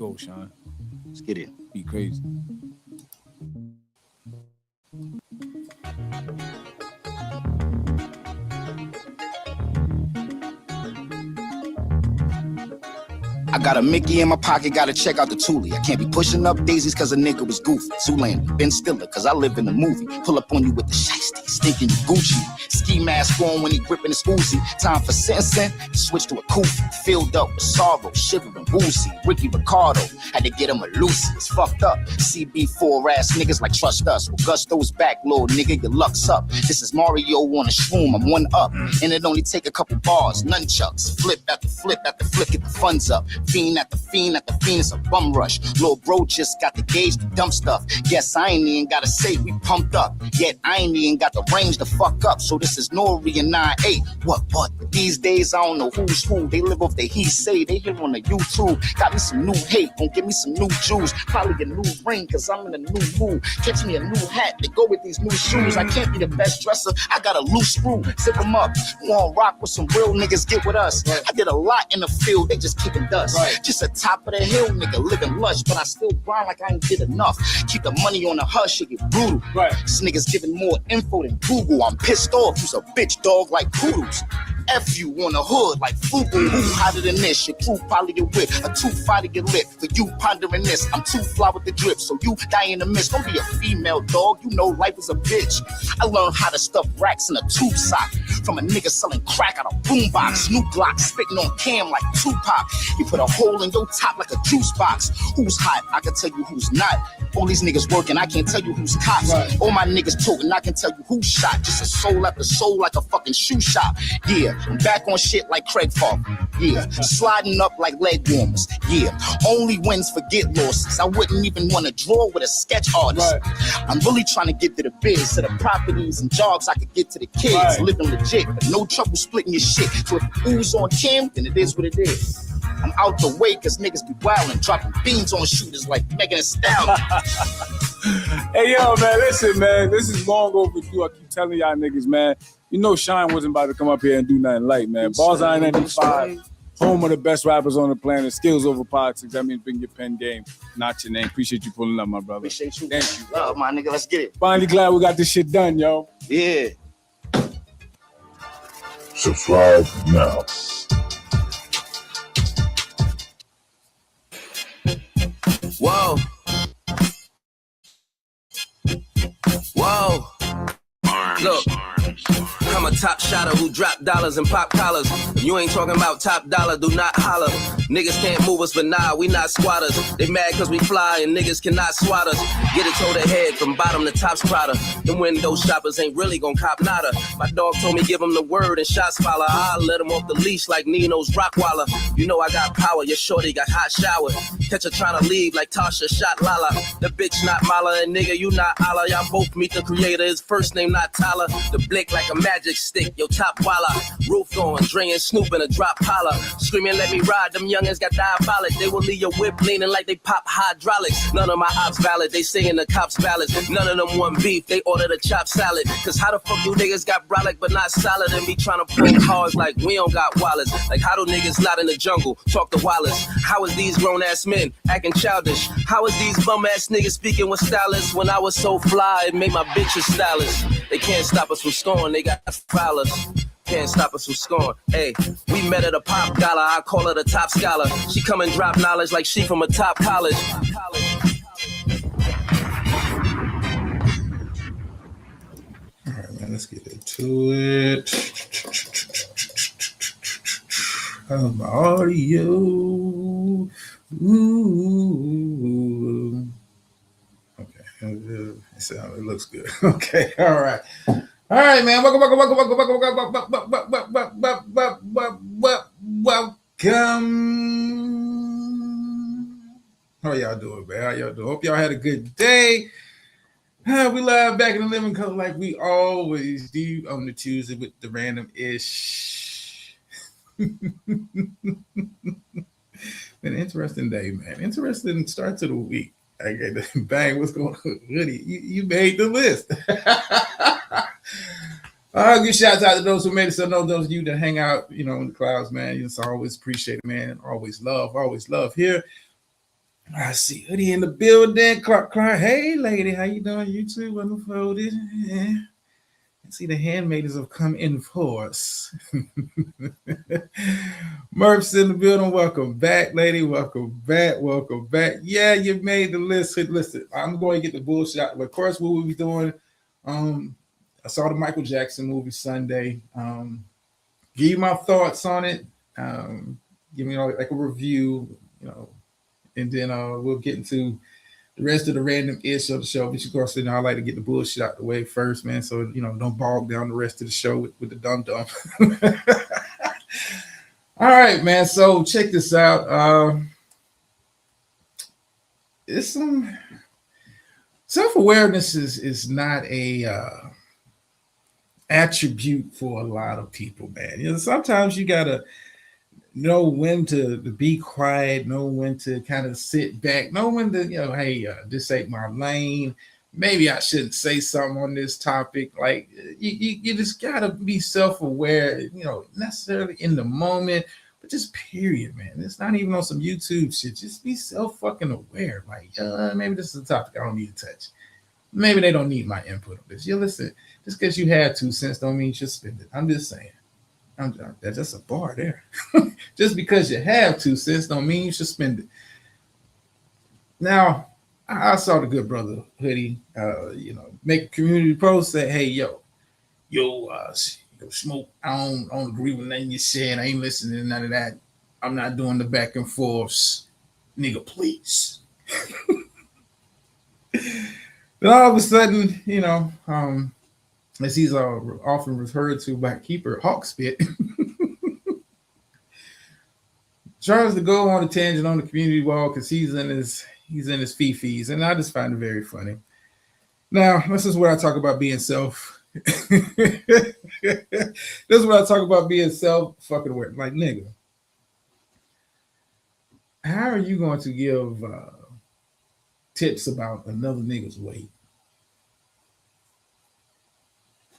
go, Sean. Let's get it. Be crazy. I got a Mickey in my pocket, gotta check out the Thule. I can't be pushing up daisies cause a nigga was goofy. Zoolander, Ben Stiller, cause I live in the movie. Pull up on you with the shiesty, stinking you Gucci. Ski mask on when he gripping his Uzi. Time for sentencing, switch to a kufi. Filled up with sorrow, shivering woozy. Ricky Ricardo, had to get him a Lucy. It's fucked up. CB4 ass niggas like trust us. Well, Gusto's back, little nigga, your luck's up. This is Mario on a shroom, I'm one up. And it only take a couple bars, nunchucks. Flip after flip after flip, get the funds up. Fiend at the fiend, it's a bum rush. Lil' bro just got the gauge, the dumb stuff. Yes, I ain't even gotta say we pumped up. Yet I ain't even got the range to fuck up. So this is Nori and 9-8. What? These days I don't know who's who. They live off the he say. They here on the YouTube. Got me some new hate, gon' give me some new juice. Probably a new ring, cause I'm in a new mood. Catch me a new hat to go with these new shoes. I can't be the best dresser, I got a loose screw. Zip them up, wanna rock with some real niggas, get with us. I did a lot in the field, they just kicking dust. Just a top of the hill nigga, living lush, but I still grind like I ain't did enough. Keep the money on the hush, it get brutal. This nigga's giving more info than Google. I'm pissed off, you's a bitch dog like poodles. F you on the hood like Fubu. Who hotter than this? Your crew probably get whipped. A two-fighter get lit. For you pondering this, I'm too fly with the drip, so you die in the mist. Don't be a female dog, you know life is a bitch. I learned how to stuff racks in a tube sock from a nigga selling crack out of boombox. New Glock spitting on cam like Tupac. He put a hole in your top like a juice box. Who's hot? I can tell you who's not. All these niggas working, I can't tell you who's cops. All my niggas talking, I can tell you who's shot. Just a soul after soul like a fucking shoe shop. Yeah, I'm back on shit like Craig Falk. Yeah, sliding up like leg warmers. Yeah, only wins for get losses. I wouldn't even want to draw with a sketch artist. I'm really trying to get to the biz, to the properties and jobs I could get to the kids. Living legit, but no trouble splitting your shit. So if it ooze on Kim, then it is what it is. I'm out the way cause niggas be wildin', dropping beans on shooters like Megan Thee Stallion. Hey yo, man, listen, man, this is long overdue. I keep telling y'all niggas, man. You know Shine wasn't about to come up here and do nothing light, man. Bars Eye 95, home of the best rappers on the planet. Skills over politics. That means bring your pen game, not your name. Appreciate you pulling up, my brother. Appreciate you. Thank you. Love, my nigga. Let's get it. Finally glad we got this shit done, yo. Yeah. Subscribe now. Whoa. Whoa. Look, I'm a top shotter who drop dollars and pop collars. If you ain't talking about top dollar, do not holler. Niggas can't move us, but nah, we not squatters. They mad cause we fly and niggas cannot swat us. Get it toe to head from bottom to top's Prada. Them window shoppers ain't really gon' cop nada. My dog told me give him the word and shots follow. I'll let him off the leash like Nino's Rockwaller. You know I got power, your shorty got hot shower. Catch her trying to leave like Tasha shot Lala. The bitch not Mala and nigga you not Allah. Y'all both meet the creator, his first name not Tyler. The blick like a magic stick, yo top walla. Roof going, Dre and Snoop in a drop holler. Screaming let me ride, them youngins got diabolic. They will leave your whip leaning like they pop hydraulics. None of my ops valid, they saying the cops valid. None of them want beef, they ordered a chopped salad. Cause how the fuck you niggas got brolic but not solid and be trying to pull cars like we don't got wallets. Like how do niggas not in the jungle talk to Wallace? How is these grown ass men acting childish? How is these bum ass niggas speaking with stylists? When I was so fly, it made my bitches stylists. They can't stop us from scoring, they got prowlers. Can't stop us from scoring. Hey, we met at a pop gala, I call her the top scholar. She come and drop knowledge like she from a top college. All right, man, let's get into it. My audio. Ooh. Okay, it looks good. Okay, all right. All right, man. Welcome. How y'all doing, man? How y'all doing? Hope y'all had a good day. We live back in the living color like we always do on the Tuesday with the random-ish. Been an interesting day, man. Interesting start to the week. Okay, bang, what's going on? Really, you made the list. Good shout out to those who made it. So know those of you that hang out, in the clouds, man. It's always appreciated, man. Always love here. I see Hoodie in the building. Clark, hey lady, how you doing? YouTube unfolded. Yeah. I see the handmaidens have come in force. Murph's in the building. Welcome back, lady. Welcome back. Welcome back. Yeah, you made the list. Listen, I'm going to get the bullshit out. Of course, what we'll be doing. I saw the Michael Jackson movie Sunday. Give you my thoughts on it. Give me like a review, and then we'll get into the rest of the random ish of the show. But of course, I like to get the bullshit out the way first, man. So don't bog down the rest of the show with the dumb. All right, man. So check this out. It's some self-awareness is not a attribute for a lot of people, man. Sometimes you gotta know when to be quiet, know when to kind of sit back, know when to, hey, this ain't my lane. Maybe I shouldn't say something on this topic. Like you just gotta be self-aware, necessarily in the moment, but just period, man. It's not even on some YouTube shit. Just be self-fucking aware. Like, maybe this is a topic I don't need to touch. Maybe they don't need my input on this. Listen, just because you have 2 cents don't mean you should spend it. I'm just saying. That's just a bar there. Just because you have 2 cents don't mean you should spend it. Now, I saw the good brother Hoodie, make a community post, say, hey, yo, Smoke, I don't agree with nothing you said. I ain't listening to none of that. I'm not doing the back and forths. Nigga, please. Then all of a sudden, as he's often referred to by Keeper Hawkspit, tries to go on a tangent on the community wall because he's in his fifis, and I just find it very funny. Now, this is where I talk about being this is what I talk about being fucking aware. Like, nigga, how are you going to give tips about another nigga's weight?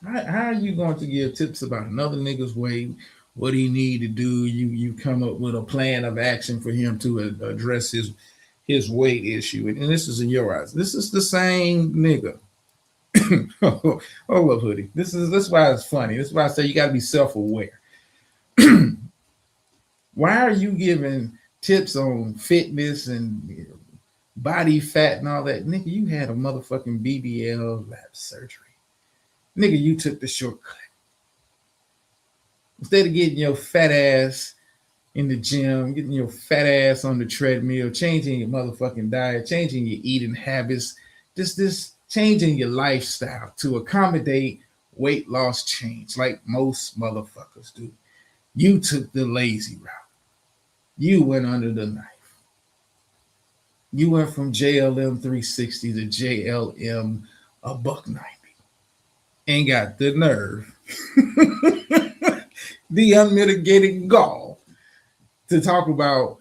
How are you going to give tips about another nigga's weight? What he need to do? You come up with a plan of action for him to address his weight issue, and this is in your eyes. This is the same nigga. Oh, love Hoodie. This is why it's funny. This is why I say you got to be self-aware. Why are you giving tips on fitness and body fat and all that? Nigga, you had a motherfucking BBL lap surgery. Nigga, you took the shortcut. Instead of getting your fat ass in the gym, getting your fat ass on the treadmill, changing your motherfucking diet, changing your eating habits, this changing your lifestyle to accommodate weight loss change like most motherfuckers do. You took the lazy route. You went under the knife. You went from JLM 360 to JLM $190. Ain't got the nerve, the unmitigated gall to talk about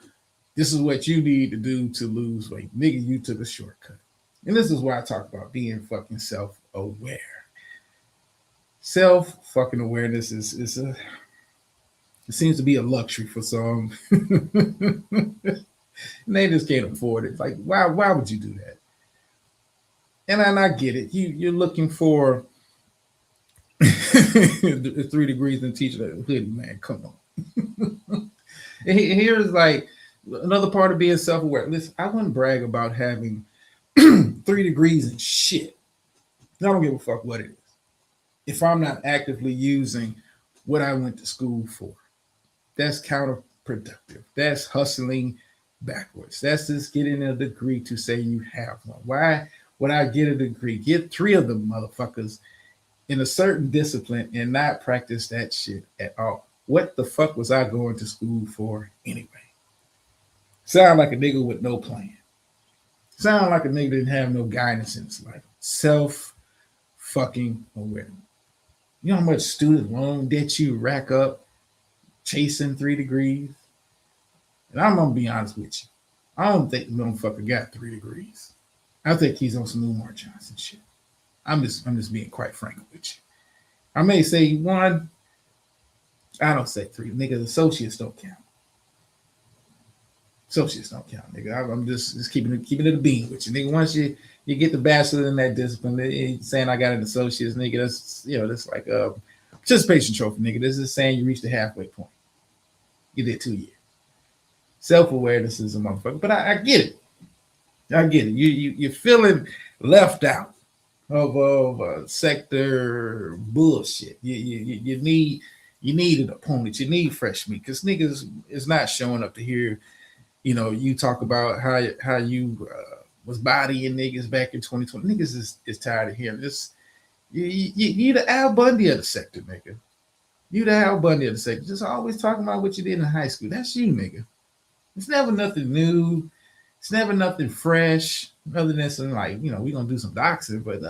this is what you need to do to lose weight. Nigga, you took a shortcut. And this is why I talk about being fucking self-aware. Self-fucking awareness is it seems to be a luxury for some. And they just can't afford it. Like, why would you do that? And I get it. You're looking for 3 degrees in teaching that Hoodie, man. Come on. Here's like another part of being self-aware. Listen, I wouldn't brag about having 3 degrees in shit. I don't give a fuck what it is. If I'm not actively using what I went to school for, that's counterproductive. That's hustling backwards. That's just getting a degree to say you have one. Why would I get a degree? Get 3 of them motherfuckers in a certain discipline and not practice that shit at all. What the fuck was I going to school for anyway? Sound like a nigga with no plan. Sound like a nigga didn't have no guidance in his life. Self-fucking aware. You know how much student loan debt you rack up chasing 3 degrees? And I'm gonna be honest with you. I don't think the motherfucker got 3 degrees. I think he's on some Umar Johnson shit. I'm just being quite frank with you. I may say 1. I don't say 3. Niggas, associates don't count. Associates don't count, nigga. I'm just keeping it a bean with you, nigga. Once you get the bachelor in that discipline, saying I got an associate's, nigga, that's like a participation trophy, nigga. This is saying you reached the halfway point. You did 2 years. Self-awareness is a motherfucker, but I get it. I get it. You're feeling left out of sector bullshit. You need an opponent. You need fresh meat because niggas is not showing up to hear, you talk about how you was bodying niggas back in 2020. Niggas is tired of hearing this. You the Al Bundy of the sector, nigga. You the Al Bundy of the sector. Just always talking about what you did in high school. That's you, nigga. It's never nothing new. It's never nothing fresh, other than some we're gonna do some doxing, but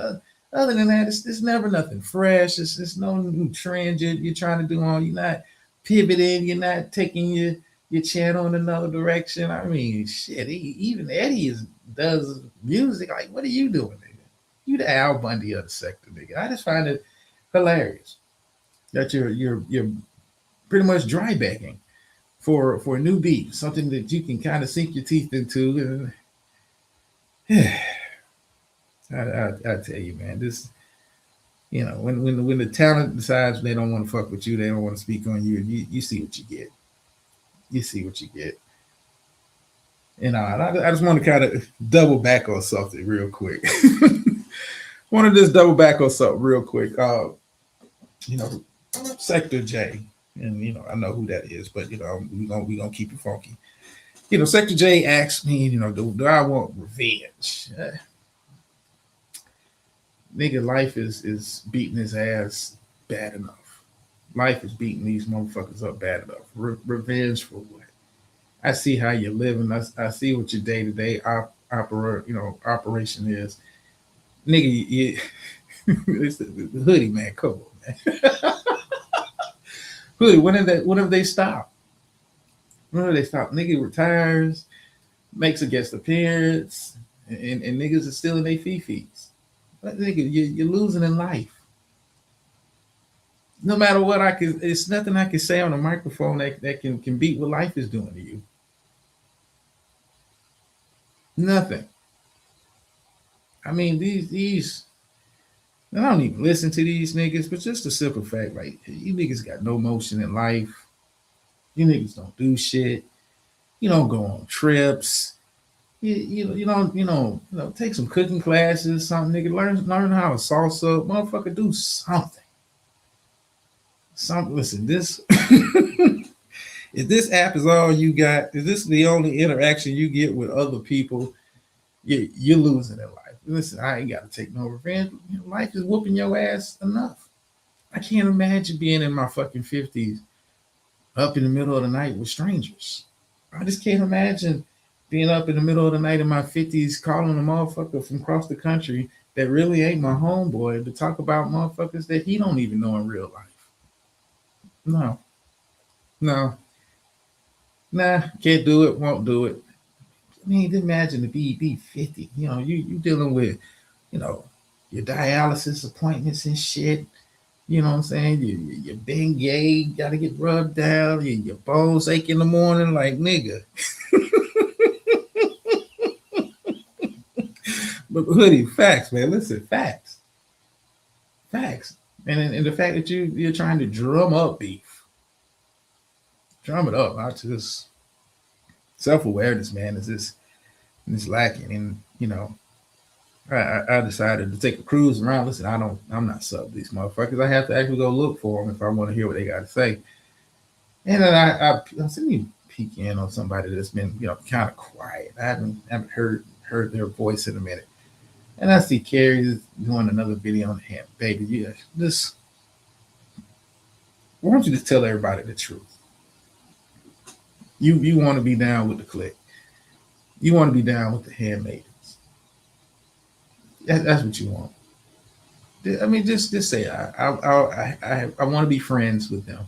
other than that, it's never nothing fresh. It's no new trend you're trying to do on. You're not pivoting. You're not taking your channel in another direction. I mean, shit. Even Eddie does music. Like, what are you doing, nigga? You the Al Bundy of the sector, nigga. I just find it hilarious that you're pretty much dry bagging for a new beat, something that you can kind of sink your teeth into. And I tell you, man, this, when the talent decides they don't want to fuck with you, they don't want to speak on you, you see what you get. You see what you get. And I just want to kind of double back on something real quick. Want to just double back on something real quick. Sector J. And I know who that is, but we gonna keep it funky. Sector J asked me, do I want revenge? Nigga, life is beating his ass bad enough. Life is beating these motherfuckers up bad enough. Revenge for what? I see how you're living. I see what your day-to-day operation is. Nigga, it's the hoodie, man. Come on, man. Hoodie, whenever they stop. Whenever they stop, nigga retires, makes a guest appearance, and niggas are still in their fee-fees. But nigga, you're losing in life. No matter what it's nothing I can say on a microphone that can beat what life is doing to you. Nothing. I mean, these I don't even listen to these niggas, but just the simple fact, like, you niggas got no motion in life. You niggas don't do shit. You don't go on trips. You don't take some cooking classes, something, nigga. Learn how to salsa. Motherfucker, do something. Listen, this if this app is all you got, if this is the only interaction you get with other people, you're losing in life. Listen, I ain't got to take no revenge. Life is whooping your ass enough. I can't imagine being in my fucking 50s up in the middle of the night with strangers. I just can't imagine being up in the middle of the night in my 50s calling a motherfucker from across the country that really ain't my homeboy to talk about motherfuckers that he don't even know in real life. No. Nah, can't do it, won't do it. I mean, imagine to be 50. You dealing with, your dialysis appointments and shit. You know what I'm saying? You're being gay, gotta get rubbed down, your bones ache in the morning, like, nigga. But hoodie, facts, man. Listen, facts. And the fact that you're trying to drum up beef. Drum it up. I just self-awareness, man, is lacking. And I decided to take a cruise around. Listen, I'm not sub these motherfuckers. I have to actually go look for them if I want to hear what they got to say. And then I let me peek in on somebody that's been kind of quiet. I haven't heard their voice in a minute. And I see Carrie doing another video on him. Baby, why don't you just tell everybody the truth? You want to be down with the clique. You want to be down with the handmaidens. That's what you want. I mean, just say I want to be friends with them.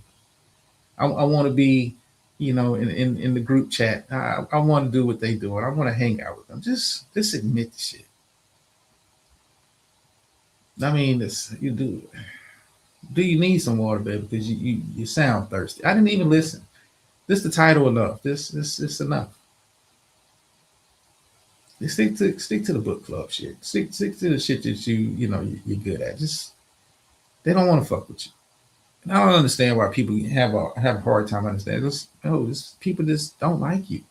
I want to be, in the group chat. I want to do what they do, and I want to hang out with them. Just admit the shit. I mean, you do. Do you need some water, baby? Because you sound thirsty. I didn't even listen. This the title enough. This enough. Just stick to the book club shit. Stick to the shit that you're good at. Just they don't want to fuck with you. And I don't understand why people have a hard time understanding this. No, this people just don't like you.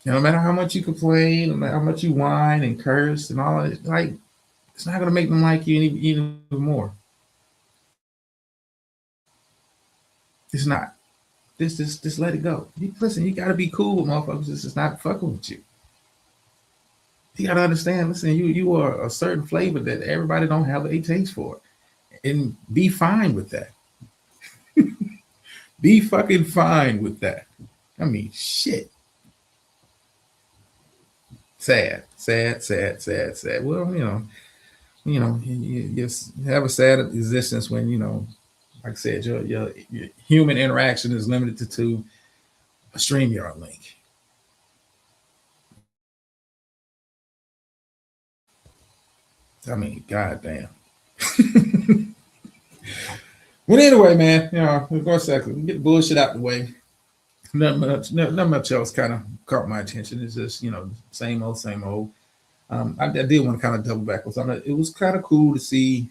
No matter how much you complain, no matter how much you whine and curse and all that, like it's not gonna make them like you even more. It's not. Just let it go. Listen, you gotta be cool with motherfuckers. This is not fucking with you. You gotta understand. Listen, you are a certain flavor that everybody don't have a taste for, and be fine with that. Be fucking fine with that. I mean, shit. Sad. Well, you just have a sad existence when like I said, your human interaction is limited to a StreamYard link. I mean, goddamn. Well, anyway, man, of course, get the bullshit out the way. Nothing much else kind of caught my attention. It's just, same old. I did want to kind of double back on something. It was kind of cool to see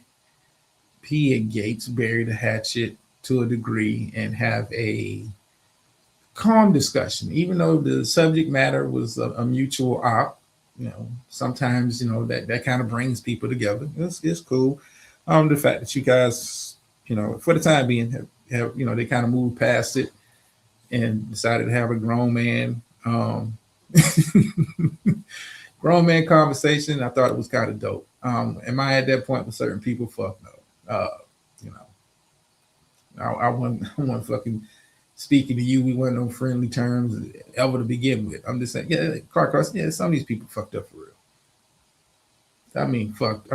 P. and Gates bury the hatchet to a degree and have a calm discussion, even though the subject matter was a mutual op. Sometimes that kind of brings people together. It's cool. The fact that you guys, for the time being, have they kind of moved past it and decided to have a grown man conversation. I thought it was kind of dope. Am I at that point with certain people? Fuck no. I wasn't fucking speaking to you. We weren't on friendly terms ever to begin with. I'm just saying, yeah, Clark Carson, yeah, some of these people fucked up for real. I mean, fucked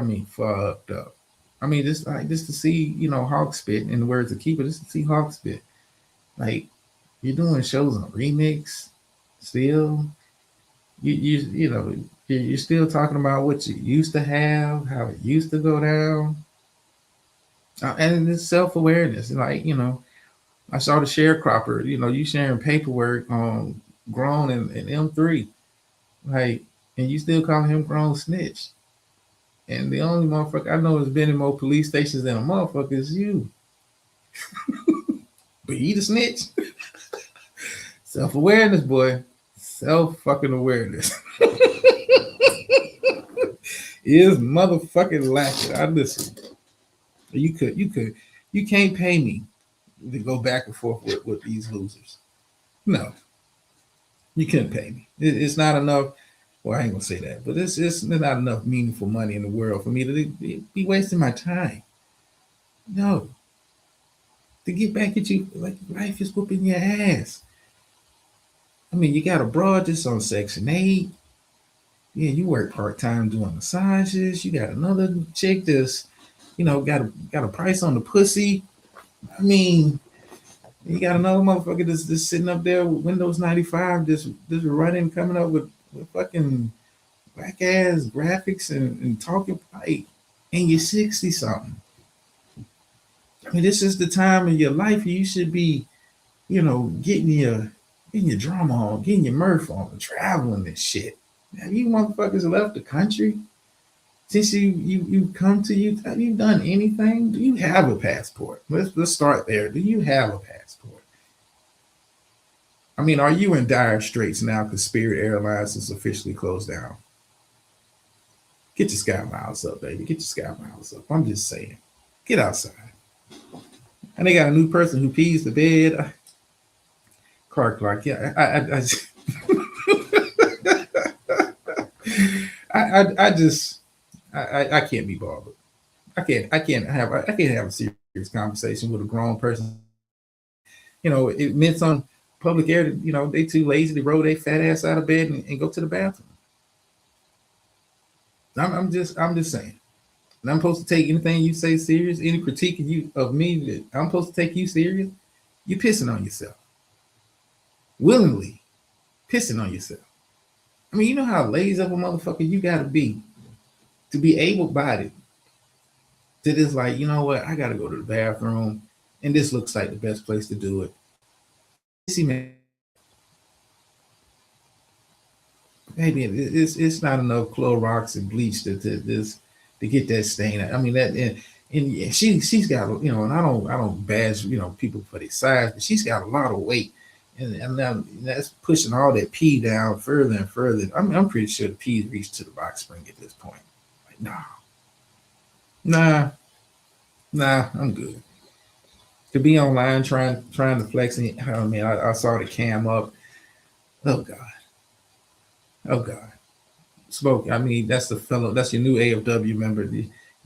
up. I mean, just to see, Hawk spit, in the words of Keeper, just to see Hawk spit. Like, you're doing shows on Remix still. You're still talking about what you used to have, how it used to go down. And it's self-awareness. Like, I saw the sharecropper, you sharing paperwork on Grown and M3. Like, and you still calling him Grown Snitch. And the only motherfucker I know has been in more police stations than a motherfucker is you. But you the snitch. Self-awareness, boy. Self-fucking awareness. Is motherfucking lacking. I listen. You can't pay me to go back and forth with these losers. No. You couldn't pay me. It's not enough. Well, I ain't gonna say that, but it's not enough meaningful money in the world for me to be wasting my time. No. To get back at you, like life is whooping your ass. I mean, you got a broad just on Section 8. Yeah, you work part-time doing massages. You got another chick that's, got a price on the pussy. I mean, you got another motherfucker that's just sitting up there with Windows 95, just running, coming up with fucking whack ass graphics and talking like, and you're 60 something. I mean, this is the time of your life you should be, getting your drama on, getting your mirth on, traveling and shit. Have you motherfuckers left the country since you come to you? Have you done anything? Do you have a passport? Let's start there. Do you have a passport? I mean, are you in dire straits now because Spirit Airlines is officially closed down? Get your Sky Miles up, baby. Get your Sky Miles up. I'm just saying. Get outside. And they got a new person who pees the bed. Clark. Yeah, I can't be bothered. I can't have a serious conversation with a grown person. It meant on public air. They too lazy to roll their fat ass out of bed and go to the bathroom. I'm just saying. And I'm supposed to take anything you say serious, any critique of me that I'm supposed to take you serious. You pissing on yourself. Willingly pissing on yourself. I mean, you know how lazy of a motherfucker you gotta be to be able-bodied to just like, you know what, I gotta go to the bathroom, and this looks like the best place to do it. See, man, maybe it's not enough Clorox and bleach to get that stain out. I mean that and she's got, you know, and I don't bash, you know, people for their size, but she's got a lot of weight, and now that's pushing all that pee down further and further. I'm pretty sure the pee's reached to the box spring at this point. Like, nah, I'm good. To be online trying to flex, and oh man, I saw the cam up. Oh God. Smoke. I mean, that's the fellow. That's your new AFW member.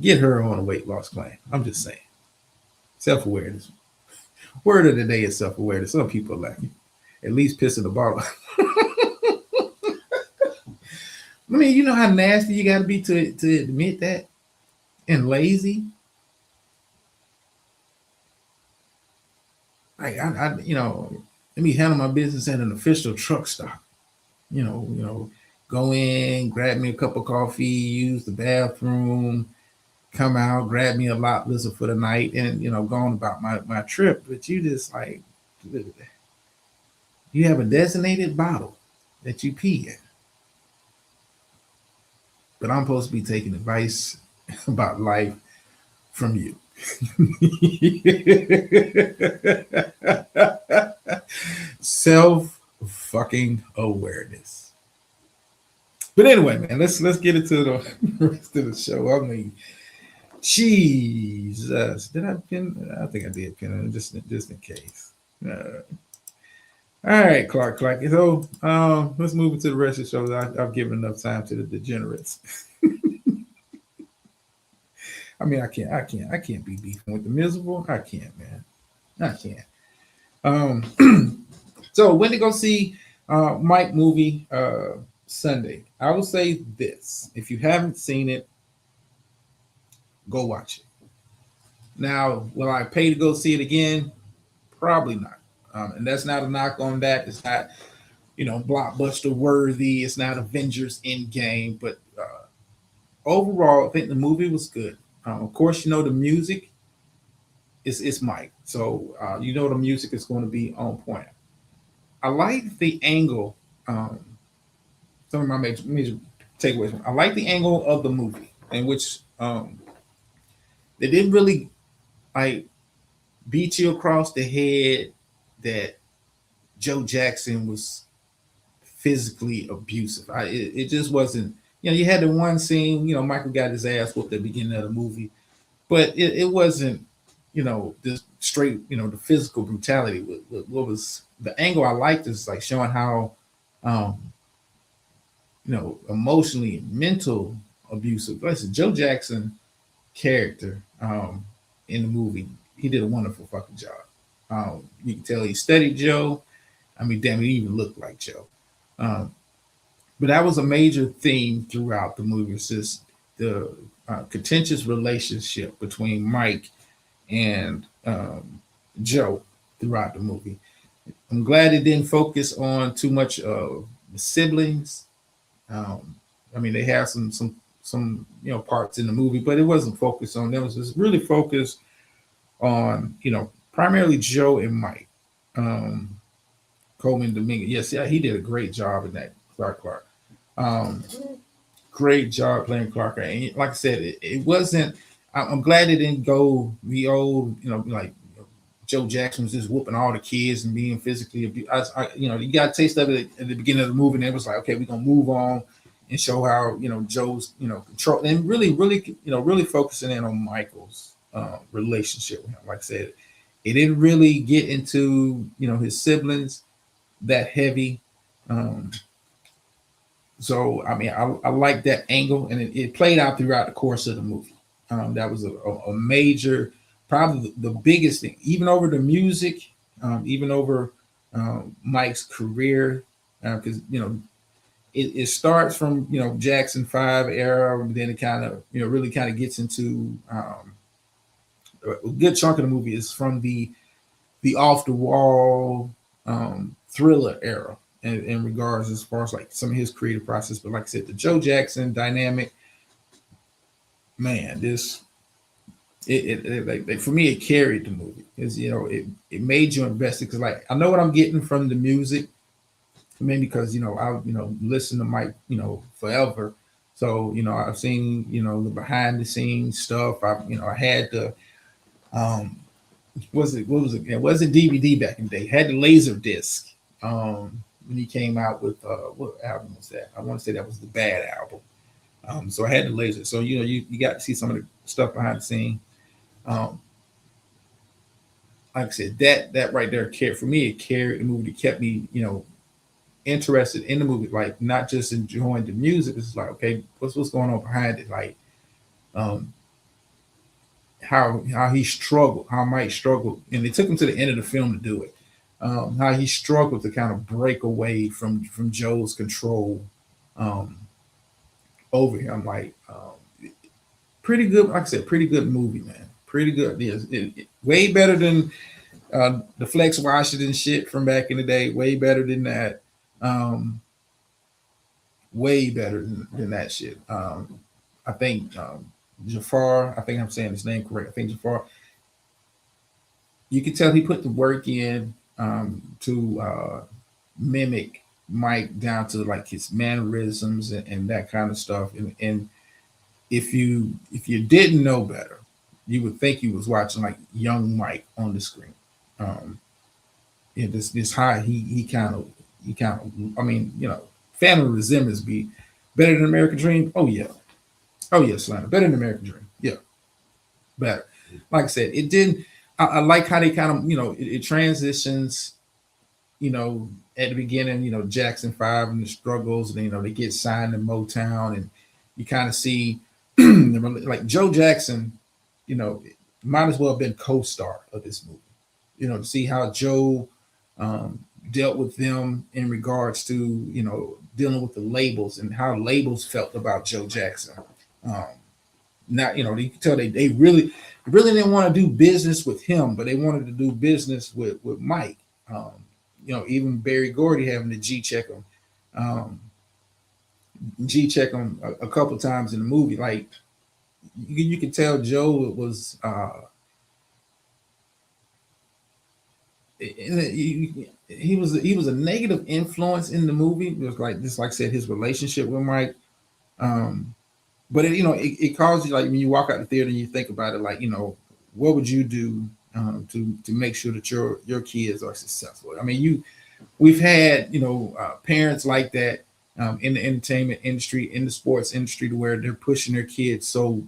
Get her on a weight loss plan. I'm just saying. Self awareness. Word of the day is self awareness. Some people are lacking. At least piss in the bottle. I mean, you know how nasty you got to be to admit that, and lazy. Like you know, let me handle my business at an official truck stop. You know, go in, grab me a cup of coffee, use the bathroom, come out, grab me a lot lizard for the night, and you know, go on about my trip. But you just like, you have a designated bottle that you pee in. But I'm supposed to be taking advice about life from you. Self fucking awareness. But anyway, man, let's get into the rest of the show. I mean, Jesus, did I pin? I think I did pin it just in case. All right, Clark. So let's move into the rest of the show. I've given enough time to the degenerates. I mean, I can't be beefing with the miserable. I can't, man. I can't. So when to go see Mike movie Sunday? I will say this: if you haven't seen it, go watch it. Now, will I pay to go see it again? Probably not. And that's not a knock on that. It's not, you know, blockbuster worthy. It's not Avengers Endgame. But overall, I think the movie was good. Of course, you know, the music is Mike. So you know the music is going to be on point. I like the angle. Some of my major takeaways. I like the angle of the movie in which they didn't really like beat you across the head that Joe Jackson was physically abusive. It just wasn't, you know, you had the one scene, you know, Michael got his ass whooped at the beginning of the movie, but it wasn't, you know, just straight, you know, the physical brutality. What was the angle I liked is like showing how, you know, emotionally and mental abusive. Listen, Joe Jackson character in the movie, he did a wonderful fucking job. You can tell he studied Joe. I mean, damn, he even looked like Joe. But that was a major theme throughout the movie. It's just the contentious relationship between Mike and Joe throughout the movie. I'm glad it didn't focus on too much of the siblings. I mean, they have some you know parts in the movie, but it wasn't focused on them. It was just really focused on, you know, primarily Joe and Mike. Coleman Dominguez. Yes, yeah, he did a great job in that. Clark. Great job playing Clark. And like I said, it wasn't. I'm glad it didn't go the old, you know, like Joe Jackson was just whooping all the kids and being physically abused. You know, you got a taste of it at the beginning of the movie, and it was like, okay, we're gonna move on and show how, you know, Joe's, you know, control, and really, you know, really focusing in on Michael's relationship with him. Like I said, it didn't really get into, you know, his siblings that heavy. So I mean, I like that angle, and it played out throughout the course of the movie. That was a major, probably the biggest thing, even over the music, even over Mike's career, because you know it starts from, you know, Jackson 5 era, and then it kind of, you know, really kind of gets into a good chunk of the movie is from the off the wall Thriller era in regards as far as like some of his creative process. But like I said, the Joe Jackson dynamic, man, this like for me, it carried the movie because, you know, it made you invested, because like I know what I'm getting from the music, Maybe because I listen to Mike forever, so I've seen the behind the scenes stuff. I had the what was it? It wasn't DVD back in the day. It had the laser disc when he came out with what album was that? I want to say that was the Bad album. So I had the laser. So you got to see some of the stuff behind the scene. Um, like I said, that right there carried for me. It carried the movie. It kept me interested in the movie, like not just enjoying the music. It's like, okay, what's going on behind it? Like um, how he struggled, how Mike struggled, and it took him to the end of the film to do it. How he struggled to kind of break away from Joe's control um, over him. Like pretty good, like I said, pretty good movie, man. Pretty good. Yes, way better than the Flex Washington shit from back in the day. Way better than that. Um, Way better than that shit. I think Jafar. I think I'm saying his name correct. I think Jafar. You can tell he put the work in to mimic Mike down to like his mannerisms and that kind of stuff. And if you didn't know better, you would think you was watching like young Mike on the screen. Um, yeah, this high he kind of I mean family resemblance be better than American Dream. Oh yeah, Slander better than American Dream. Yeah, better. Like I said, it didn't. I like how they kind of it transitions. At the beginning, Jackson 5 and the struggles, and they get signed to Motown, and you kind of see like Joe Jackson. You know, might as well have been co-star of this movie. To see how Joe dealt with them in regards to dealing with the labels and how labels felt about Joe Jackson. Um, Not you can tell they really didn't want to do business with him, but they wanted to do business with Mike. Um, even Barry Gordy having to um, G check him a couple times in the movie. Like you can tell Joe was he was a negative influence in the movie. It was like just like I said, his relationship with Mike. Um, but it causes you, like when you walk out the theater and you think about it, like what would you do to make sure that your kids are successful? I mean, we've had parents like that in the entertainment industry, in the sports industry, to where they're pushing their kids so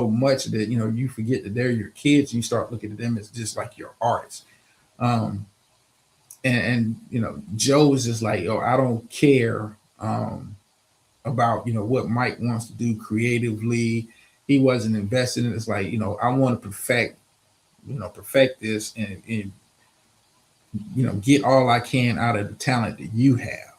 much that you forget that they're your kids and you start looking at them as just like your artists. Um, and Joe was just like, oh, I don't care. About what Mike wants to do creatively. He wasn't invested in it. It's like I want to perfect this and get all I can out of the talent that you have.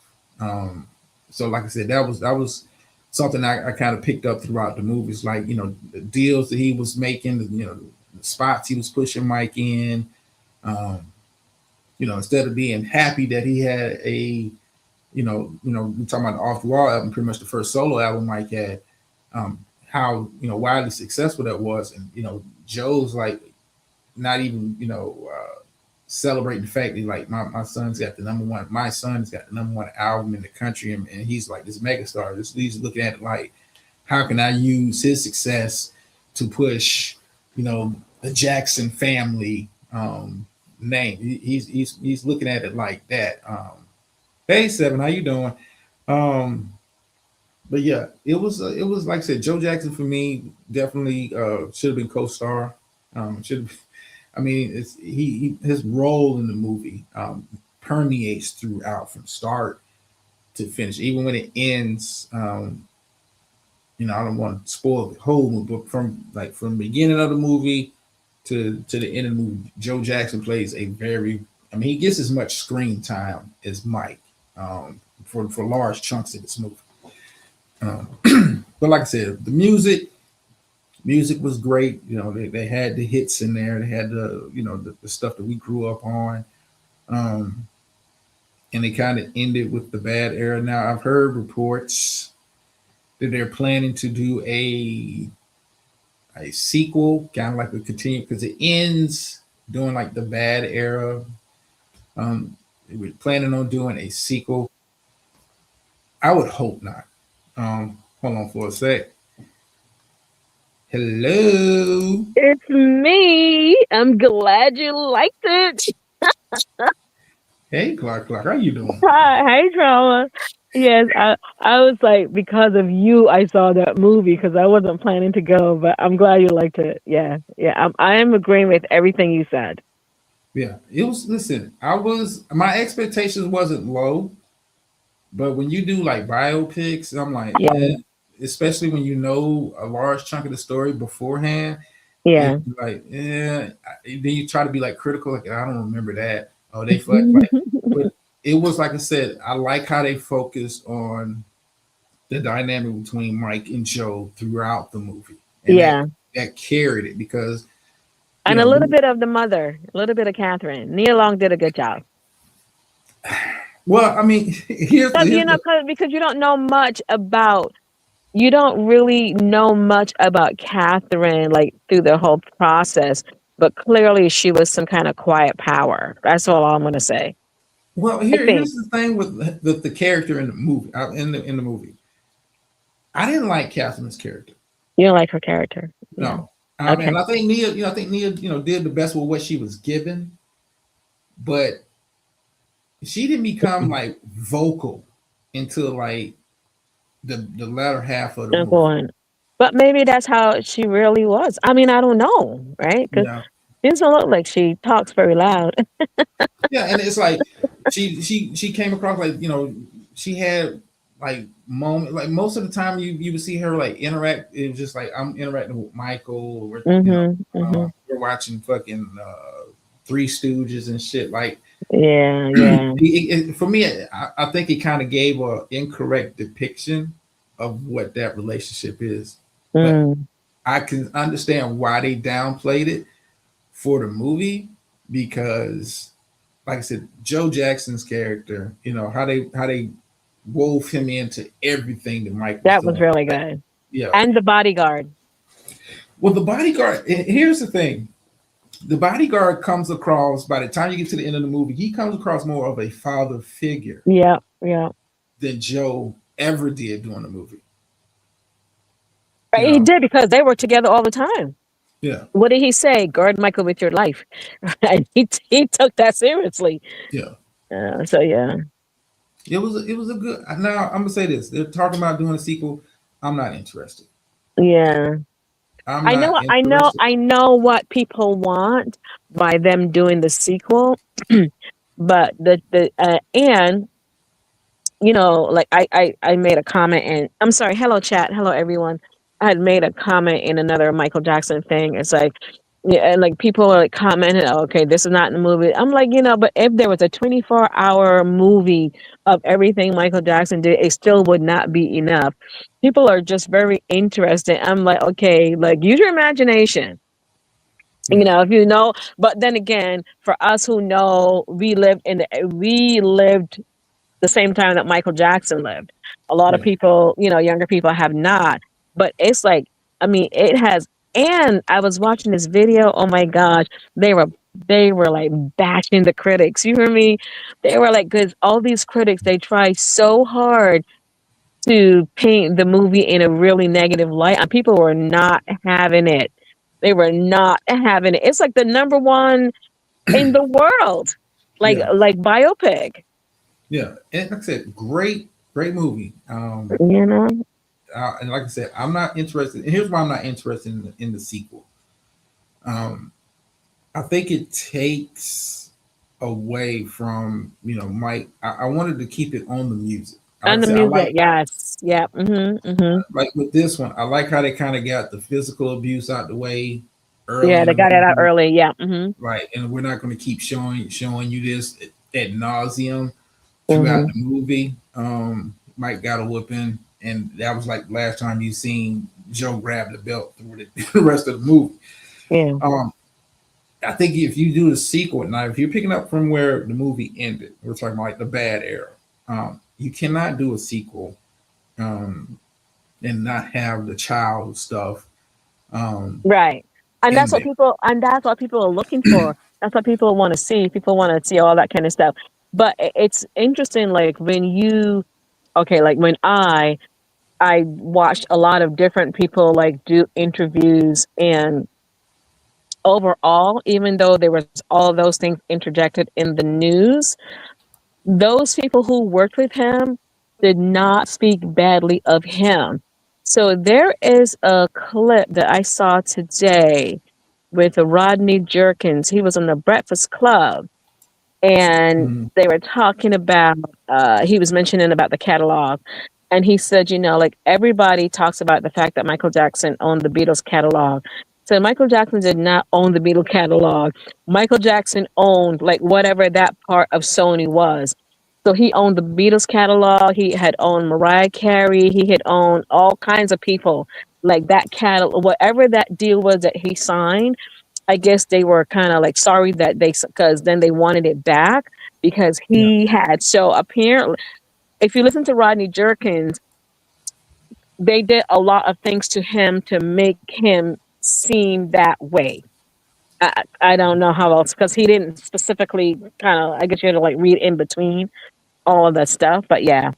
So like I said, that was something I kind of picked up throughout the movies. Like the deals that he was making, the spots he was pushing Mike in. Um, Instead of being happy that he had we're talking about the Off the Wall album, pretty much the first solo album Mike had, how widely successful that was, and Joe's like not even celebrating the fact that like my son's got the number one, my son's got the number one album in the country, and he's like this megastar. He's looking at it like, how can I use his success to push the Jackson family name? He's looking at it like that. Hey Seven, how you doing? Um, but yeah, it was like I said, Joe Jackson for me definitely should have been co-star. Should I mean his role in the movie permeates throughout from start to finish, even when it ends. I don't want to spoil the whole movie, but from the beginning of the movie to the end of the movie, Joe Jackson plays a very, I mean, he gets as much screen time as Mike for large chunks of this movie. But like I said, the music was great. They had the hits in there. They had the stuff that we grew up on. And they kind of ended with the bad era. Now I've heard reports that they're planning to do a sequel, kind of like a continue, because it ends doing like the bad era. They were planning on doing a sequel. I would hope not. Hold on for a sec. Hello. It's me. I'm glad you liked it. Hey, Clark. How you doing? Hi, hey, drama. Yes, I was like, because of you, I saw that movie because I wasn't planning to go, but I'm glad you liked it. Yeah, yeah, I am agreeing with everything you said. Yeah, it was. Listen, my expectations wasn't low, but when you do like biopics, I'm like, Yeah, especially when you know a large chunk of the story beforehand, yeah. it's like, then you try to be like critical, like I don't remember that. Oh, they fuck like, but it was like I said, I like how they focused on the dynamic between Mike and Joe throughout the movie, and that Yeah, that carried it because you and a know, little bit of the mother, a little bit of Catherine. Nia Long did a good job. well, I mean, Because here's the because you don't really know much about Catherine like through the whole process, but clearly she was some kind of quiet power. That's all I'm gonna say. well, I think here's the thing with the character in the movie, in the movie. I didn't like Catherine's character. you don't like her character. Yeah. No, Okay. and I think Nia, did the best with what she was given, but she didn't become like vocal until like the latter half of the Number movie. one. But maybe that's how she really was. I mean, I don't know, right? Because Yeah, she doesn't look like she talks very loud. yeah, and it's like she came across like she had like moment like most of the time you would see her like interact. It was just like I'm interacting with Michael. We're Mm-hmm. we're watching fucking Three Stooges and shit. Like Yeah, yeah. for me, I think it kind of gave a incorrect depiction of what that relationship is. But Mm. I can understand why they downplayed it for the movie because, like I said, Joe Jackson's character, how they wove him into everything that Mike was That was doing. really good. Yeah. And the bodyguard. Well, the bodyguard. Here's the thing: the bodyguard comes across. By the time you get to the end of the movie, he comes across more of a father figure Yeah, yeah. than Joe ever did during the movie. You He know, did because they were together all the time. yeah, What did he say? Guard Michael with your life. Right? He took that seriously. yeah. So yeah. It was a good. Now I'm gonna say this: they're talking about doing a sequel. I'm not interested. Yeah. I'm not interested. I know what people want by them doing the sequel, but the and like I made a comment, and I'm sorry, hello chat, hello everyone. I had made a comment in another Michael Jackson thing. It's like, yeah, and like people are like commenting, "Oh, okay, this is not in the movie." I'm like, but if there was a 24-hour movie of everything Michael Jackson did, it still would not be enough. People are just very interested. I'm like, okay, like use your imagination. Yeah, If you know, but then again, for us who know, we lived the same time that Michael Jackson lived. A lot of yeah, people, younger people have not. But it's like, I mean, it has. And I was watching this video. Oh my gosh, they were like bashing the critics. You hear me? They were like, because all these critics, they try so hard to paint the movie in a really negative light, and people were not having it. They were not having it. It's like the number one in the world, like yeah, biopic. yeah. And like I said, great movie. You know. And like I said, I'm not interested. And here's why I'm not interested in the sequel. Um, I think it takes away from Mike. I wanted to keep it on the music. Like I And the said, I music, like yes. Yeah. Mm-hmm. like with this one. I like how they kind of got the physical abuse out the way early Yeah, in they the got it out movie. early. Yeah. Mm-hmm. Right, and we're not going to keep showing you this ad nauseum throughout Mm-hmm. the movie. Mike got a whooping, and that was like last time you seen Joe grab the belt through the rest of the movie. Yeah. Um, I think if you do the sequel now, if you're picking up from where the movie ended, we're talking about like the bad era. You cannot do a sequel and not have the child stuff Right. And in that's what there. people are looking for. That's what people want to see. People want to see all that kind of stuff. But it's interesting, like when you okay, like when I watched a lot of different people like do interviews, and overall, even though there was all those things interjected in the news, those people who worked with him did not speak badly of him. So there is a clip that I saw today with Rodney Jerkins. He was on the Breakfast Club, and Mhm. they were talking about he was mentioning about the catalog, and he said, you know, like everybody talks about the fact that Michael Jackson owned the Beatles catalog. So Michael Jackson did not own the Beatles catalog. Michael Jackson owned like whatever that part of Sony was. So he owned the Beatles catalog, he had owned Mariah Carey, he had owned all kinds of people. Like that catalog, whatever that deal was that he signed, I guess they were kind of like sorry that because then they wanted it back because Yeah. he had. So apparently, if you listen to Rodney Jerkins, they did a lot of things to him to make him seem that way. I don't know how else, because he didn't specifically kind of, I guess you had to like read in between all of that stuff. But yeah,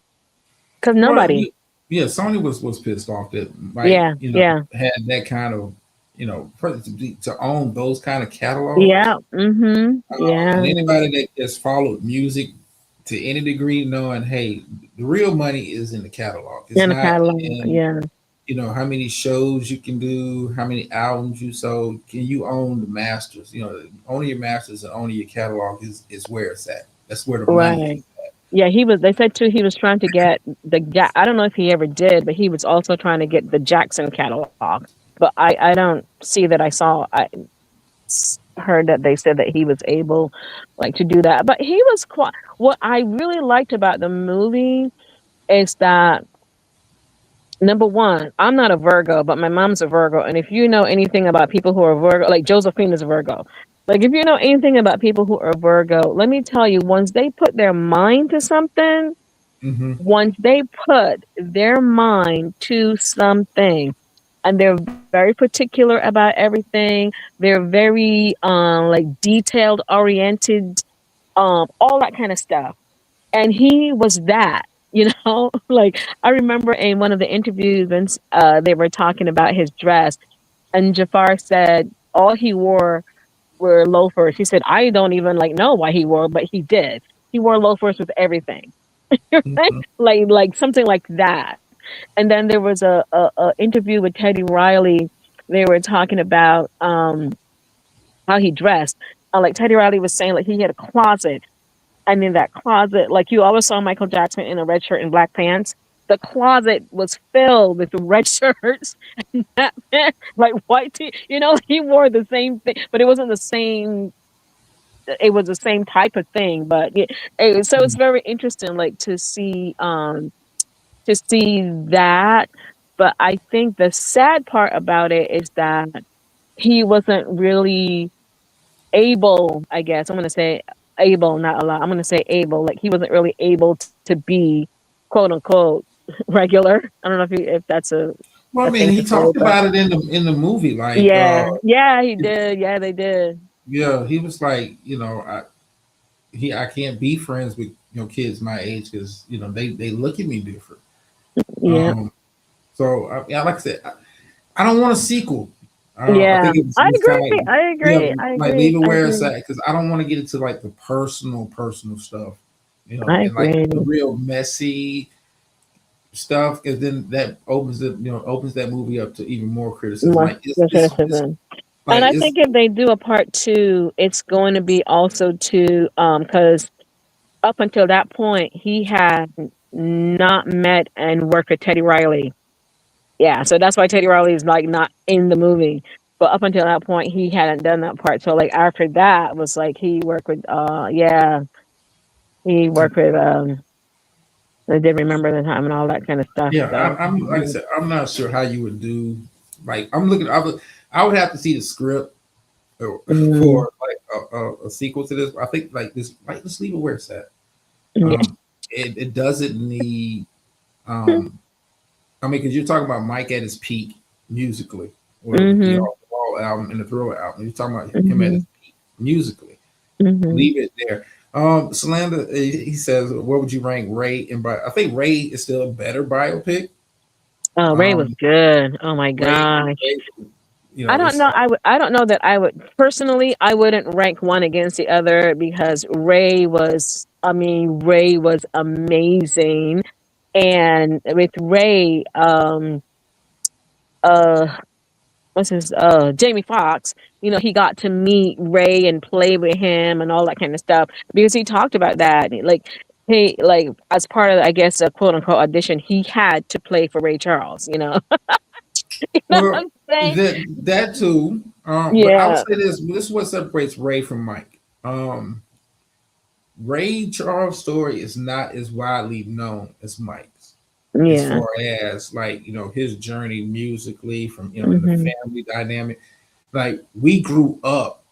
because Well, nobody, yeah, Sony was pissed off that Mike, yeah, yeah, had that kind of, to own those kind of catalogs. yeah, mm-hmm, And yeah, anybody that has followed music to any degree, knowing, hey, the real money is in the catalog. It's in the not catalog, in, yeah, how many shows you can do, how many albums you sold. Can you own the masters? Owning your masters and owning your catalog is where it's at. That's where the money right. is. Yeah, he was. They said too he was trying to get I don't know if he ever did, but he was also trying to get the Jackson catalog. But I don't see that. Heard that they said that he was able, like, to do that. But he was quite. What I really liked about the movie is that, number one, I'm not a Virgo, but my mom's a Virgo, and if you know anything about people who are Virgo, like Josephine is a Virgo. Like if you know anything about people who are Virgo, let me tell you, once they put their mind to something, Mm-hmm. once they put their mind to something, and they're very particular about everything, they're very like detailed oriented, all that kind of stuff. And he was that, you know. Like I remember in one of the interviews when they were talking about his dress, and Jafar said all he wore were loafers. He said, I don't even like know why he wore, but he did. He wore loafers with everything. Mm-hmm. Like something like that. And then there was a interview with Teddy Riley. They were talking about how he dressed. Like Teddy Riley was saying, like he had a closet, and in that closet, like you always saw Michael Jackson in a red shirt and black pants. The closet was filled with red shirts and black pants, like white tee. You know, he wore the same thing, but it wasn't the same. It was the same type of thing, but yeah, so it's very interesting, like to see that. But I think the sad part about it is that he wasn't really able, I guess. I'm going to say able, not a lot. I'm going to say able. Like he wasn't really able to be quote unquote regular. I don't know if that's Well, I a mean, thing he to say, talked but about it in the movie, like, yeah, yeah, he did. Yeah, they did. yeah, he was like, I can't be friends with kids my age because they look at me different. Yeah, Um, so yeah, like I said, I don't want a sequel. I yeah. think I it's kind of agree. I agree. I like agree. leave it I where it's agree. at because I don't want to get into like the personal stuff, I and like agree. the real messy stuff because then that opens that movie up to even more criticism. More Like it's criticism. And like I it's think if they do a part two, it's going to be also to because up until that point, he had not met and worked with Teddy Riley. Yeah, so that's why Teddy Riley is like not in the movie. But up until that point, he hadn't done that part. So like after that was like he worked with yeah, he worked with I did remember the time and all that kind of stuff. yeah. So I'm like I said, I'm not sure how you would do. Like I'm looking, I would have to see the script mm, for like a sequel to this. I think like this, like let's leave it where it's at. yeah. It doesn't need. Um, I mean, because you're talking about Mike at his peak musically, or the Mm-hmm. All album and the Thriller album. You're talking about him at Mm-hmm. his peak musically. Mhm. Leave it there. Solanda, he says, where would you rank Ray in I think Ray is still a better biopic. Oh, Ray was Um, good. Oh my Ray, gosh. Ray, it's I don't know that I would personally, I wouldn't rank one against the other because Ray was amazing. And with Ray, uh what's his Jamie Foxx, he got to meet Ray and play with him and all that kind of stuff because he talked about that. Like he like as part of, I guess, a quote unquote audition, he had to play for Ray Charles, you know. You know what well I'm saying? that too. But I would Yeah. say this is what separates Ray from Mike. Ray Charles' story is not as widely known as Mike's, as Yeah. far as like his journey musically from in the Hmm. family dynamic. Like we grew up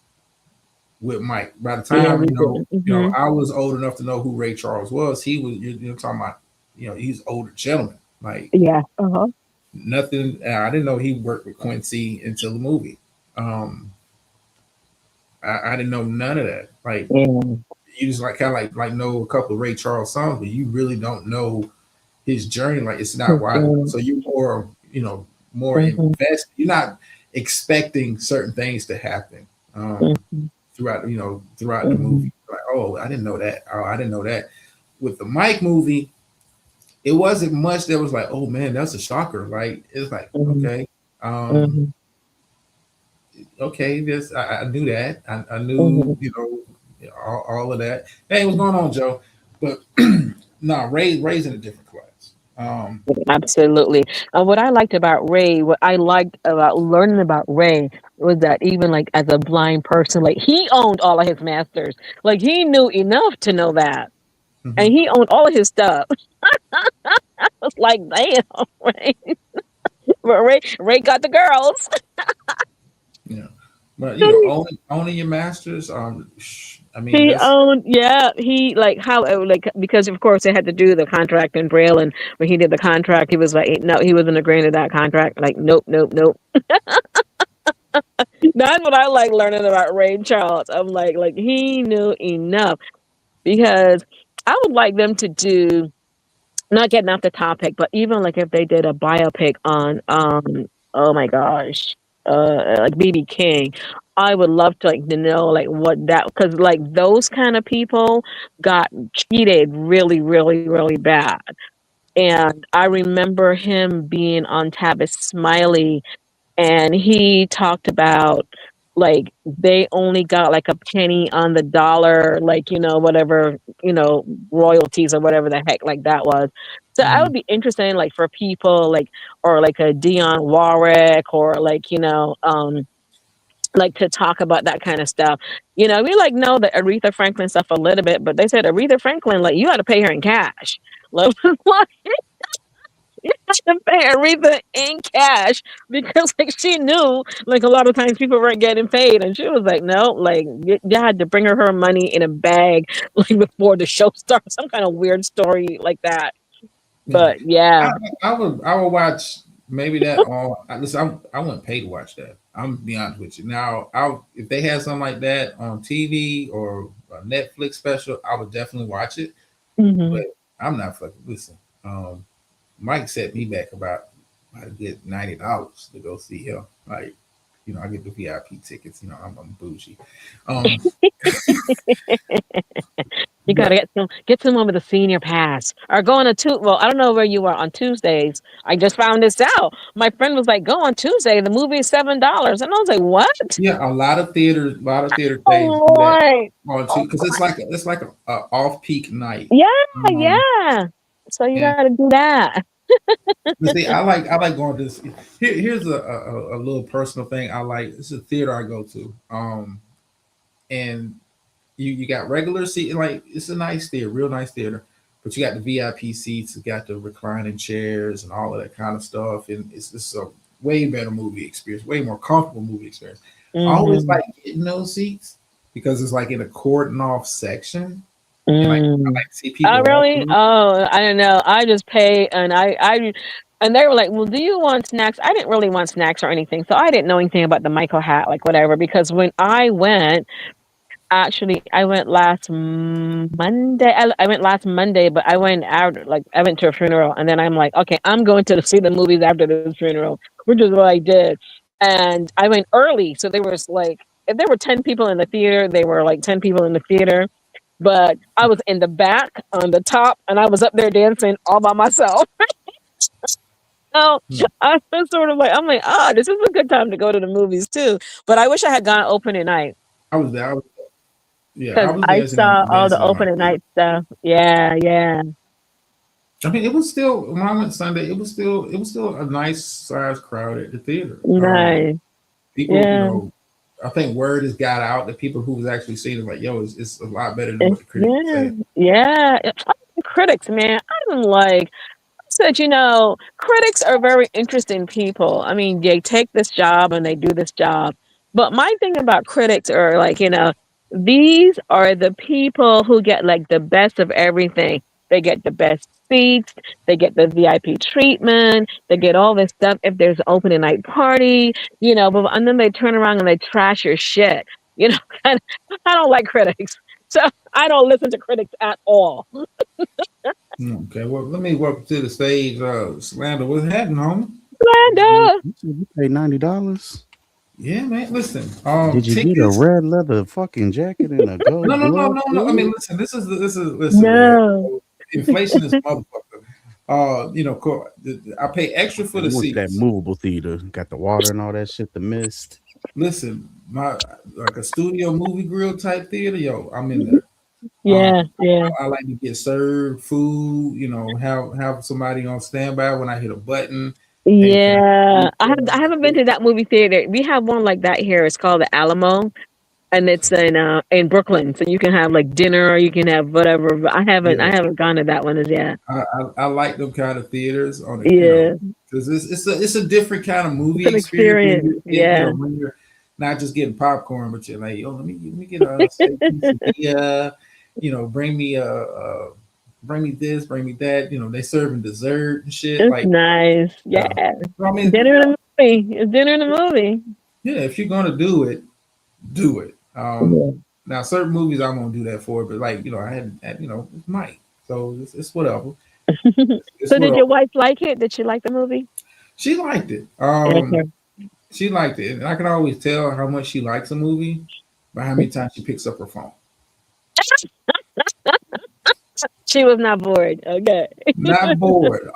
with Mike. By the Yeah, time we did. Hmm. I was old enough to know who Ray Charles was. He was you're talking about he's an older gentleman. Like Yeah. Uh-huh. nothing. I didn't know he worked with Quincy until the movie. Um, I didn't know none of that. Like Yeah. you just like kind of like know a couple of Ray Charles songs, but you really don't know his journey. Like it's not wide. So you're more more Mm-hmm. invested. You're not expecting certain things to happen. Hmm. Throughout throughout the Hmm. movie. Like, oh, I didn't know that. Oh, I didn't know that. With the Mike movie, it wasn't much that was like, oh man, that's a shocker. Like it's like, Hmm. okay, um, Hmm. okay, this I knew that. I Hmm. knew, all of that. Hey, what's going on, Joe? But no, Ray's in a different class. Absolutely. What I liked about Ray, what I liked about learning about Ray was that even like as a blind person, like he owned all of his masters. Like he knew enough to know that. And Mhm. he owned all of his stuff. I was like, damn, Ray. But Ray got the girls. Yeah, but He owning your masters. I mean he that's owned, yeah, he like how like because of course they had to do the contract in Braille, and when he did the contract, he was like, no, he wasn't agreeing to that contract. Like, nope, nope, nope. That's what I like learning about Ray Charles. I'm like he knew enough because I would like them to do, not getting off the topic, but even like if they did a biopic on oh my gosh, like BB King, I would love to like to know like what that, because like those kind of people got cheated really, really, really bad. And I remember him being on Tavis Smiley, and he talked about like they only got like a penny on the dollar, like whatever, royalties or whatever the heck like that was. So I would mhm. be interested in like for people like, or like a Dionne Warwick, or like like to talk about that kind of stuff. We like know the Aretha Franklin stuff a little bit, but they said Aretha Franklin, like, you got to pay her in cash. Like, you have to pay Aretha in cash because like she knew like a lot of times people weren't getting paid, and she was like, no, like you had to bring her money in a bag like before the show starts. Some kind of weird story like that. Yeah. But yeah. I, I would watch maybe that on. Listen, I wouldn't pay to watch that. I'm gonna be honest with you. Now, if they had something like that on TV or a Netflix special, I would definitely watch it. Hmm. But I'm not fucking listen. Mike set me back about I get $90 to go see him. Like, I get the VIP tickets. I'm bougie. Um, You gotta but get someone with a senior pass or go on a two. Well, I don't know where you are on Tuesdays. I just found this out. My friend was like, "Go on Tuesday. The movie is $7," and I was like, "What?" yeah, a lot of theater chains Oh do that Lord! on Oh, too because it's like a off peak night. yeah, Um, yeah. So you and gotta do that. but see, I like going to this. Here's a little personal thing. I like it's a theater I go to. And you got regular seat, like it's a nice theater, real nice theater. But you got the VIP seats, you got the reclining chairs and all of that kind of stuff, and it's a way better movie experience, way more comfortable movie experience. I always Hmm. like getting those seats because it's like in a cordon off section, and like I Mm. like to see people Oh walk really? through. Oh, I don't know. I just pay, and and they were like, "Well, do you want snacks?" I didn't really want snacks or anything, so I didn't know anything about the Michael hat, like whatever. Because when I went, Actually, I went last Monday. I went last Monday, but I went out like I went to a funeral, and then I'm like, okay, I'm going to see the movies after the funeral, which is what I did. And I went early, so there was like if there were 10 people in the theater, they were like 10 people in the theater. But I was in the back on the top, and I was up there dancing all by myself. So I was sort of like, I'm like, this is a good time to go to the movies too. But I wish I had gone opening night. I was there. Yeah, I Because was I dancing saw all the dancing in my opening feet. night stuff. Yeah, yeah. I mean, it was still when I went Sunday. It was still a nice sized crowd at the theater. Nice. People, Yeah. I think word has got out that people who was actually seeing it like, yo, it's a lot better than what It's, the critics were yeah. saying. Yeah. Critics, man. I'm like, said, critics are very interesting people. I mean, they take this job and they do this job. But my thing about critics are like, these are the people who get like the best of everything. They get the best seats, they get the VIP treatment, they get all this stuff if there's an opening night party, but and then they turn around and they trash your shit. You know, and I don't like critics. So I don't listen to critics at all. Okay, well, let me welcome to the stage, Slander. What's happening, homie? Glenda. You said you paid $90. Yeah, man. Listen, Did you get a tickets. red leather fucking jacket and a gold No, no, no, glove? no, no. I too? mean, listen. Listen, man. No. Inflation is a motherfucker. I pay extra for the You went to that seats. movable theater, got the water and all that shit, the mist. Listen, my like a studio movie grill type theater, yo, I'm in there. Yeah, yeah. I like to get served food, have somebody on standby when I hit a button. Hey, can Yeah, I I haven't been to that movie theater. We have one like that here. It's called the Alamo, and it's in Brooklyn. So you can have like dinner or you can have whatever. But I yeah, haven't gone to that one as yet. I like them kind of theaters on it, Yeah, because it's a different kind of it's movie an experience experience. Yeah, when you're not just getting popcorn, but you're like, yo, let me get a steak quesadilla, bring me this, bring me that. They serving dessert and shit. it's Like, nice. Yeah, I mean, dinner in a movie. It's dinner in a movie. yeah, if you're gonna do it, do it. Yeah. Now certain movies I won't do that for, but like I had it's Mike, so it's whatever. It's So did whatever. your wife like it? Did she like the movie? She liked it. Okay. She liked it, and I can always tell how much she likes a movie by how many times she picks up her phone. She was not bored. Okay. Not bored.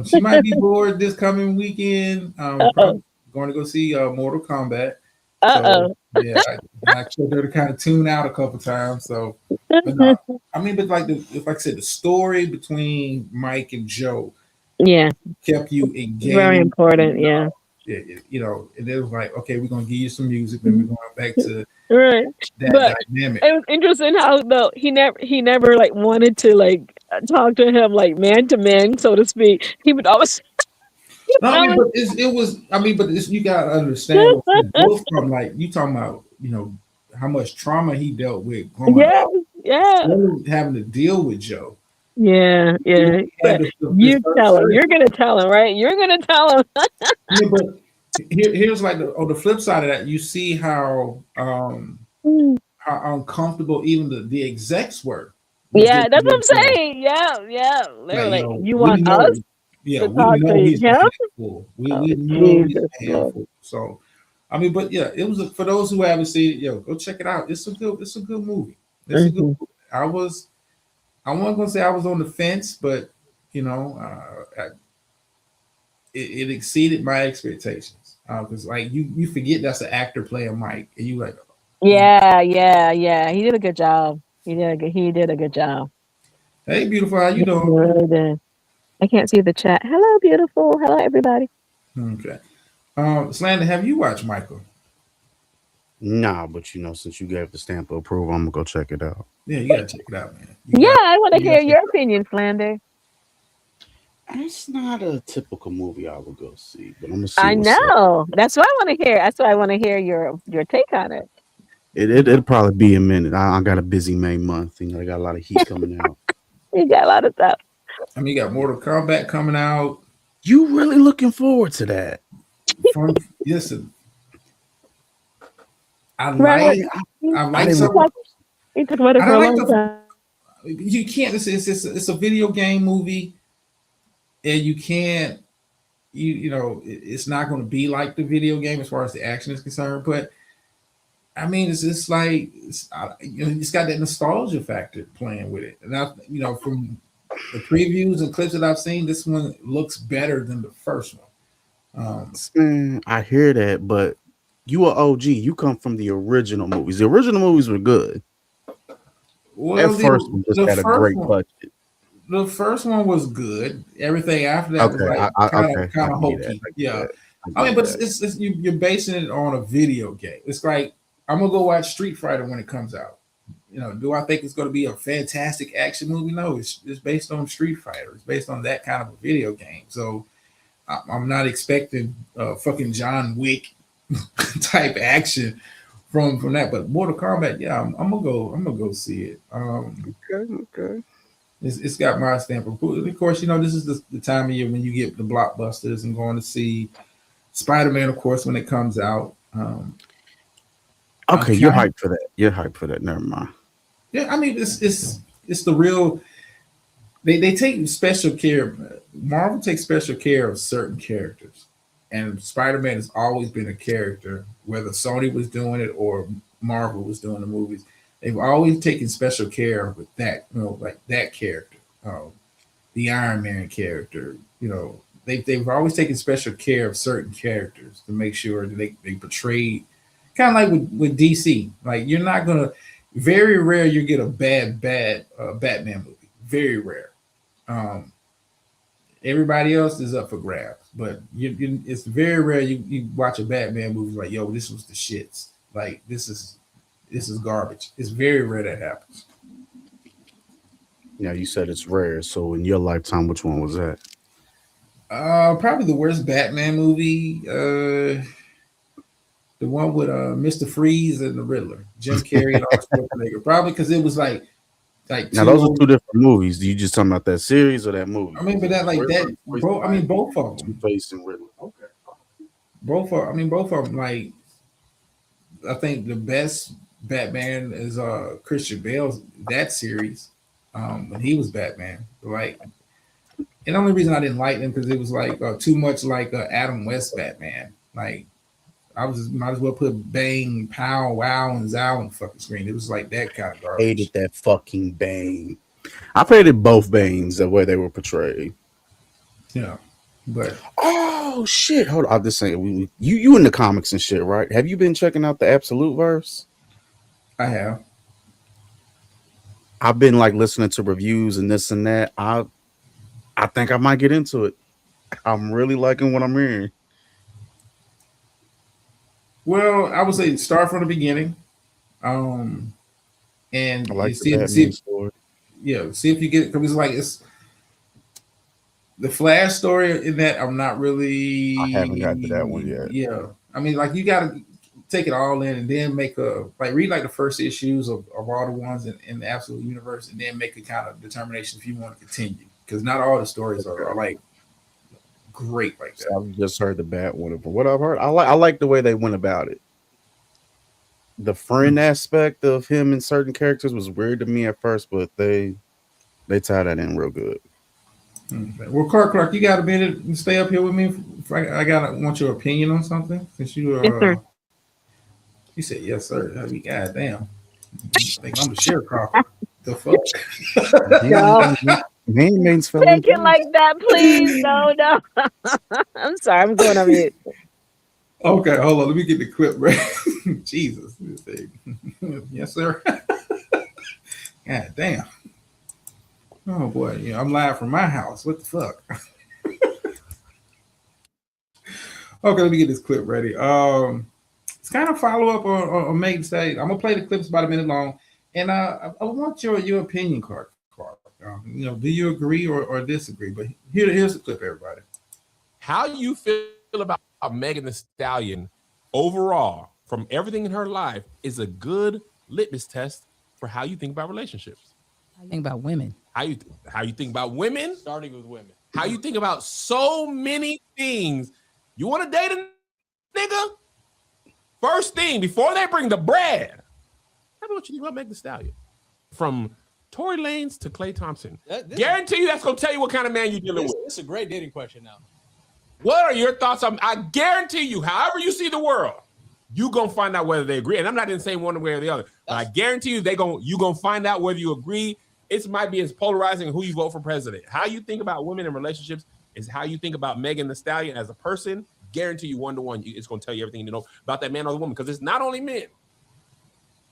She might be bored this coming weekend. Uh-oh. Probably going to go see Mortal Kombat. Uh-oh. So yeah, I told her to kind of tune out a couple times. So, but no, I mean, but like if I said the story between Mike and Joe Yeah, kept you engaged. very important. Yeah. And it was like, okay, we're gonna give you some music, then we're going back to Right. that But dynamic. it was interesting how though he never like wanted to like talk to him like man to man, so to speak. He would always No, I mean, but it was. I mean, but you gotta understand. Both from like you talking about, how much trauma he dealt with growing yeah, up, yeah, having to deal with Joe. yeah, He yeah. had But this you tell him. You're gonna tell him, right? You're gonna tell him. yeah, but here's like on the flip side of that, you see how uncomfortable even the execs were. Yeah, that's what I'm saying. Yeah, yeah. They were like, you we want know, us yeah, to we talk know to he's a him? handful. We Oh, know he's Jesus a Lord. handful. So, I mean, but yeah, it was for those who haven't seen it. Yo, go check it out. It's a good movie. It's a good Mhm. movie. I wasn't gonna say I was on the fence, but it exceeded my expectations. Because like you forget that's an actor playing Mike, and you like, Yeah, yeah, yeah. He did a good job. He did a good job. hey, beautiful, how you He doing? really did. I can't see the chat. Hello, beautiful. Hello, everybody. Okay. Slander, have you watched Michael? Nah, but since you gave the stamp of approval, I'm gonna go check it out. Yeah, you gotta check it out, man. Yeah, I want to you hear gotta your check it out. opinion, Slander. It's not a typical movie I would go see, but I'm gonna see I what's up. know. That's what I want to hear. That's why I want to hear your take on it. It'll probably be a minute. I got a busy May month. I got a lot of heat coming out. You got a lot of stuff. I mean, you got Mortal Kombat coming out. You really looking forward to that? Listen, I Right. like I didn't some. watch, He talked about it I for a don't like long the. time. You can't. It's a video game movie, and you can't. It's not going to be like the video game as far as the action is concerned. But I mean, it's just like it's got that nostalgia factor playing with it. And from the previews and clips that I've seen, this one looks better than the first one. Man, I hear that, but you are OG. You come from the original movies. The original movies were good. That Well, first one just the had a first great one, budget. the first one was good. Everything after that was Okay, like okay, I kind of can get that. hokey. I get Yeah, that. I mean, get but that. you're basing it on a video game. It's like I'm gonna go watch Street Fighter when it comes out. Do I think it's going to be a fantastic action movie? No, it's based on Street Fighter. It's based on that kind of a video game. So I'm not expecting fucking John Wick type action from that. But Mortal Kombat, yeah, I'm gonna go see it. Okay. It's got my stamp of approval. Of course, this is the time of year when you get the blockbusters and going to see Spider-Man, of course, when it comes out. Okay, you're hyped for that. You're hyped for that. Never mind. Yeah, I mean it's the real. They take special care. Marvel takes special care of certain characters, and Spider-Man has always been a character, whether Sony was doing it or Marvel was doing the movies. They've always taken special care with that, like that character, the Iron Man character. They've always taken special care of certain characters to make sure that they portray kind of like with DC. Like you're not gonna very rare you get a bad Batman movie. Very rare. Everybody else is up for grabs, but it's very rare you watch a Batman movie like, yo, this was the shits. Like this is garbage. It's very rare that happens. Now you said it's rare. So in your lifetime, which one was that? Probably the worst Batman movie. The one with Mr. Freeze and the Riddler, Jim Carrey and Arnold Schwarzenegger. Probably because it was like now those are two different movies. You just talking about that series or that movie? I mean, but that like that, bro. I mean, both of them. Two-Face and Riddler. Okay. Both of them. Like, I think the best Batman is Christian Bale's that series when he was Batman. Like, and the only reason I didn't like him because it was like too much like Adam West Batman. Like, I was just might as well put Bang, Pow, Wow, and Zow on the fucking screen. It was like that kind of garbage. Hated that fucking Bane. I hated both Banes the way they were portrayed. Yeah, but oh shit! Hold on, I'm just saying. You in the comics and shit, right? Have you been checking out the Absolute Verse? I have. I've been like listening to reviews and this and that. I think I might get into it. I'm really liking what I'm hearing. Well, I would say start from the beginning, and I like see the if story. Yeah, see if you get it because it's the Flash story in that I'm not really. I haven't got to that one yet. Yeah, I mean, like you got to take it all in and then make read like the first issues of all the ones in the Absolute Universe, and then make a kind of determination if you want to continue because not all the stories are like great like that. So I've just heard the bad one. From what I've heard, I like the way they went about it. The friend aspect of him and certain characters was weird to me at first, but they tied that in real good. Okay. Well, Clark, you got a minute and stay up here with me. I want your opinion on something since you Yes, sir. You said yes, sir. I mean, goddamn, I think I'm the sharecropper. The fuck? No. Take it like that, please. No. I'm sorry. I'm going on mute. Okay, hold on. Let me get the clip right. Jesus. Yes, sir. God damn. Oh boy, yeah, I'm live from my house. What the fuck? Okay, let me get this clip ready. It's kind of follow up on Megan State. I'm gonna play the clips about a minute long, and I want your opinion, Clark. Do you agree or disagree? But here's the clip, everybody. How you feel about Megan Thee Stallion overall, from everything in her life, is a good litmus test for how you think about relationships. How you think about women? How you think about women? Starting with women. How you think about so many things. You want to date a nigga? First thing, before they bring the bread, how about what you think about Megan Thee Stallion? from Tory Lanez to Klay Thompson. This Guarantee you that's going to tell you what kind of man you're dealing with. is a great dating question now. What are your thoughts on? I guarantee you, however you see the world, you gonna find out whether they agree. And I'm not even saying one way or the other, but I guarantee you you gonna find out whether you agree. It might be as polarizing as who you vote for president. How you think about women in relationships is how you think about Megan Thee Stallion as a person. Guarantee you 1-to-1, it's gonna tell you everything you know about that man or the woman, because it's not only men.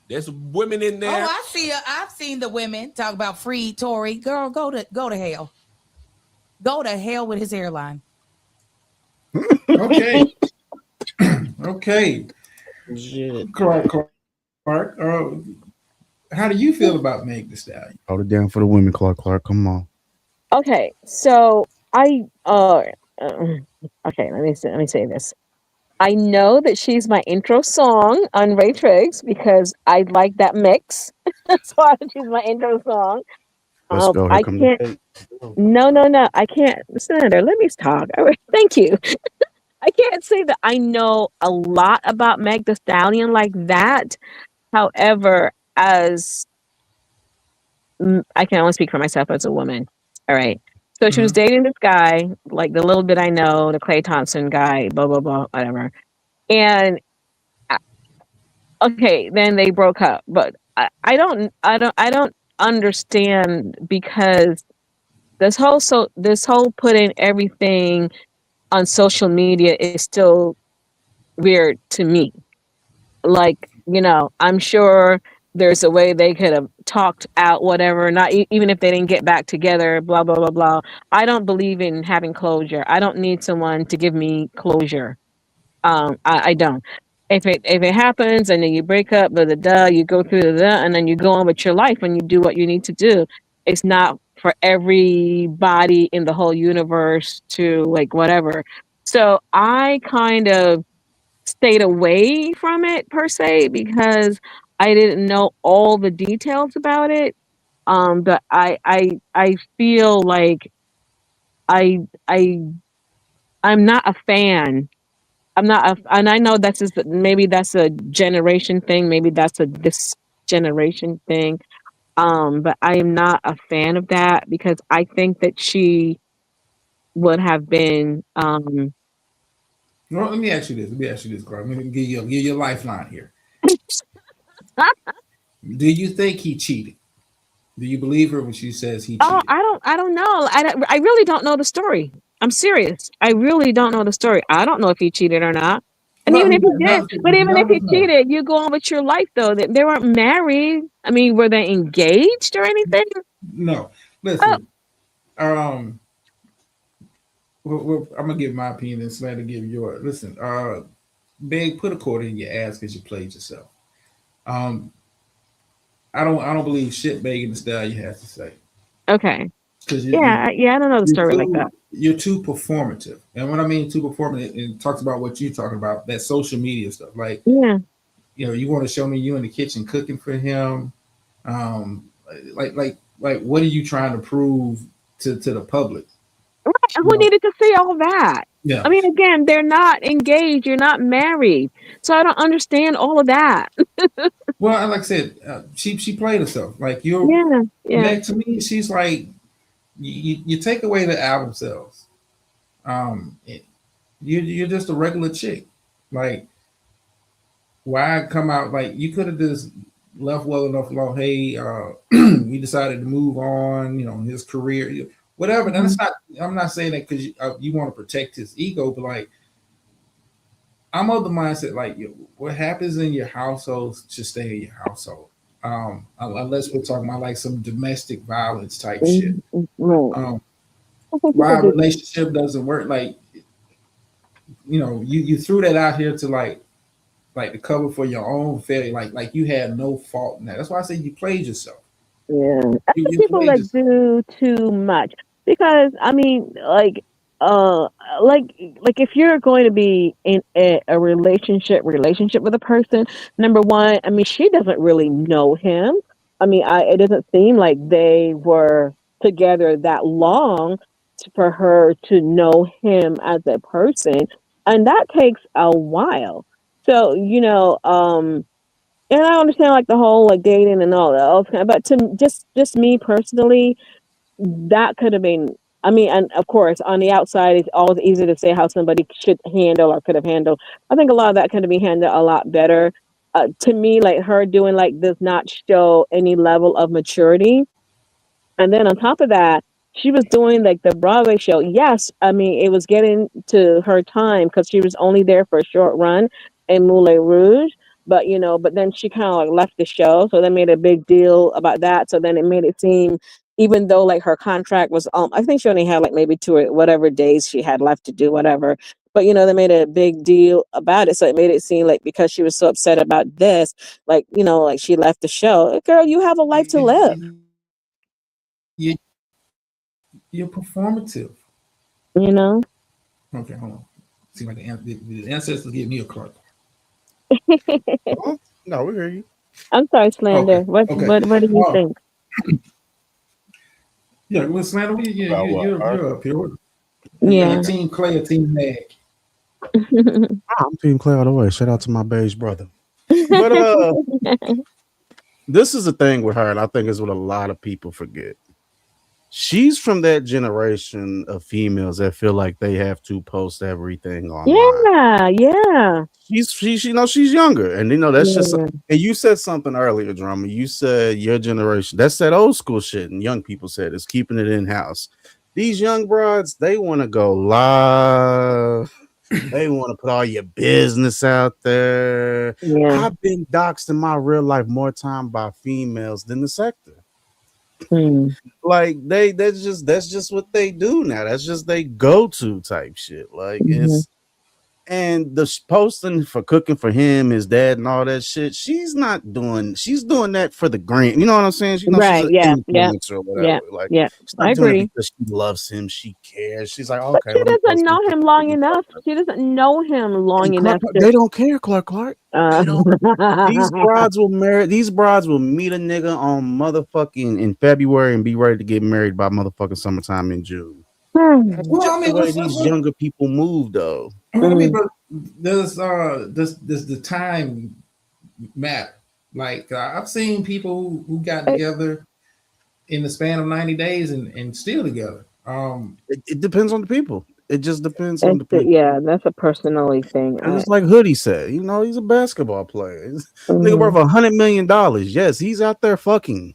There's women in there. Oh, I've seen the women talk about free Tory. Girl, go to hell. Go to hell with his airline. Okay. Okay. Shit. Clark. How do you feel about Meg Thee Stallion? Hold it down for the women, Clark. Come on. Okay, so okay, let me say this. I know that she's my intro song on Ray Triggs because I like that mix. So she's my intro song. Let's go. Here I come can't. the No, I can't. Senator, let me talk. All right, thank you. I can't say that I know a lot about Meg Thee Stallion like that. However, as I can only speak for myself as a woman. All right. So she was dating this guy, like the little bit I know, the Klay Thompson guy, blah blah blah, whatever. And okay, then they broke up. But I don't understand, because this whole putting everything on social media is still weird to me. Like, I'm sure there's a way they could have talked out whatever, not even if they didn't get back together, blah blah blah blah. I don't believe in having closure. I don't need someone to give me closure. I don't. If it happens and then you break up, you go through and then you go on with your life and you do what you need to do. It's not for everybody in the whole universe to like whatever. So I kind of stayed away from it per se because I didn't know all the details about it. But I feel like I'm not a fan. And I know maybe that's a generation thing. Maybe that's this generation thing. But I am not a fan of that because I think that she would have been. Well, let me ask you this, Clark. Let me give you a lifeline here. Do you think he cheated? Do you believe her when she says he cheated? Oh, I don't know. I really don't know the story. I'm serious. I really don't know the story. I don't know if he cheated or not. And even if he did, but even if he cheated, you go on with your life though. They weren't married. I mean, were they engaged or anything? No. Listen. Well, I'm gonna give my opinion and Slater give yours. Listen, Big, put a quarter in your ass because you played yourself. I don't believe shit Megan Thee Stallion has to say. Okay. I don't know the story like that. You're too performative, and what I mean too performative, it talks about what you're talking about, that social media stuff. Like, you want to show me you in the kitchen cooking for him, like what are you trying to prove to the public? Right. Who needed to see all that? Yeah. I mean, again, they're not engaged. You're not married. So I don't understand all of that. Well, like I said, she played herself. Like Meg, to me, she's like, you take away the album sales. You're just a regular chick. Like, why come out? Like, you could have just left well enough alone. Hey, we decided to move on. His career, whatever. And it's not. I'm not saying that because you want to protect his ego, but like, I'm of the mindset like, what happens in your household should stay in your household. Unless we're talking about like some domestic violence type shit. Why a relationship doesn't work, like, you threw that out here to like to cover for your own failure, like you had no fault in that. That's why I say you played yourself. Yeah, I think people like do too much because I mean, like if you're going to be in a relationship with a person, number one, I mean, she doesn't really know him. I mean, it doesn't seem like they were together that long for her to know him as a person, and that takes a while. So And I understand like the whole like dating and all that else, but to just me personally, that could have been. I mean, and of course, on the outside, it's always easy to say how somebody should handle or could have handled. I think a lot of that could have been handled a lot better. To me, like her doing like does not show any level of maturity. And then on top of that, she was doing like the Broadway show. Yes, I mean it was getting to her time because she was only there for a short run in Moulin Rouge. But but then she kind of like left the show, so they made a big deal about that. So then it made it seem, even though like her contract was, I think she only had like maybe two or whatever days she had left to do whatever. But they made a big deal about it, so it made it seem like because she was so upset about this, like like she left the show. Girl, you have a life to live. You, you're performative. You know. Okay, hold on. Seems like the ancestors give me a clock. No, we hear you. I'm sorry, Slander. Okay, What okay. what do you think? Yeah, well, Slander, you're up here. Yeah. Team Clay or Team Mag? I'm Team Clay all the way. Shout out to my beige brother. But this is the thing with her, and I think is what a lot of people forget. She's from that generation of females that feel like they have to post everything online. Yeah. She's younger, and that's just. Yeah. And you said something earlier, Drama. You said your generation. That's that old school shit, and young people said it's keeping it in house. These young broads, they want to go live. They want to put all your business out there. Yeah. I've been doxxed in my real life more time by females than the sector. Like that's just what they do now. That's just they go to type shit. Like and the posting for cooking for him, his dad, and all that shit. She's doing that for the gram. You know what I'm saying? She's Right. an Yeah. influencer or whatever. Like she's I not doing agree. it because she loves him. She cares. She's like, But okay, she let me doesn't post know this him long enough. She doesn't know him long enough. They don't care, Clark. They don't. These broads will marry. These broads will meet a nigga on motherfucking in February and be ready to get married by motherfucking summertime in June. That's Well, I mean, the way these younger people move, though. I mean, but does the time matter? Like I've seen people who got together in the span of 90 days and still together. It depends on the people. It just depends on the people. Yeah, that's a personality thing. And it's like Hoodie said, he's a basketball player. Nigga worth $100 million. Yes, he's out there fucking.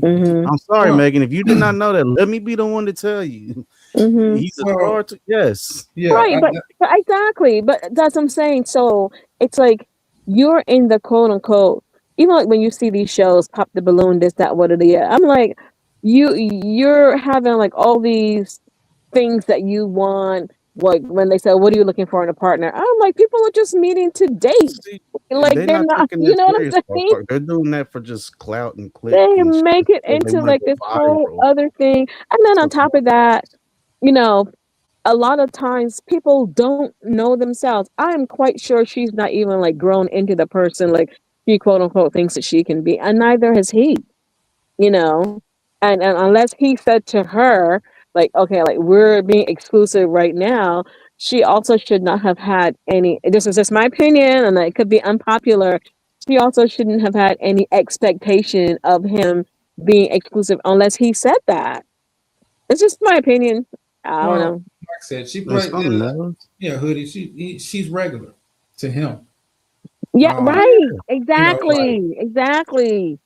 I'm sorry, Megan. If you did not know that, let me be the one to tell you. He's a star. Yes. Yeah. Right, but exactly. But that's what I'm saying. So it's like you're in the quote unquote, even like when you see these shows, Pop the Balloon, this, that, what are the, I'm like, you're having like all these things that you want. Like when they say, what are you looking for in a partner? I'm like, people are just meeting to date. Like they're not, taking you know what I'm serious, saying? They're doing that for just clout and click. They and make shit. it into like this whole other thing. And then on top of that, a lot of times people don't know themselves. I'm quite sure she's not even like grown into the person like she quote unquote thinks that she can be, and neither has he. And unless he said to her like, okay, like we're being exclusive right now, she also should not have had any. This is just my opinion, and it could be unpopular. She also shouldn't have had any expectation of him being exclusive unless he said that. It's just my opinion. I don't know. Like I said, she played. Hoodie. She's regular to him. Yeah, right. Exactly. Exactly.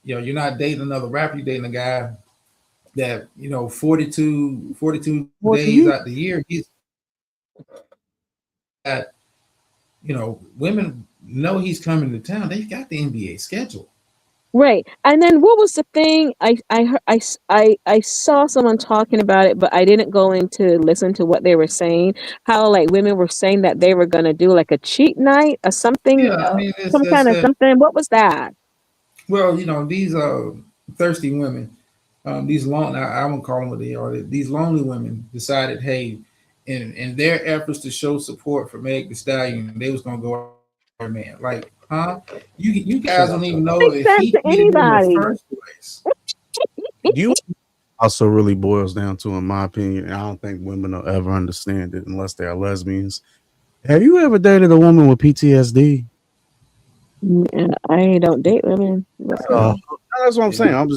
You're not dating another rapper. You're dating a guy that 42 days out the year. He's at. Women know he's coming to town. They've got the NBA schedule. Right. And then what was the thing? I saw someone talking about it, but I didn't go in to listen to what they were saying. How like women were saying that they were gonna do like a cheat night or something. Yeah, I mean, some kind of something. What was that? Well, these thirsty women, these long I won't call them what they are. These lonely women decided, hey, in their efforts to show support for Meg Thee Stallion, they was gonna go man. Like, huh? You guys don't even know if he did it in the first place. You also really boils down to, in my opinion, and I don't think women will ever understand it unless they are lesbians. Have you ever dated a woman with PTSD? I don't date women. But, That's what I'm saying. I'm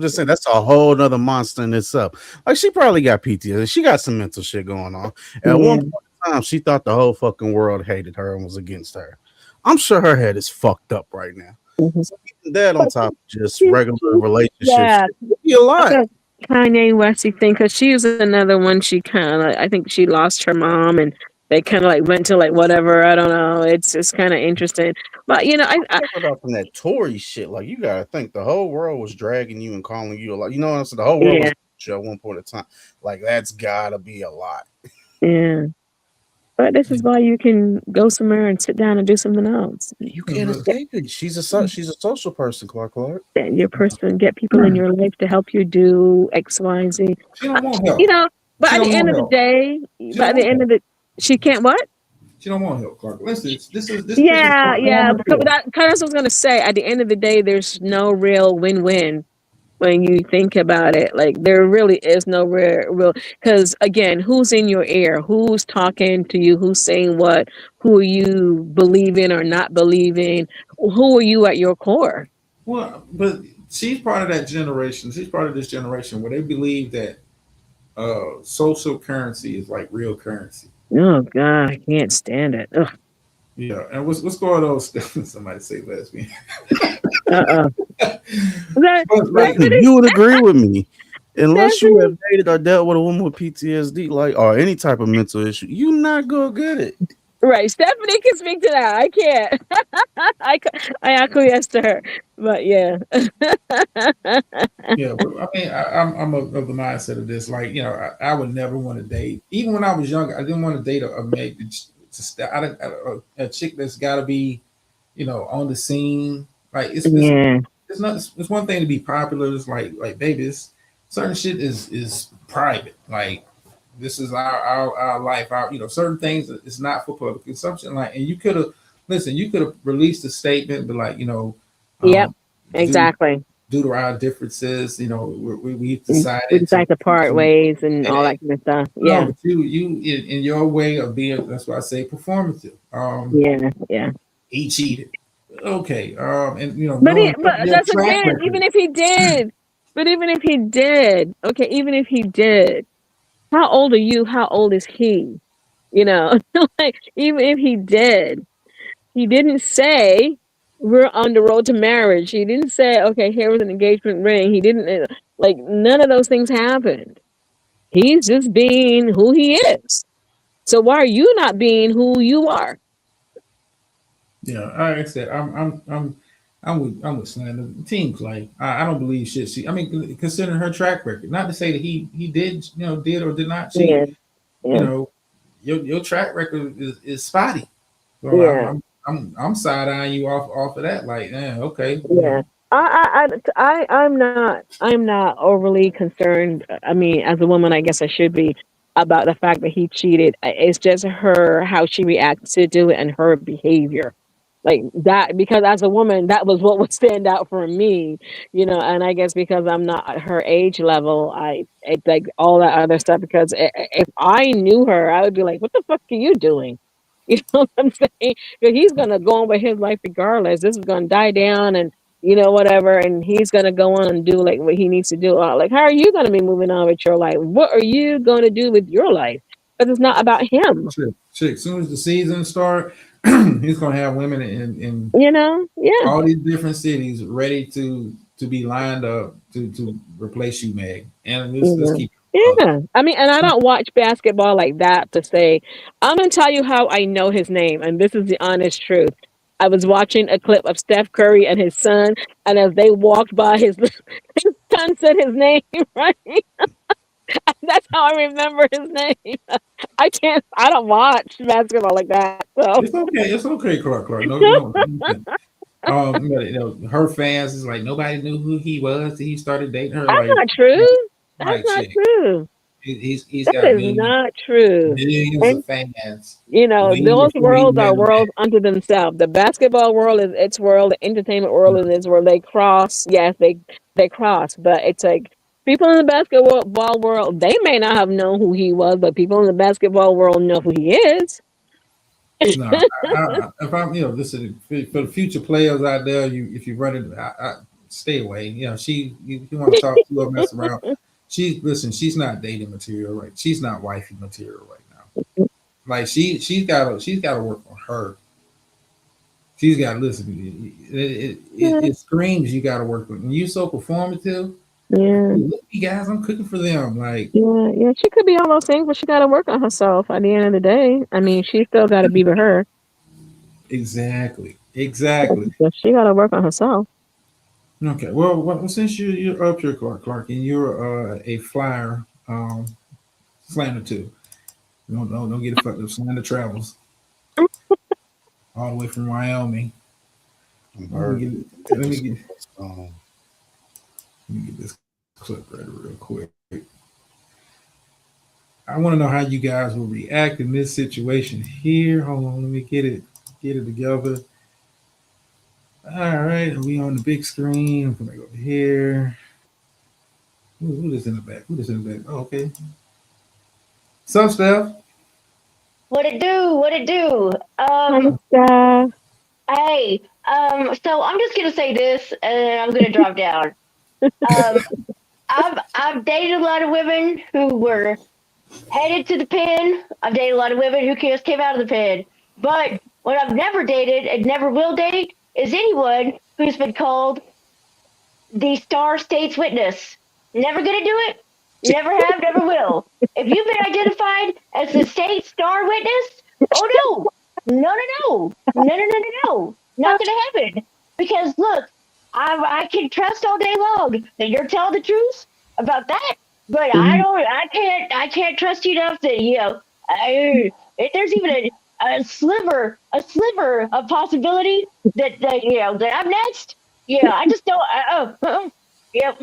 just saying that's a whole nother monster in itself. Like she probably got PTSD. She got some mental shit going on. At yeah. one point in time, she thought the whole fucking world hated her and was against her. I'm sure her head is fucked up right now. Mhm. So even that on But top of just she, regular relationship yeah, shit, it'd be a like lot. a Kanye Westy thing, because she was another one. She kind of, I think she lost her mom, and they kind of like went to like whatever. I don't know. It's kind of interesting, but I Talking about from that Tory shit, like you gotta think the whole world was dragging you and calling you a lot. You know what I'm saying? The whole world was yeah, at one point in time. Like that's gotta be a lot. yeah. But this is why you can go somewhere and sit down and do something else. You can't Get, escape it. She's a social person, Clark. get your person, get people in your life to help you do X, Y, and Z. She Uh, don't want help. You know, but She at don't the end want of the help. day, She by don't the want end of help. the, she can't what? She don't want help, Clark. Listen, this is Yeah, yeah. Because performative. that kind of what I was gonna say. At the end of the day, there's no real win-win when you think about it. Like there really is no real. Because again, who's in your ear? Who's talking to you? Who's saying what? Who are you believing or not believing? Who are you at your core? Well, but she's part of that generation. She's part of this generation where they believe that social currency is like real currency. Oh God, I can't stand it. Ugh. Yeah, and what's going on? Somebody say lesbian. Uh-uh. But like, Stephanie, You would agree with me. Unless you Stephanie. have dated or dealt with a woman with PTSD, like or any type of mental issue, you not gonna get it. Right, Stephanie can speak to that. I can't. I acquiesce to her, but yeah. yeah, but I mean, I'm of the mindset of this. Like, I would never want to date. Even when I was younger, I didn't want to date a maid a chick that's got to be, on the scene. Like, Yeah, it's not. It's one thing to be popular. It's like baby, certain shit is private. Like, this is our life. Certain things it's not for public consumption. Like, and you could have listen. You could have released a statement, but like, yep, um, due exactly. due to our differences, we We decided decide to part to ways and and all that kind of stuff. no, Yeah, but you in your way of being. That's why I say performative. yeah, yeah. He cheated. Okay. And knowing But their that's track again, even record. if he did, but even if he did, okay, even if he did, how old are you? How old is he? Like even if he did, he didn't say we're on the road to marriage. He didn't say, okay, here was an engagement ring. He didn't like none of those things happened. He's just being who he is. So why are you not being who you are? Yeah, like I said, I'm with Slim. The team Clay. I don't believe shit. I mean, considering her track record, not to say that he did did or did not Yeah, cheat. You yeah, know, your track record is spotty. So yeah, I'm side eyeing you off of that. Like, okay, yeah. I'm not overly concerned. I mean, as a woman, I guess I should be about the fact that he cheated. It's just her how she reacts to do it and her behavior. Like that, because as a woman, that was what would stand out for me, and I guess because I'm not at her age level, it's like all that other stuff. Because if I knew her, I would be like, what the fuck are you doing? You know what I'm saying? Because he's gonna go on with his life regardless. This is gonna die down, and whatever, and he's gonna go on and do like what he needs to do. Like, how are you gonna be moving on with your life? What are you gonna do with your life? Because it's not about him. shit. As soon as the season start, he's gonna have women in Yeah. all these different cities ready to be lined up to replace you, Meg. And let's Yeah. keep Yeah. I mean, and I don't watch basketball like that to say, I'm going to tell you how I know his name. And this is the honest truth. I was watching a clip of Steph Curry and his son. And as they walked by, his son said his name, right? That's how I remember his name. I don't watch basketball like that. So it's okay. It's okay, Clark. No. Her fans is like nobody knew who he was. He started dating her. that's Like, not true. That's like not chick. true. He's That got is not true. millions And of fans. Believe those before he worlds met are a man. worlds unto themselves. The basketball world is its world. The entertainment world is its world. They cross. Yes, they cross. But it's like people in the basketball world. They may not have known who he was, but people in the basketball world know who he is. No, if I'm, listen, for the future players out there, if you run it, stay away. You want to talk to her, mess around. She's not dating material, right? She's not wifey material right now. Like she's got to work on her. She's got to listen. It screams you got to work with. When you so performative, Yeah. look, you guys, I'm cooking for them. Like, Yeah, she could be all those things, but she got to work on herself at the end of the day. I mean, she still got to be with her. exactly. So she got to work on herself. Okay. Well, since you're up here, Clark, and you're a flyer slander too. Don't get it fucked up. Slander travels all the way from Wyoming. Let me get this clip ready real quick. I want to know how you guys will react in this situation here. Hold on, let me get it together. All right, we on the big screen. I'm gonna go over here. Who is in the back? Oh, okay. Sup, Steph? What it do? What it do? Hey, so I'm just gonna say this, and I'm gonna drop down. I've dated a lot of women who were headed to the pen. I've dated a lot of women who just came out of the pen. But what I've never dated and never will date is anyone who's been called the Star State's Witness. Never gonna do it. Never have, never will. If you've been identified as the state star witness, oh no, not gonna happen. Because look, I can trust all day long that you're telling the truth about that, but I can't trust you enough that if there's even a sliver of possibility that that I'm next. Yeah, I just don't. Yeah.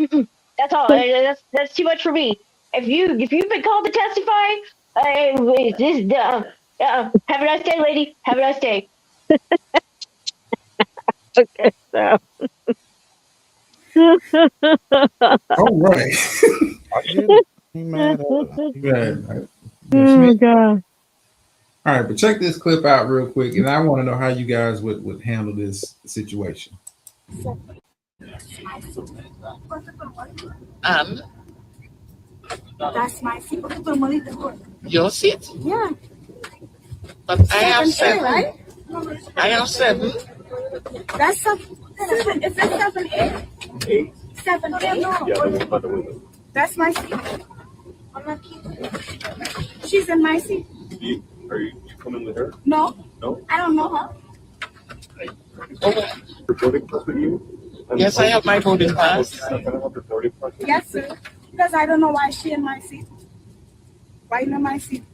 That's all. That's too much for me. If you've been called to testify, have a nice day, lady. Have a nice day. Okay, so. All right. I get it. Ain't mad at it. Oh God. All right, but check this clip out real quick, and I want to know how you guys would handle this situation. And that's my seat. your seat? Yeah. But I have 7. Right? I have 7. That's 7. Is that 7A? 7A. No. That's my seat. I'm not keeping. She's in my seat. Are you coming with her? No. No. I don't know her. Boarding pass with you? Yes, I have my boarding pass. Yes, sir. Because I don't know why she in my seat. Why in my seat?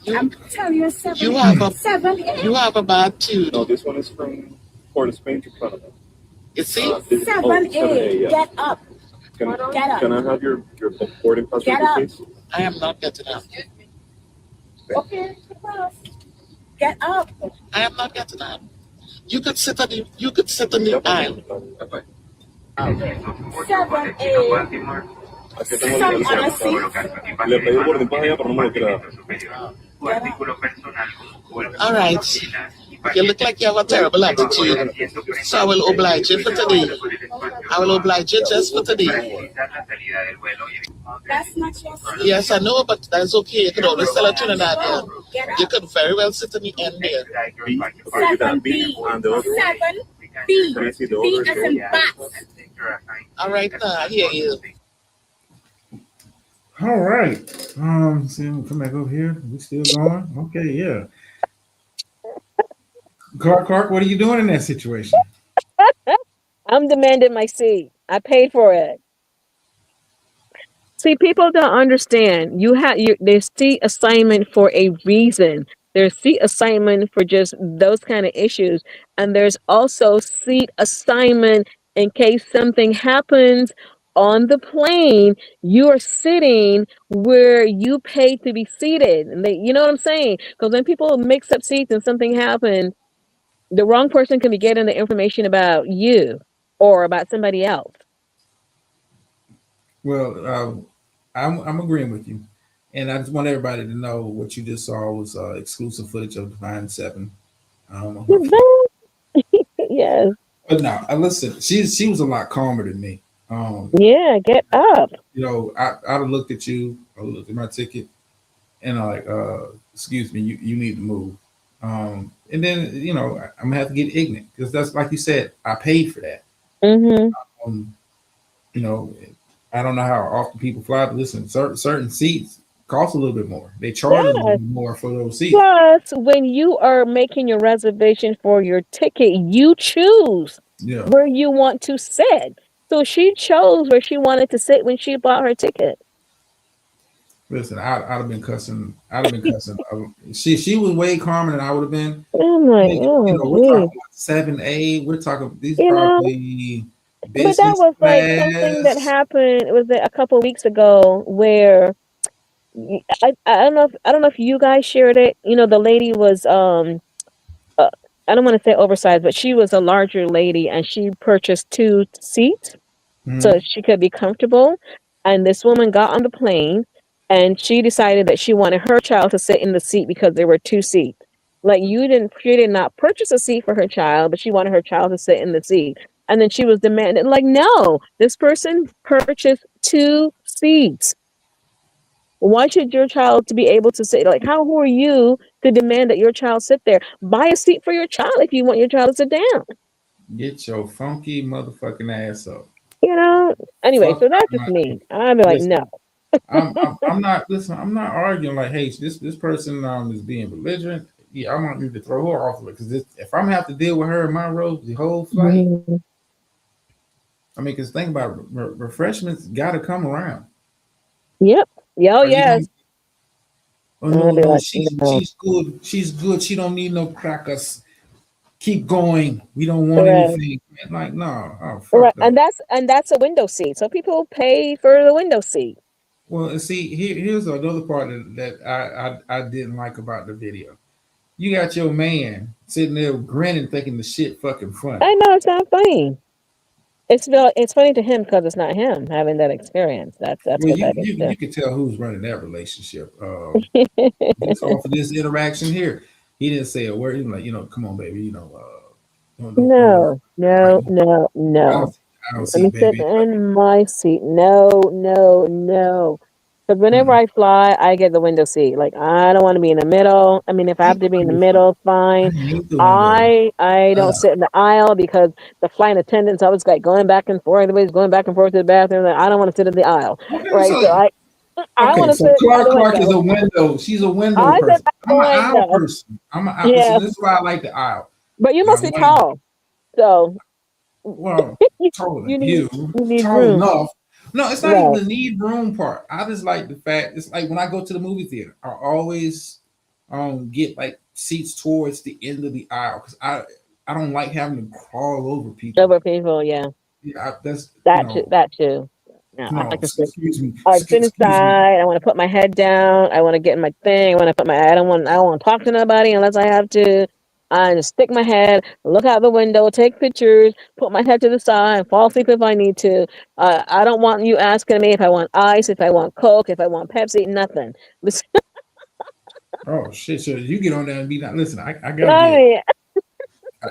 I'm telling you, 7. You have a 7. You have a bad tune. No, this one is from Port of Spain to Canada. You see? 7A. Yeah. Get up. Can I have your boarding pass? Get up. Please? I am not getting up. Okay. Get up. I am not getting up. You could sit on the aisle. 7A. Some other seats. Le pedí boarding pass allá, pero no me lo quiere dar. All right. You look like you have a terrible attitude. So I will oblige you for today. I will oblige you just for today. That's not your seat. Yes, I know, but that's okay. You could always tell a Trinidadian. You could very well sit in the end there. 7B. 7B. B as in bats. All right, now I hear you. All right. See, come back over here. We still going? Okay, yeah. Clark, what are you doing in that situation? I'm demanding my seat. I paid for it. See, people don't understand. There's seat assignment for a reason. There's seat assignment for just those kind of issues, and there's also seat assignment in case something happens on the plane. You are sitting where you paid to be seated, and you know what I'm saying? Because when people mix up seats and something happens, the wrong person can be getting the information about you or about somebody else. Well, I'm agreeing with you. And I just want everybody to know what you just saw was exclusive footage of Divine Seven. I don't know how, Yes. but no, I listen. She was a lot calmer than me. Yeah, get up. You know, I'd have looked at you, I looked at my ticket, and I'm like, excuse me, you need to move. And then you know, I'm gonna have to get ignorant because that's like you said, I paid for that. Mm-hmm. You know, I don't know how often people fly, but listen, certain seats cost a little bit more. They charge a little Yes. bit more for those seats. Plus, when you are making your reservation for your ticket, you choose Yeah. where you want to sit. So she chose where she wanted to sit when she bought her ticket. Listen, I'd have been cussing. I'd have been cussing. She was way calmer than I would have been. I'm like, You oh, know, we're talking geez. about 7A. We're talking these You know, probably but that business was like something that class. happened. It was a couple weeks ago where I don't know if you guys shared it. You know, the lady was uh, I don't want to say oversized, but she was a larger lady and she purchased two seats so Mhm. she could be comfortable. And this woman got on the plane and she decided that she wanted her child to sit in the seat because there were two seats. Like she did not purchase a seat for her child, but she wanted her child to sit in the seat. And then she was demanding, like, no, this person purchased two seats. Why should your child to be able to sit? Like, who are you to demand that your child sit there? Buy a seat for your child if you want your child to sit down. Get your funky motherfucking ass up. You know. Anyway, Fuck so that's just my me. I'd be like, listen. no. I'm not listen. I'm not arguing like, hey, this person is being belligerent. Yeah, I want you to throw her off of it because if I'm gonna have to deal with her in my row the whole flight, Mhm. I mean, because think about it, refreshments got to come around. Yep. Yeah, oh, Are you yes. gonna? Oh I'd be no, like, no. she's good. She's good. She don't need no crackers. Keep going. We don't want Right. anything. Like no, oh Right. fuck no. And that's a window seat. So people pay for the window seat. Well, and see, here's another part that I didn't like about the video. You got your man sitting there grinning, thinking the shit fucking funny. I know it's not funny. It's funny to him because it's not him having that experience. That's Well, what that is you can tell who's running that relationship. too. Just off of this interaction here, he didn't say a word. He was like, come on, baby, don't worry. No, Like, no, no, I don't, no. I don't Let see, me sit baby. in my seat. No, no, no. Because whenever Mm-mm. I fly, I get the window seat. Like I don't want to be in the middle. I mean, if I have Ain't to be in the nobody- middle, I fine. hate the window. I don't sit in the aisle because the flight attendants always like going back and forth. Everybody's going back and forth to the bathroom. Like, I don't want to sit in the aisle, Okay, right? So I okay, want to so sit by Clark the Clark is window. a window. She's a window I sit person. by the I'm an aisle window. person. I'm an aisle. Yeah, Listen, this is why I like the aisle. but you I must be like, tall, so well, taller than you, you need tall room, enough. No, it's not even right? the need room part. I just like the fact it's like when I go to the movie theater, I always get like seats towards the end of the aisle because I don't like having to crawl over people. Over people, yeah. Yeah, that's That too. That too. No, I no, like to sit. excuse me, I sit excuse me. inside. I want to put my head down. I want to get in my thing. I want to put my. I don't want to talk to nobody unless I have to. I just stick my head, look out the window, take pictures, put my head to the side, fall asleep if I need to. I don't want you asking me if I want ice, if I want Coke, if I want Pepsi, nothing. Listen, Oh shit! So you get on there and be not. Listen, I gotta I get. mean,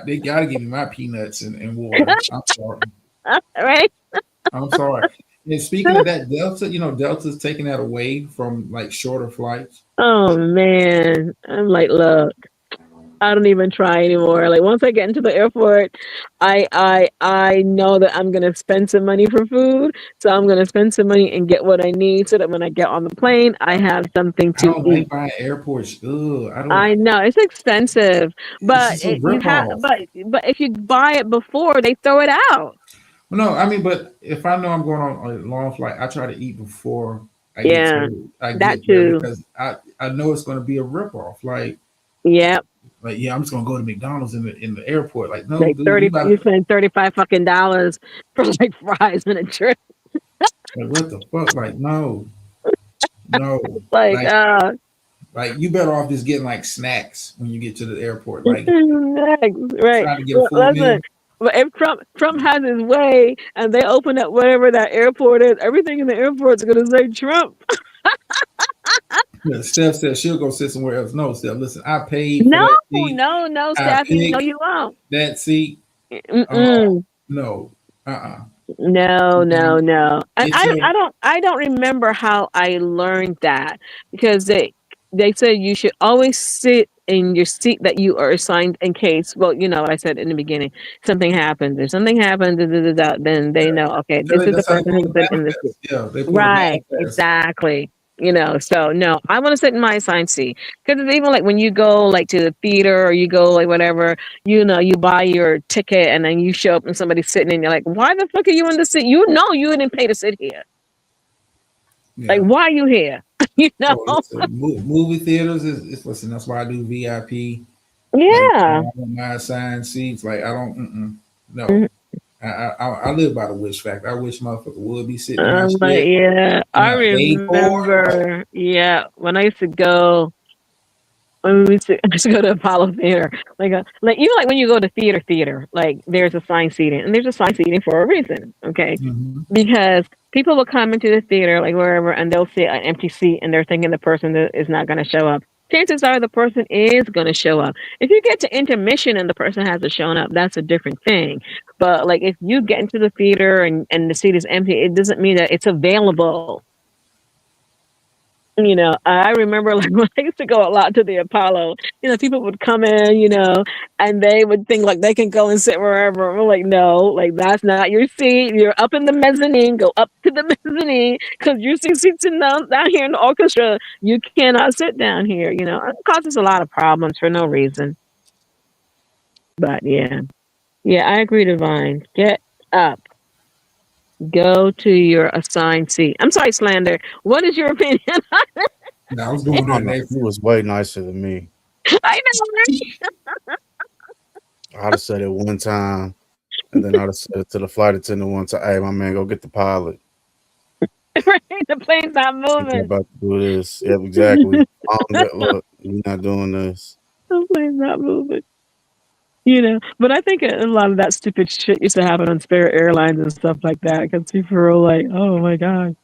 They gotta give me my peanuts and water. I'm sorry. right? I'm sorry. And speaking of that, Delta, Delta's taking that away from like shorter flights. Oh man, I'm like, look. I don't even try anymore. Like once I get into the airport, I know that I'm gonna spend some money for food. So I'm gonna spend some money and get what I need so that when I get on the plane, I have something I to don't like eat. buying airports. Ugh, I don't. I know it's expensive, It's but just a rip off. but if you buy it before, they throw it out. No, I mean, but if I know I'm going on a long flight, I try to eat before Yeah, I that get there too. because I know it's going to be a rip off. Yep. Like yeah, I'm just going to go to McDonald's in the airport. Like no, Like dude, you about you spend 35 fucking dollars for like fries and a drink. like what the fuck? Like no, Like like like you better off just getting like snacks when you get to the airport. Like right. trying to get a Well, full meal. listen, but if Trump has his way and they open up whatever that airport is, everything in the airport is gonna say Trump. Yeah, Steph said she'll go sit somewhere else. No, Steph, listen, I paid for No, that seat. no, I Stephanie, no, picked you won't. that seat. Mm-mm. No, uh-uh. No, no, no. And Get your I don't remember how I learned that because they said you should always sit in your seat that you are assigned in case, well, you know what I said in the beginning, something happens. If something happens, then they know, okay, this is the that's how they person pull who's the sitting in the seat. manifest. Yeah, they pull the Right, manifest. exactly. You know, so no, I want to sit in my assigned seat because it's even like when you go like to the theater or you go like whatever, you know, you buy your ticket and then you show up and somebody's sitting and you're like, why the fuck are you in the seat? You know, you didn't pay to sit here. Like, Yeah. why are you here? You know? Oh, listen, movie theaters is listen. That's why I do VIP. Like Yeah. I want my assigned seats. Like I don't. No. Mhm. I live by the wish factor. I wish motherfucker would be sitting in my But shit. yeah, And I I paid for it. Like, remember. Yeah, when I used to go. When we used to, I used to go to Apollo Theater, like even like when you go to theater, like there's assigned seating, and there's assigned seating for a reason, okay? mhm. Because people will come into the theater, like wherever, and they'll see an empty seat, and they're thinking the person that is not going to show up. Chances are the person is going to show up. If you get to intermission and the person hasn't shown up, that's a different thing. But like if you get into the theater and the seat is empty, it doesn't mean that it's available. You know, I remember like when I used to go a lot to the Apollo, you know, people would come in, you know, and they would think like they can go and sit wherever. We're like, no, like that's not your seat. You're up in the mezzanine, go up to the mezzanine because you see seats down here in the orchestra. You cannot sit down here, you know. It causes a lot of problems for no reason. But yeah. Yeah, I agree, Divine. Get up. Go to your assigned seat. I'm sorry, Slander. What is your opinion on it? I was I going don't there know. next. He was way nicer than me. I know, I'd have said it one time, and then I'd have said it to the flight attendant one time. Hey, my man, go get the pilot. right? The plane's not We're moving. about to do this. Yeah, exactly. Look, you're not doing this. The plane's not moving. You know, but I think a lot of that stupid shit used to happen on Spirit Airlines and stuff like that because people were like, "Oh my god,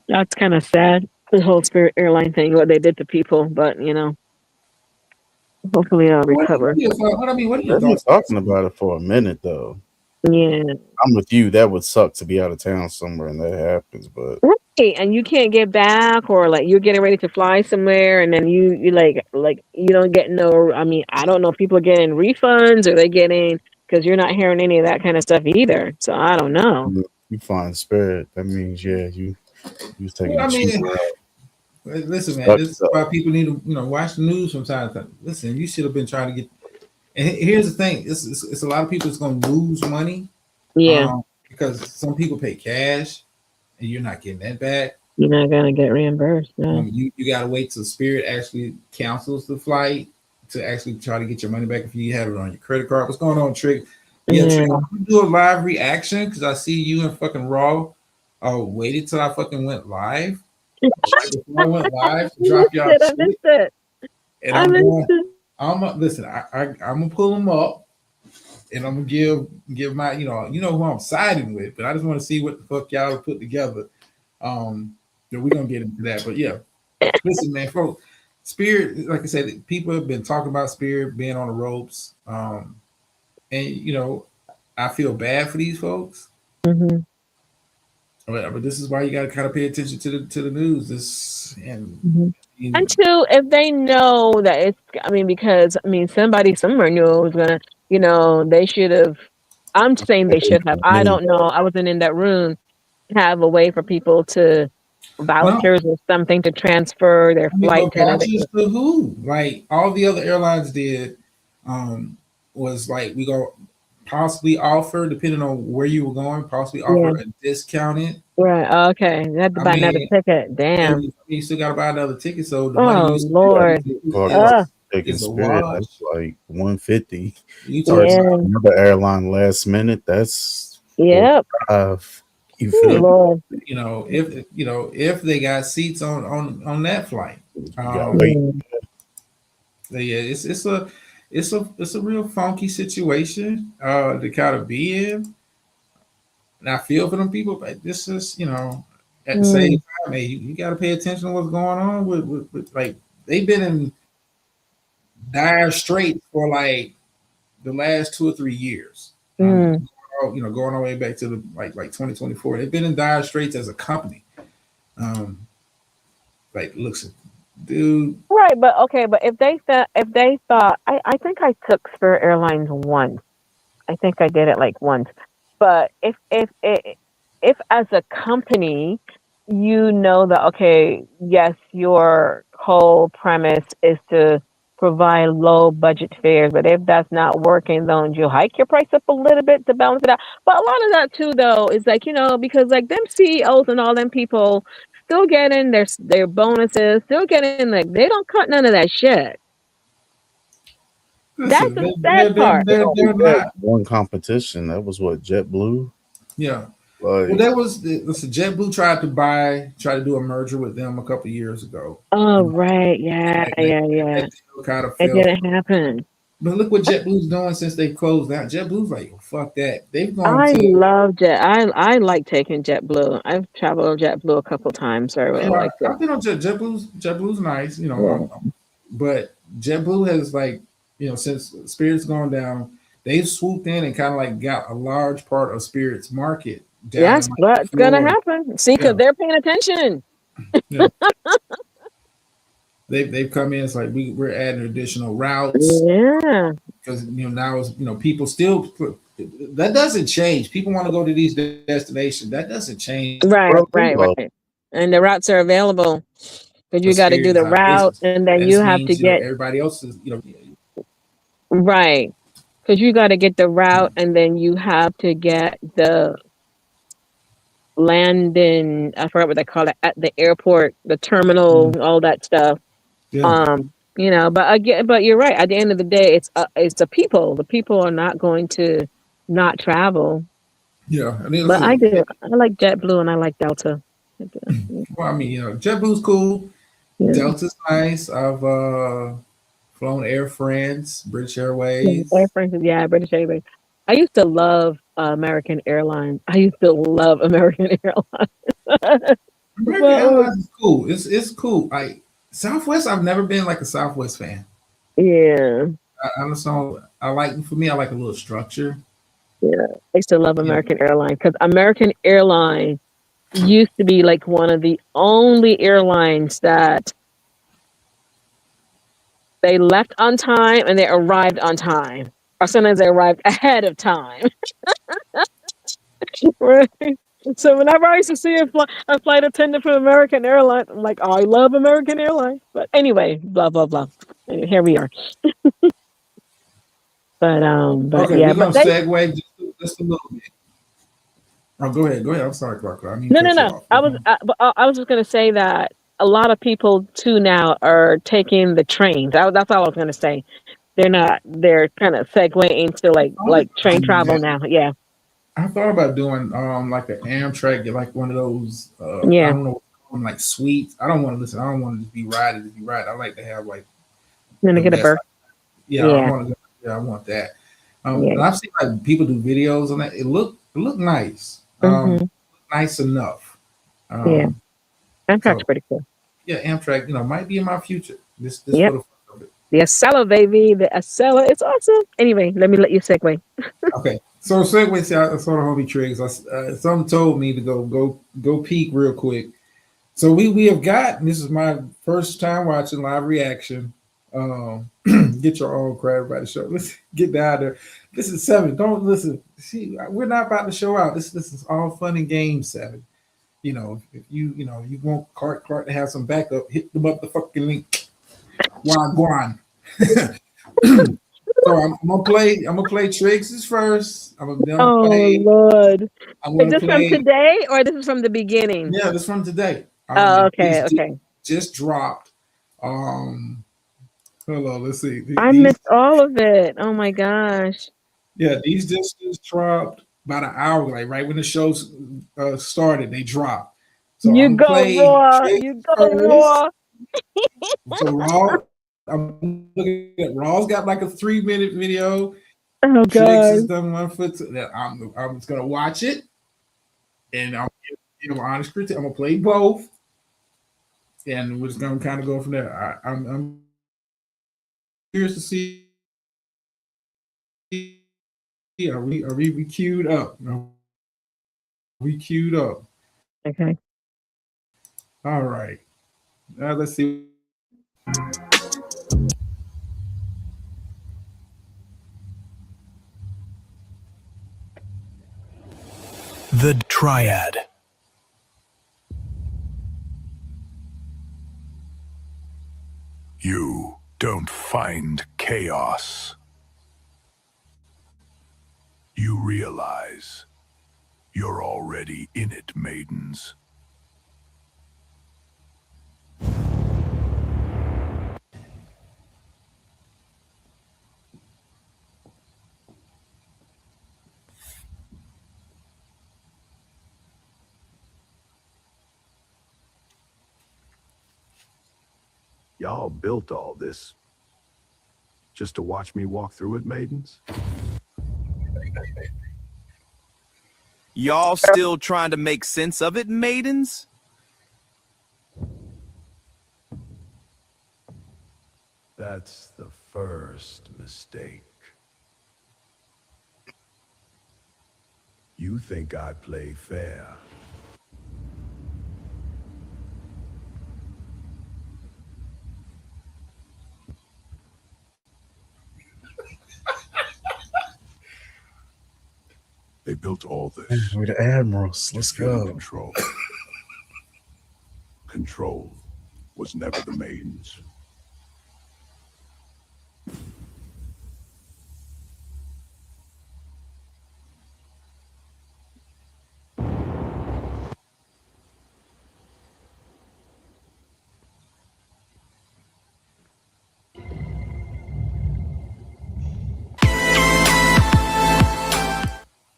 that's kind of sad." The whole Spirit Airline thing, what they did to people, but you know, hopefully I'll recover. What I mean, what are your They've been thoughts? talking about it for a minute, though. Yeah, I'm with you. That would suck to be out of town somewhere and that happens, but right. And you can't get back, or like you're getting ready to fly somewhere, and then you like you don't get no. I mean, I don't know if people are getting refunds or they getting because you're not hearing any of that kind of stuff either. So I don't know. you find spirit. That means you was taking Well, I a cheap mean, ride. listen, man. Sucks, This is though. why people need to, watch the news from time to time. Listen, you should have been trying to get. And here's the thing: it's a lot of people that's going to lose money, Yeah, because some people pay cash, and you're not getting that back. you're not gonna get reimbursed. No. You got to wait till Spirit actually cancels the flight to actually try to get your money back if you had it on your credit card. What's going on, Trick? Yeah, Trick, I'm gonna do a live reaction because I see you in fucking Raw. Oh, waited till I fucking went live. Right before I went live to drop y'all I shit. missed it. And I I'm missed going. it. Listen. I'm gonna pull them up, and I'm gonna give my who I'm siding with. But I just want to see what the fuck y'all put together. We're gonna get into that. But yeah, listen, man, folks. Spirit, like I said, people have been talking about Spirit being on the ropes. And I feel bad for these folks. Mhm. But this is why you got to kind of pay attention to the news. Mhm. And two, if they know that it's, I mean, because I mean, somebody somewhere knew it was gonna, you know, they should have. I'm saying they should have. I don't know. I wasn't in that room. Have a way for people to vouchers or something to transfer their flight but to another. vouchers to who? Like all the other airlines did, was like we go possibly offer, depending on where you were going, possibly offer a discounted. Right. Okay. You had to buy another ticket. Damn. You still got to buy another ticket, so the Oh money you spend Lord. Taking is a Spirit, wash. that's like 150. You Or talking about another airline last minute, that's Yep. 45. You Ooh, feel me? Lord. if they got seats on that flight. gotta wait. Yeah, it's a real funky situation to kind of be in. And I feel for them people, but this is at the same time, hey, you got to pay attention to what's going on with like they've been in dire straits for like the last 2 or 3 years. Mm. Going all the way back to the like 2024. They've been in dire straits as a company. Like looks, dude. Right, but okay, but if they thought, I think I took Spirit Airlines once. I think I did it like once. But if as a company you know that okay, yes, your whole premise is to provide low budget fares, but if that's not working, don't you hike your price up a little bit to balance it out? But a lot of that too, though, is like because like them CEOs and all them people still getting their bonuses, still getting like they don't cut none of that shit. That's Listen, the sad part. they're not. One competition. That was what, JetBlue? Yeah. Like, Well, that was listen. JetBlue tried to do a merger with them a couple years ago. Oh right, yeah. That deal kind of It fell. didn't happen. But look what JetBlue's doing since they closed down. JetBlue's like, fuck that. They've gone I to. love Jet. I like taking JetBlue. I've traveled on JetBlue a couple times. I really like it. I've been on JetBlue's nice, but JetBlue has like, since Spirit's gone down, they've swooped in and kind of like got a large part of Spirit's market down. That's in, like, what's gonna Florida. happen. See, because they're paying attention. Yeah. They've come in. It's like we're adding additional routes. Yeah. Because now it's people still that doesn't change. People want to go to these destinations. That doesn't change. Right. And the routes are available. Because you got to do the route, and then you have to get everybody else's. Right. Because you got to get the route, and then you have to get the landing. I forgot what they call it at the airport, the terminal, all that stuff. Yeah. But you're right. At the end of the day, it's the people. The people are not going to not travel. Yeah, But I do. I like JetBlue and I like Delta. Well, I mean, JetBlue's cool. Yeah. Delta's nice. I've flown Air France, British Airways. Air France, yeah, British Airways. I used to love American Airlines. American Airlines. Airlines is cool. It's cool. Southwest, I've never been like a Southwest fan. Yeah. I like, for me, I like a little structure. Yeah. I used to love American Airlines because American Airlines used to be like one of the only airlines that they left on time and they arrived on time. Or sometimes they arrived ahead of time. Right. So whenever I used to see a flight attendant from American Airlines, I'm like, oh, I love American Airlines. But anyway, blah, blah, blah. Here we are. But okay, yeah. We're going to segue just a little bit. Oh, go ahead. I'm sorry, Clark. No. I was just going to say that a lot of people too now are taking the trains. That's all I was going to say. They're kind of segueing into like train travel now. Yeah. I thought about doing like an Amtrak, like one of those. I don't know, like suites. I don't want to listen. I don't want to just be riding. I like to have like. Then to get a berth. Yeah, I want to. Yeah, I want that. And I've seen like people do videos on that. It looked nice. Nice enough. Yeah, Amtrak's pretty cool. Yeah, Amtrak. Might be in my future. This yep. The Acela, baby. The Acela. It's awesome. Anyway, let me let you segue. Okay. So segue, I saw the homie Triggs. Someone told me to go peek real quick. So we have got, this is my first time watching live reaction. Get your own credit by the show. Let's get down there. This is 7. Don't listen. See, we're not about to show out. This is all fun and games, 7. If you want Clark to have some backup, hit the motherfucking link. Wagwan. So I'm gonna play Triggs first. Lord. Is this from today or this is from the beginning? Yeah, this is from today. Okay. Just dropped. Hold on, let's see. I missed all of it. Oh my gosh. Yeah, these just dropped about an hour, like right when the show started, they dropped. So you go raw. So Raw, I'm looking at Raw's got like a 3-minute video. Oh god. Triggs has done one foot. I'm just gonna watch it, and You know, honest critique. I'm gonna play both, and we're just gonna kind of go from there. I'm curious to see. Are we queued up? We queued up. Okay. All right. Let's see. The Triad. You don't find chaos. You realize you're already in it, maidens. Y'all built all this just to watch me walk through it, maidens? Y'all still trying to make sense of it, maidens? That's the first mistake. You think I play fair. They built all this. We're the admirals. Let's go. Control. Control was never the maidens.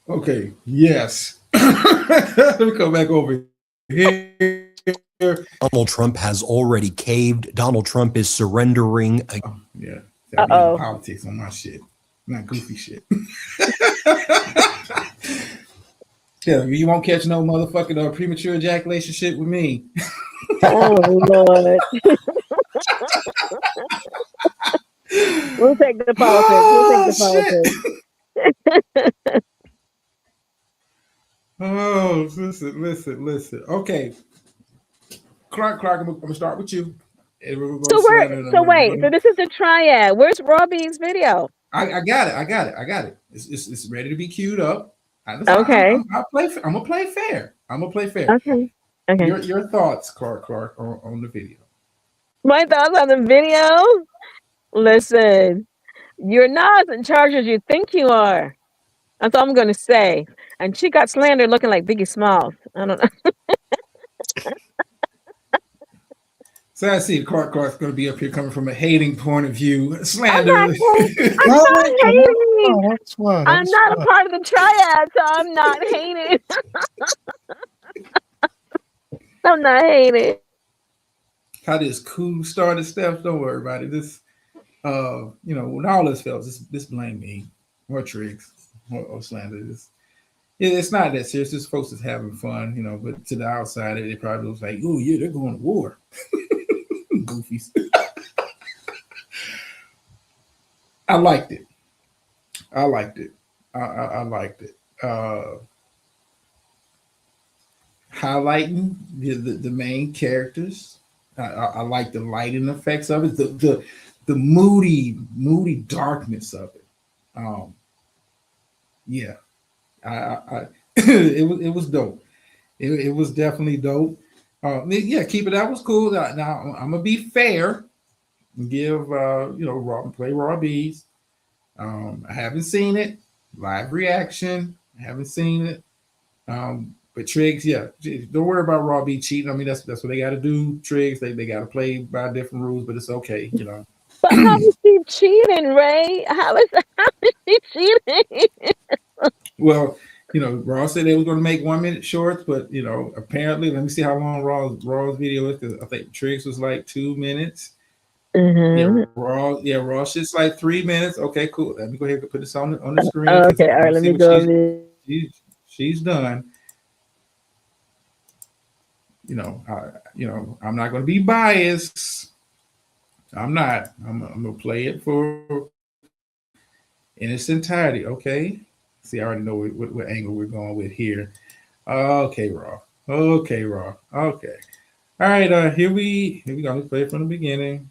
Okay. Yes. Let me come back over here. Donald Trump has already caved. Donald Trump is surrendering. Yeah. Politics on my shit, not goofy shit. Yeah, you won't catch no motherfucking premature ejaculation shit with me. Oh Lord. We'll take the politics. We'll take the politics. Oh, listen. Okay. Clark, I'm gonna start with you. So wait, so this is the Triad. Where's Robbie's video? I got it. It's ready to be queued up. Okay. I'm gonna play fair. Okay. Your thoughts, Clark, on the video. My thoughts on the video? Listen, you're not as in charge as you think you are. That's all I'm gonna say. And she got slandered looking like Biggie Smalls. I don't know. So I see Clark's going to be up here coming from a hating point of view. Slander. I'm not hating. I'm not a part of the Triad, so I'm not hating. I'm not hating. How this cool started stuff. Don't worry about it. This, when all this fails, this blame me or Triggs or slander. It's not that serious. This folks is having fun, but to the outsider, they probably was like, oh yeah, they're going to war. Goofies. I liked it. I liked it. Highlighting the main characters. I like the lighting effects of it. The moody darkness of it. Yeah. It was dope. It was definitely dope. Keep it. That was cool. Now I'm gonna be fair and give play Raw B's. I haven't seen it. Live reaction. I haven't seen it. But Triggs, don't worry about Raw B cheating. I mean, that's what they got to do. Triggs, they got to play by different rules, but it's okay, But how is she cheating, Ray? How is she cheating? Well, Raw said they were going to make 1 minute shorts, but apparently, let me see how long Raw's video is, because I think Triggs was like 2 minutes. Mm-hmm. Raw shit's like 3 minutes. Okay, cool. Let me go ahead and put this on the screen. Okay, all right. Let me go. She's done. I'm not going to be biased. I'm not. I'm going to play it for in its entirety. Okay. See, I already know what angle we're going with here. Okay, Raw. Okay, Raw. Okay. All right. Here we go. Let's play it from the beginning.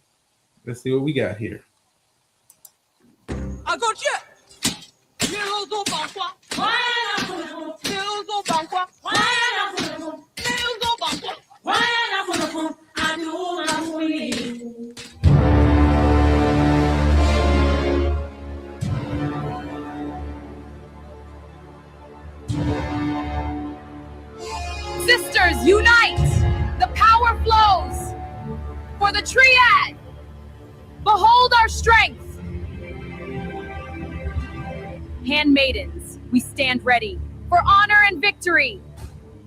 Let's see what we got here. 啊，过去，牛肉做膀胱，花样那不能牛肉做膀胱，花样那不能牛肉做膀胱，花样那不能阿牛那不能。Sisters, unite! The power flows! For the triad! Behold our strength! Handmaidens, we stand ready for honor and victory.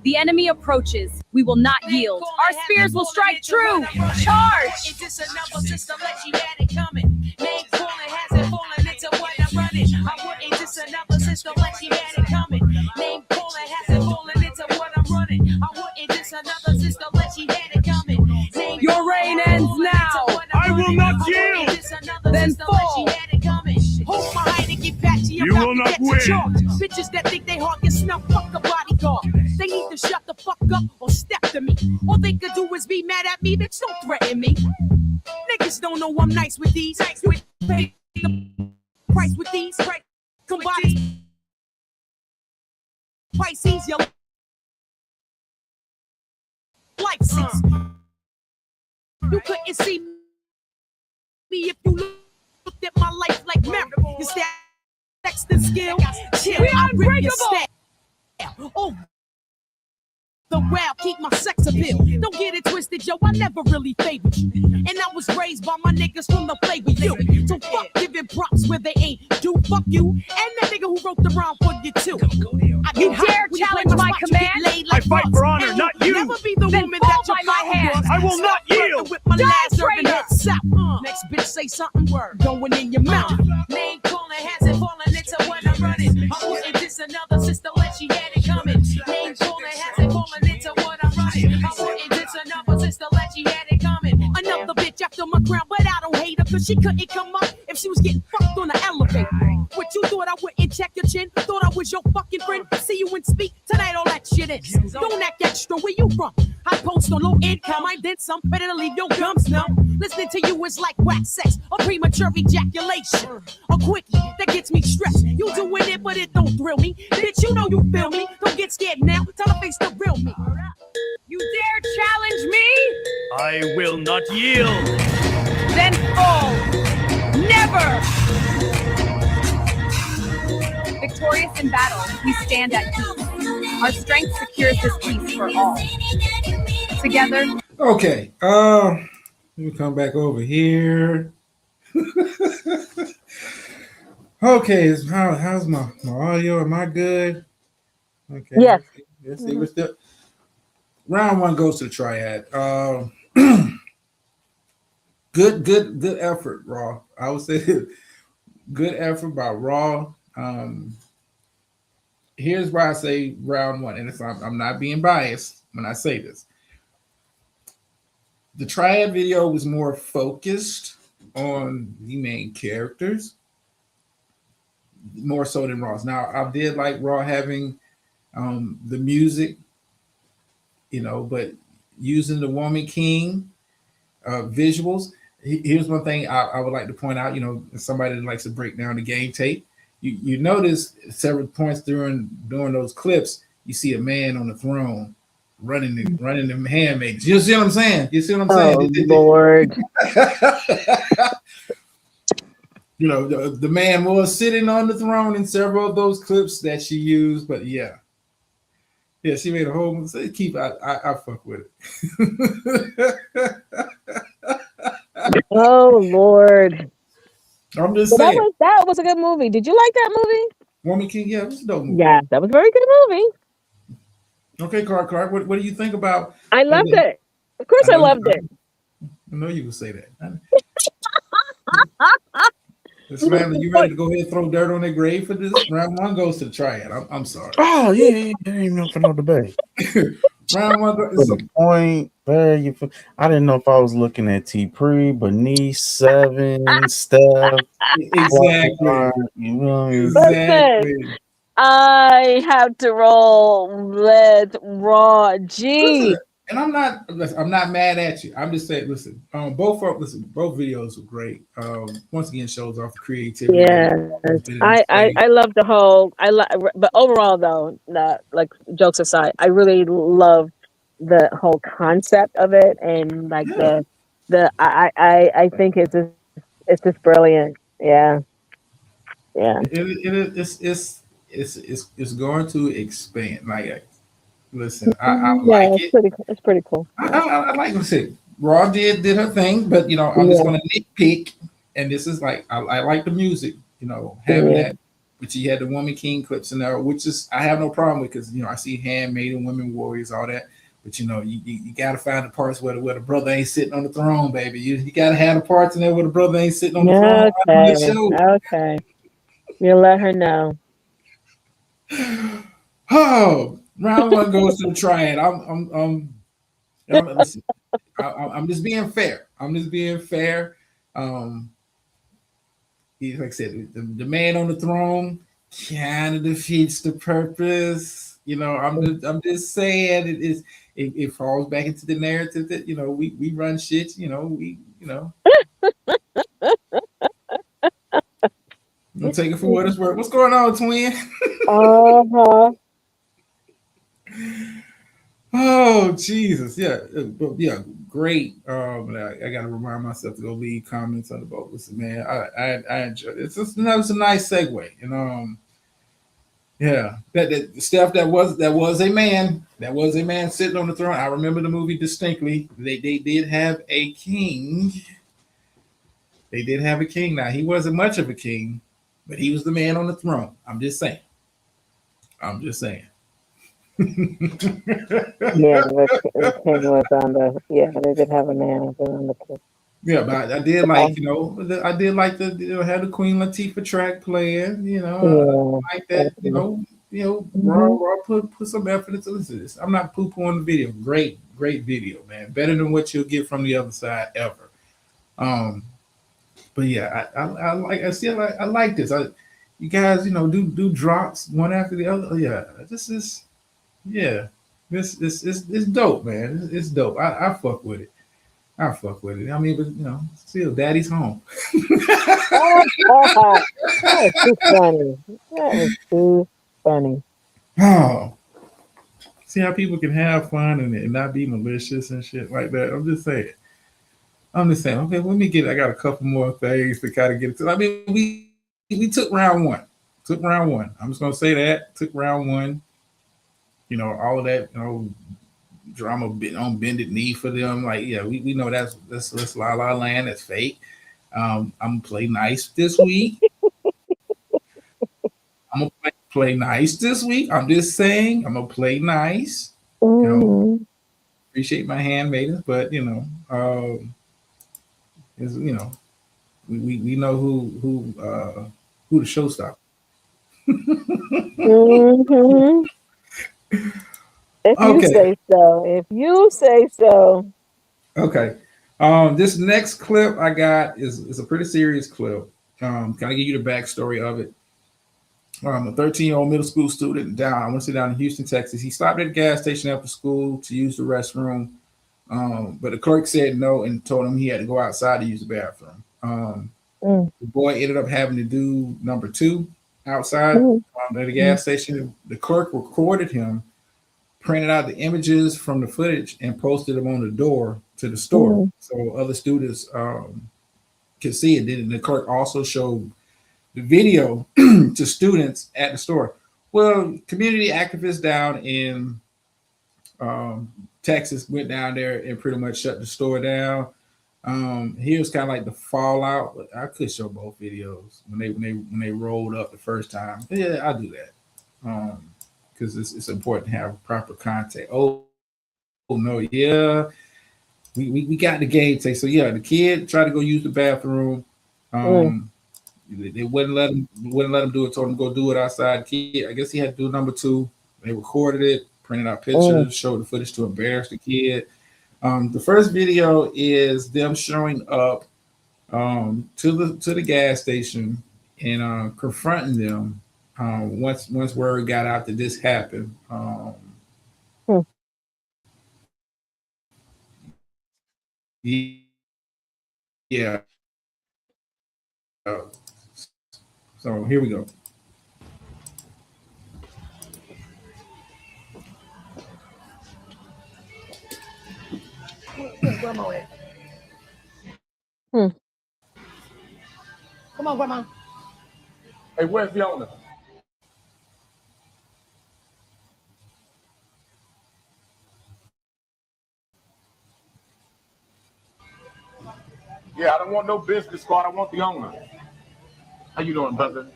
The enemy approaches. We will not yield. Our spears will strike true. Charge! It's just another system that she had it coming. Name calling hasn't fallen into what I'm running. I wouldn't just another system that she had it coming. Name calling hasn't fallen into what I'm running. I wouldn't just another system that she had it coming. Your reign ends now. I will not yield. Then fall. Hold my height and get patchy. I'm You about will to not get win. to charge. Bitches that think they hard get snuffed, fuck a bodyguard. They need to shut the fuck up or step to me. All they could do is be mad at me, bitch, don't threaten me. Niggas don't know I'm nice with these. Nice with pay the price with these. Combine Pisces, your life cease. You couldn't see me if you looked at my life like memory. Is that Dexter skill? Chill, We I are rip your unbreakable. style. Oh, the wow, keep my sex appeal. Don't get it twisted, yo, I never really favored you. And I was raised by my niggas from the play with you. So fuck giving props where they ain't do. Fuck you and that nigga who wrote the rhyme for you too. You dare challenge my command? I fight for honor, not you. Never be the Then woman fall that you by my follow hand. was. I will not Stop yield. flirting with my Die, last urban traitor. head south. Next bitch say something word going in your mouth. Name calling hasn't fallen into what I'm running. I wouldn't diss another sister like she had it coming. Name calling hasn't fallen into what I'm running. I wouldn't diss another sister like she had it coming. Another bitch after my crown, but I don't hate her cause she couldn't come up if she was getting fucked on the elevator. What you thought I wouldn't check your chin? Thought I was your fucking friend? See you and speak tonight, all that shit is. Don't act extra, where you from? I post on low income, I did some, better to leave your gums numb. Listening to you is like whack sex, or premature ejaculation. A quickie that gets me stressed. You doing it, but it don't thrill me. Bitch, you know you feel me. Don't get scared now, tell her face the real me. You dare challenge me? I will not yield. Then fall. Never. Victorious in battle, we stand at peace. Our strength secures this peace for all. Together. Okay. Let me come back over here. Okay, how's my audio? Am I good? Okay. Yes. Let's see. We're still round one goes to the triad. Good effort, Raw. I would say good effort by Raw. Here's why I say round one, and I'm not being biased when I say this. The triad video was more focused on the main characters, more so than Raw's. Now, I did like Raw having the music, but using the Woman King visuals. Here's one thing I would like to point out, somebody that likes to break down the game tape. You notice several points during those clips, you see a man on the throne running them handmaids. You see what I'm saying? Oh, Lord. The man was sitting on the throne in several of those clips that she used, but yeah, she made a whole. So I fuck with it. Oh, Lord. I'm just saying. That was a good movie. Did you like that movie? Woman King, yeah, it was a dope movie. Yeah, that was a very good movie. Okay, Clark, what do you think about? I loved it. Of course, I loved it. I know you would say that. Slammer, you ready to go ahead and throw dirt on their grave for this? Round one goes to the triad. I'm sorry. Oh yeah, there ain't nothing no debate. Round one For goes. the point, there you. I didn't know if I was looking at T Pre, Bernice, Seven, Steph. Exactly. You know what I mean? Exactly. I have to roll with Raw G. Listen, and I'm not mad at you. I'm just saying, listen, both videos were great. Once again, shows off the creativity. Yes, I love the whole. But overall though, like jokes aside, I really love the whole concept of it, and like I think it's just brilliant. Yeah. It's going to expand. Like, listen, I Yeah, like it. it's pretty cool. I like what I said. Raw did her thing, but I'm just going to nitpick. And this is like I like the music, having that. But you had the Woman King clips in there, which is I have no problem with because I see Handmaiden, Women Warriors, all that. But you got to find the parts where the brother ain't sitting on the throne, baby. You got to have the parts in there where the brother ain't sitting on the throne. Okay. You let her know. Oh, round one goes to the triad. Listen, I'm just being fair. Like I said, the man on the throne kind of defeats the purpose. I'm just saying it falls back into the narrative that we run shit. We'll take it for what it's worth. What's going on, twin? Oh Jesus, yeah, great. I gotta remind myself to go leave comments on the boat. Listen, man, I enjoy it. It's a nice segue, and yeah, that Steph, that was a man sitting on the throne. I remember the movie distinctly. They did have a king. Now he wasn't much of a king, but he was the man on the throne. I'm just saying. Yeah, the king was on the. Yeah, they did have a man on the king. Yeah, but I did like the had the Queen Latifah track playing. I like that. Raw put some effort into this. I'm not poo pooing the video. Great video, man. Better than what you'll get from the other side ever. But yeah, I like this. You guys, do drops one after the other. Yeah, this is. Yeah, this it's dope, man. It's dope. I fuck with it. I mean, but still, Daddy's home. That is too funny. That is too funny. Oh, see how people can have fun and not be malicious and shit like that. I'm just saying. Okay, let me get. I got a couple more things to kind of get to. I mean, we took round one. I'm just gonna say that took round one. All of that, drama on bended knee for them. Like, yeah, we know that's La La Land. That's fake. I'm gonna play nice this week. I'm gonna play nice this week. I'm just saying, I'm gonna play nice. Appreciate my handmaidens, but we know who the showstopper. If you say so. Okay. This next clip I got is a pretty serious clip. Can I give you the backstory of it? A 13-year-old middle school student I want to say down in Houston, Texas. He stopped at a gas station after school to use the restroom, but the clerk said no and told him he had to go outside to use the bathroom. The boy ended up having to do number 2 outside at the gas station. The clerk recorded him, printed out the images from the footage, and posted them on the door to the store so other students could see it. Then the clerk also showed the video to students at the store. Well, community activists down in Texas went down there and pretty much shut the store down. Here's kind of like the fallout. I could show both videos when they rolled up the first time. Yeah, I'll do that because it's important to have proper context. Oh no, yeah, we got the game take. So yeah, the kid tried to go use the bathroom. They wouldn't let him do it. Told him to go do it outside. Kid, I guess he had to do number 2. They recorded it, printed out pictures, showed the footage to embarrass the kid. The first video is them showing up to the gas station and confronting them. Once word got out that this happened. Yeah. So here we go. Where's Grandma at? Come on, Grandma. Hey, where's the owner? Yeah, I don't want no business card. I want the owner. How you doing, brother?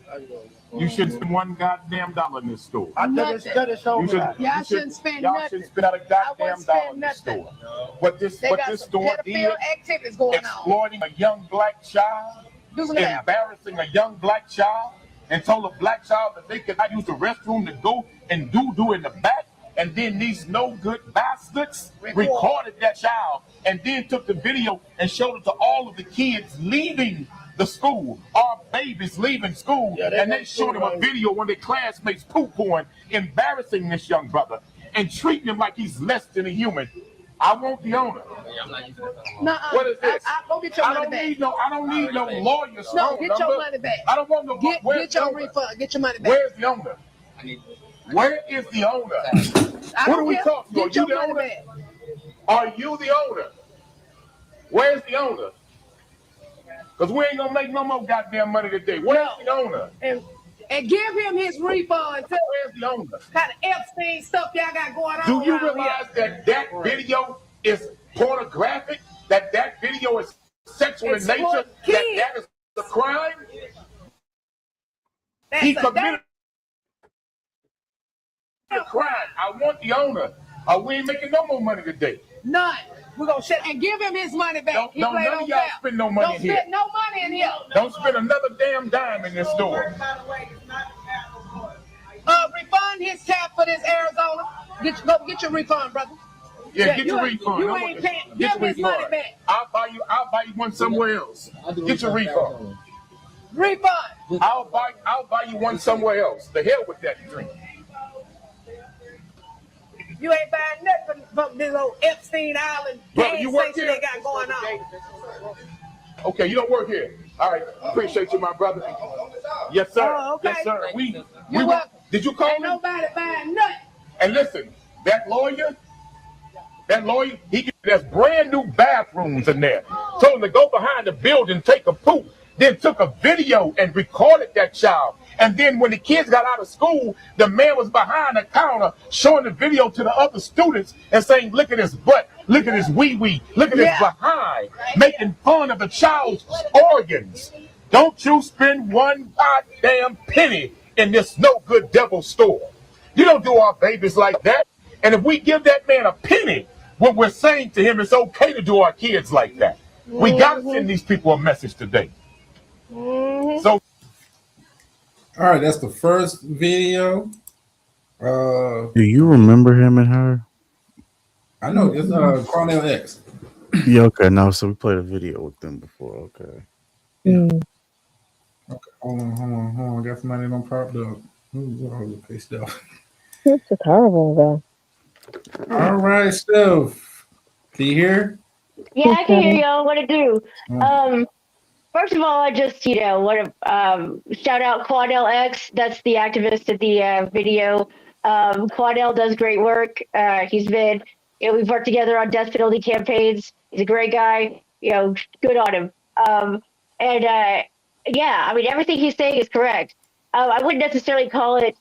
You shouldn't spend one goddamn dollar in this store. Y'all shouldn't spend y'all nothing. shouldn't spend a goddamn dollar in this store. What this store did, activities going exploiting a young black child, embarrassing a young black child, and told a black child that they could not use the restroom to go and do in the back. And then these no good bastards recorded that child and then took the video and showed it to all of the kids leaving the school, our babies leaving school, and they showed him a video when their classmates poo-pooing, embarrassing this young brother and treating him like he's less than a human. I want the owner. What is this? Go get your money back. I don't need no lawyer's No, phone get your number. money back. I don't want no. Get your refund. Get your money back. Where's the owner? Where is the owner? What are we talking about? Are you the owner? Are you the owner? Where's the owner? Because we ain't gonna make no more goddamn money today. Where's the owner? And give him his refund too. Where's the owner? Kind of Epstein stuff y'all got going on. Do you realize that video is pornographic? That video is sexual in nature? That is a crime? He committed a crime. I want the owner. We ain't making no more money today. None. We're gonna shut and give him his money back. None of y'all spend no money in here. Don't spend no money in here. Don't spend another damn dime in this store. Refund his tab for this Arizona. Go get your refund, brother. Yeah, get your refund. You ain't paying. Give him his money back. I'll buy you one somewhere else. Get your refund. Refund. I'll buy you one somewhere else. The hell with that drink. You ain't buying nothing from this old Epstein Island gas station they got going on. Okay, you don't work here. All right, appreciate you, my brother. Yes, sir. Oh, okay. Yes, sir. Did you call ain't me? Nobody buying nothing. And listen, that lawyer, there's brand new bathrooms in there. Told him to go behind the building, take a poop, then took a video and recorded that child. And then when the kids got out of school, the man was behind the counter showing the video to the other students and saying, look at his butt, look at his wee-wee, look at his behind, making fun of the child's organs. Don't you spend one goddamn penny in this no-good devil store. You don't do our babies like that. And if we give that man a penny, what we're saying to him, it's okay to do our kids like that. We got to send these people a message today. So, all right, that's the first video. Do you remember him and her? I know it's Cornell X. Yeah, okay, no, so we played a video with them before, okay. Okay, hold on. Got somebody on popped up. Okay, stuff. This is horrible, though. All right, Steph. Can you hear? Yeah, I can hear y'all. What it do? First of all, I just, want to shout out Quadell X. That's the activist of the video. Quadell does great work. He's been, we've worked together on death penalty campaigns. He's a great guy. Good on him. Yeah, I mean, everything he's saying is correct. I wouldn't necessarily call it.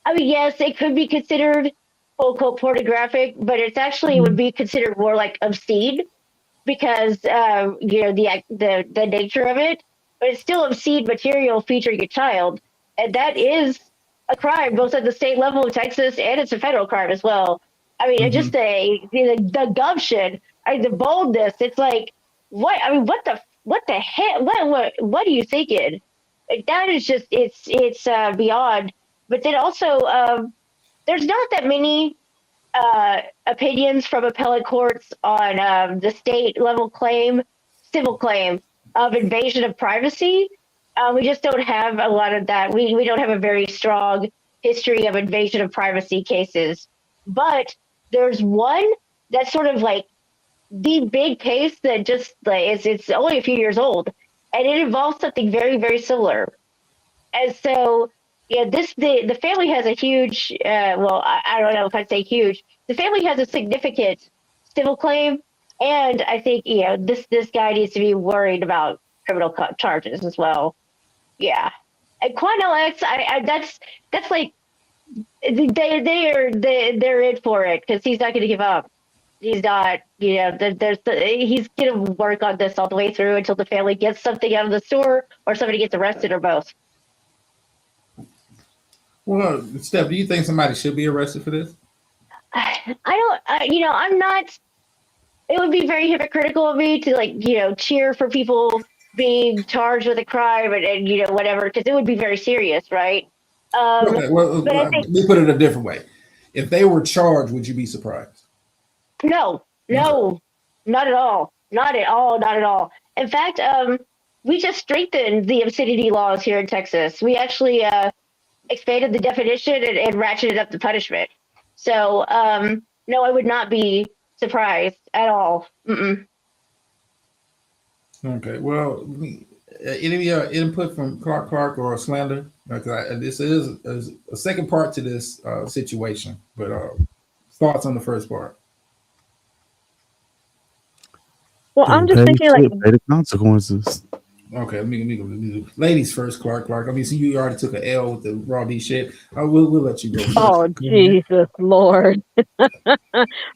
I mean, yes, it could be considered quote unquote pornographic, but it's actually it would be considered more like obscene. Because the nature of it, but it's still obscene material featuring a child, and that is a crime both at the state level of Texas and it's a federal crime as well. I mean, just the gumption, the boldness. It's like what? I mean, what what the heck? What are you thinking? Like, that is just it's beyond. But then also, there's not that many opinions from appellate courts on the state level claim, civil claim of invasion of privacy. We just don't have a lot of that. We don't have a very strong history of invasion of privacy cases. But there's one that's sort of like the big case that just like it's only a few years old, and it involves something very, very similar. And so, yeah, the family has a huge. Well, I don't know if I'd say huge. The family has a significant civil claim, and I think this guy needs to be worried about criminal charges as well. Yeah, and Quan LX, I that's like they're in for it because he's not going to give up. He's not, he's going to work on this all the way through until the family gets something out of the store or somebody gets arrested or both. Well, Steph, do you think somebody should be arrested for this? I don't, I'm not, it would be very hypocritical of me to cheer for people being charged with a crime and whatever, because it would be very serious, right? Okay, well, but I think, let me put it a different way. If they were charged, would you be surprised? No, not at all. Not at all. Not at all. In fact, we just strengthened the obscenity laws here in Texas. We actually expanded the definition and ratcheted up the punishment. So, no, I would not be surprised at all. Mm-mm. Okay, well, any input from Clark or Slander? Because this is a second part to this situation, but thoughts on the first part? Well, I'm just thinking pay the consequences. Okay, let me go. Ladies first, Clark. I mean, see, you already took an L with the raw D shit. We'll let you go first. Oh, Jesus Lord.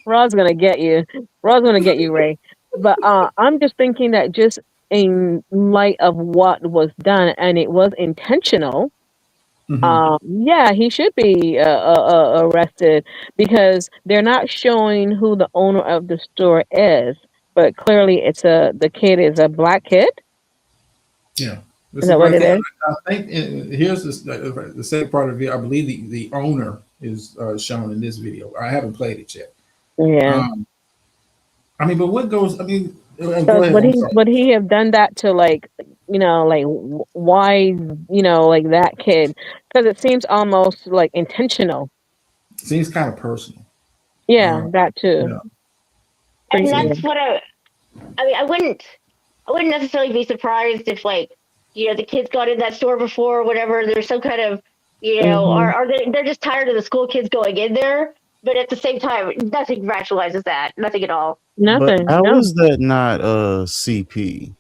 Rod's gonna get you. Rod's gonna get you, Ray. But I'm just thinking that just in light of what was done, and it was intentional. Yeah, he should be arrested because they're not showing who the owner of the store is, but clearly the kid is a black kid. Yeah. Is that what it is? I think here's the second part of it. I believe the owner is shown in this video. I haven't played it yet. Yeah. I mean, but what goes? I mean, would he have done that to why that kid? Because it seems almost like intentional. Seems kind of personal. Yeah, that too. Yeah. And that's what I mean. I wouldn't necessarily be surprised if the kids got in that store before or whatever. There's some kind of or they're just tired of the school kids going in there. But at the same time, nothing rationalizes that. Nothing at all. Nothing. But how is that not CP?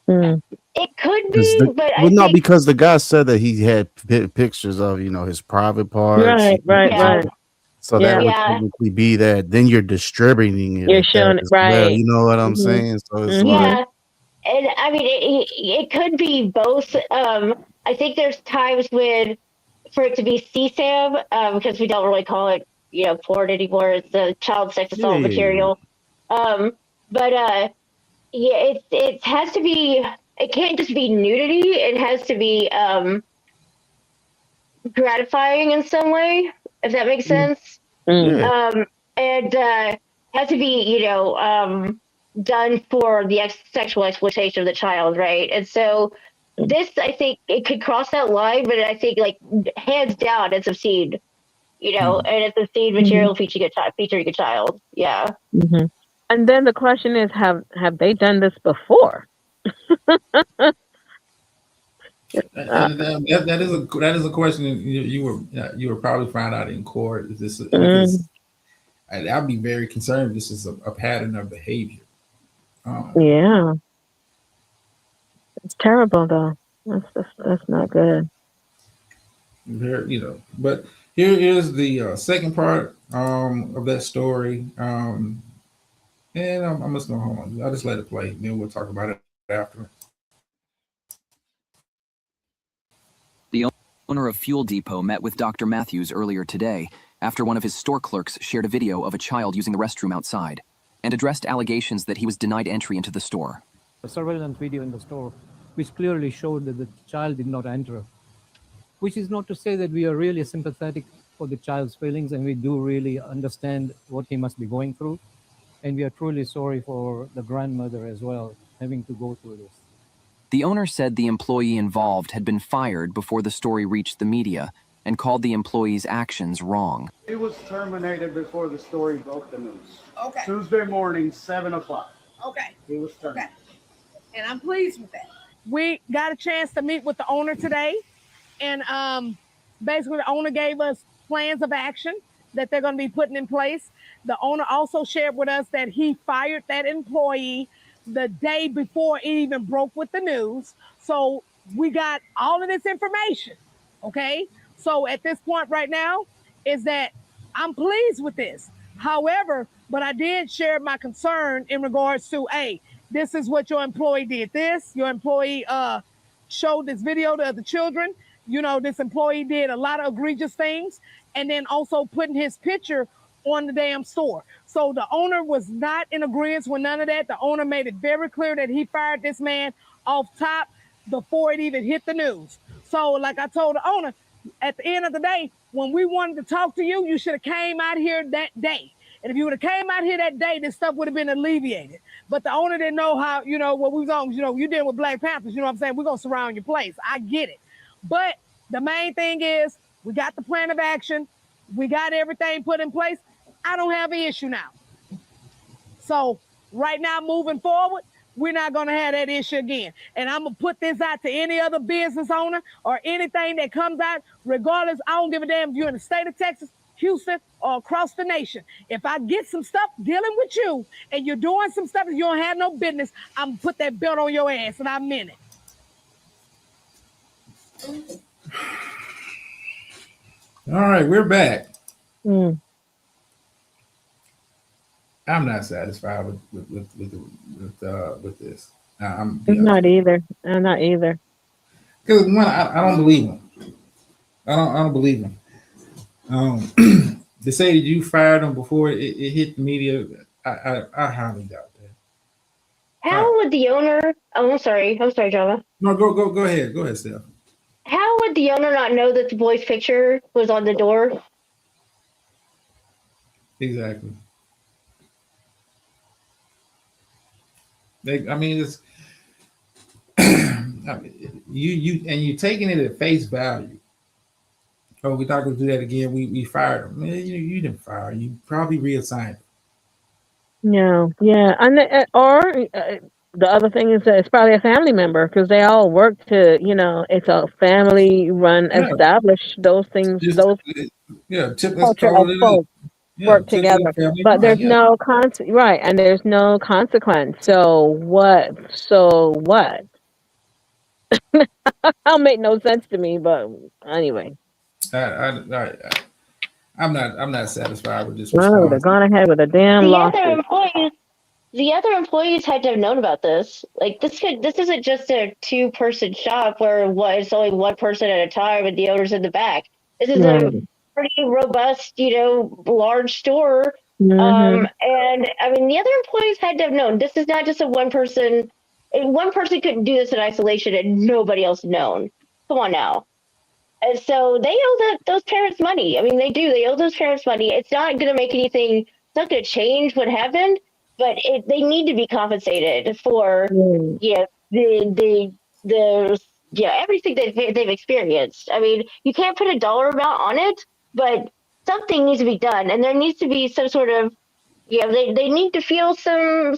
It could be, but no, because the guy said that he had pictures of his private parts. Right. So that would technically be that. Then you're distributing it. You're showing it, right? Well, you know what I'm saying? So it's like, and I mean, it could be both. I think there's times when for it to be CSAM, because we don't really call it porn anymore. It's the child sex assault material. But it has to be. It can't just be nudity. It has to be gratifying in some way, if that makes sense. And has to be done for the sexual exploitation of the child, right? And so this, I think, it could cross that line, but I think hands down, it's obscene. And it's obscene material featuring a child. Yeah. And then the question is, have they done this before? That is a question you were probably found out in court. Is this? I'd be very concerned if this is a pattern of behavior. Yeah, it's terrible though. That's not good. But here is the second part of that story. And I'm just gonna hold on. I'll just let it play. Then we'll talk about it after. The owner of Fuel Depot met with Dr. Matthews earlier today after one of his store clerks shared a video of a child using the restroom outside and addressed allegations that he was denied entry into the store. a surveillance video in the store, which clearly showed that the child did not enter. Which is not to say that we are really sympathetic for the child's feelings and we do really understand what he must be going through. And we are truly sorry for the grandmother as well, having to go through this. The owner said the employee involved had been fired before the story reached the media and called the employee's actions wrong. He was terminated before the story broke the news. Okay. Tuesday morning, 7 o'clock. Okay. He was terminated. Okay. And I'm pleased with that. We got a chance to meet with the owner today. And basically, the owner gave us plans of action that they're going to be putting in place. The owner also shared with us that he fired that employee the day before it even broke with the news. So we got all of this information, okay? So at this point right now is that I'm pleased with this. However, but I did share my concern in regards to, hey, this is what your employee did this. Your employee showed this video to the children. You know, this employee did a lot of egregious things and then also putting his picture on the damn store. So the owner was not in agreement with none of that. The owner made it very clear that he fired this man off top before it even hit the news. So like I told the owner, at the end of the day, when we wanted to talk to you, you should have came out here that day. And if you would have came out here that day, this stuff would have been alleviated. But the owner didn't know how, you know, what we was on, you know, you dealing with Black Panthers, you know what I'm saying? We're going to surround your place. I get it. But the main thing is we got the plan of action. We got everything put in place. I don't have an issue now. So right now, moving forward, we're not going to have that issue again. And I'm going to put this out to any other business owner or anything that comes out, regardless. I don't give a damn if you're in the state of Texas, Houston, or across the nation. If I get some stuff dealing with you and you're doing some stuff that you don't have no business, I'm going to put that belt on your ass, and I meant it. All right, we're back. Mm. I'm not satisfied with this. I'm Not either. I'm not either. Because one, I don't believe him. I don't believe him. To say that you fired him before it hit the media, I highly doubt that. How would the owner? Oh, I'm sorry, Java. No, go ahead. Go ahead, Steph. How would the owner not know that the boy's picture was on the door? Exactly. I mean, it's you're taking it at face value. Oh, we thought we'd do that again. We fired him. Man, you didn't fire him. You probably reassigned him. No, yeah, and the other thing is that it's probably a family member because they all work to, you know, it's a family-run, established those things, those culture of folks work together. But there's no right, and there's no consequence. So what? That'll make no sense to me. But anyway, I'm not satisfied with this. No, they're gone ahead with a damn lawsuit. The other employees had to have known about this. Like this isn't just a 2-person shop where it's only one person at a time and the owner's in the back. This is a pretty robust, large store. Mm-hmm. And I mean, the other employees had to have known. This is not just a one person. One person couldn't do this in isolation and nobody else known. Come on now. And so they owe those parents money. I mean, they do. They owe those parents money. It's not going to make anything. It's not going to change what happened. But they need to be compensated for everything that they've experienced. I mean, you can't put a dollar amount on it, but something needs to be done, and there needs to be some sort of they need to feel some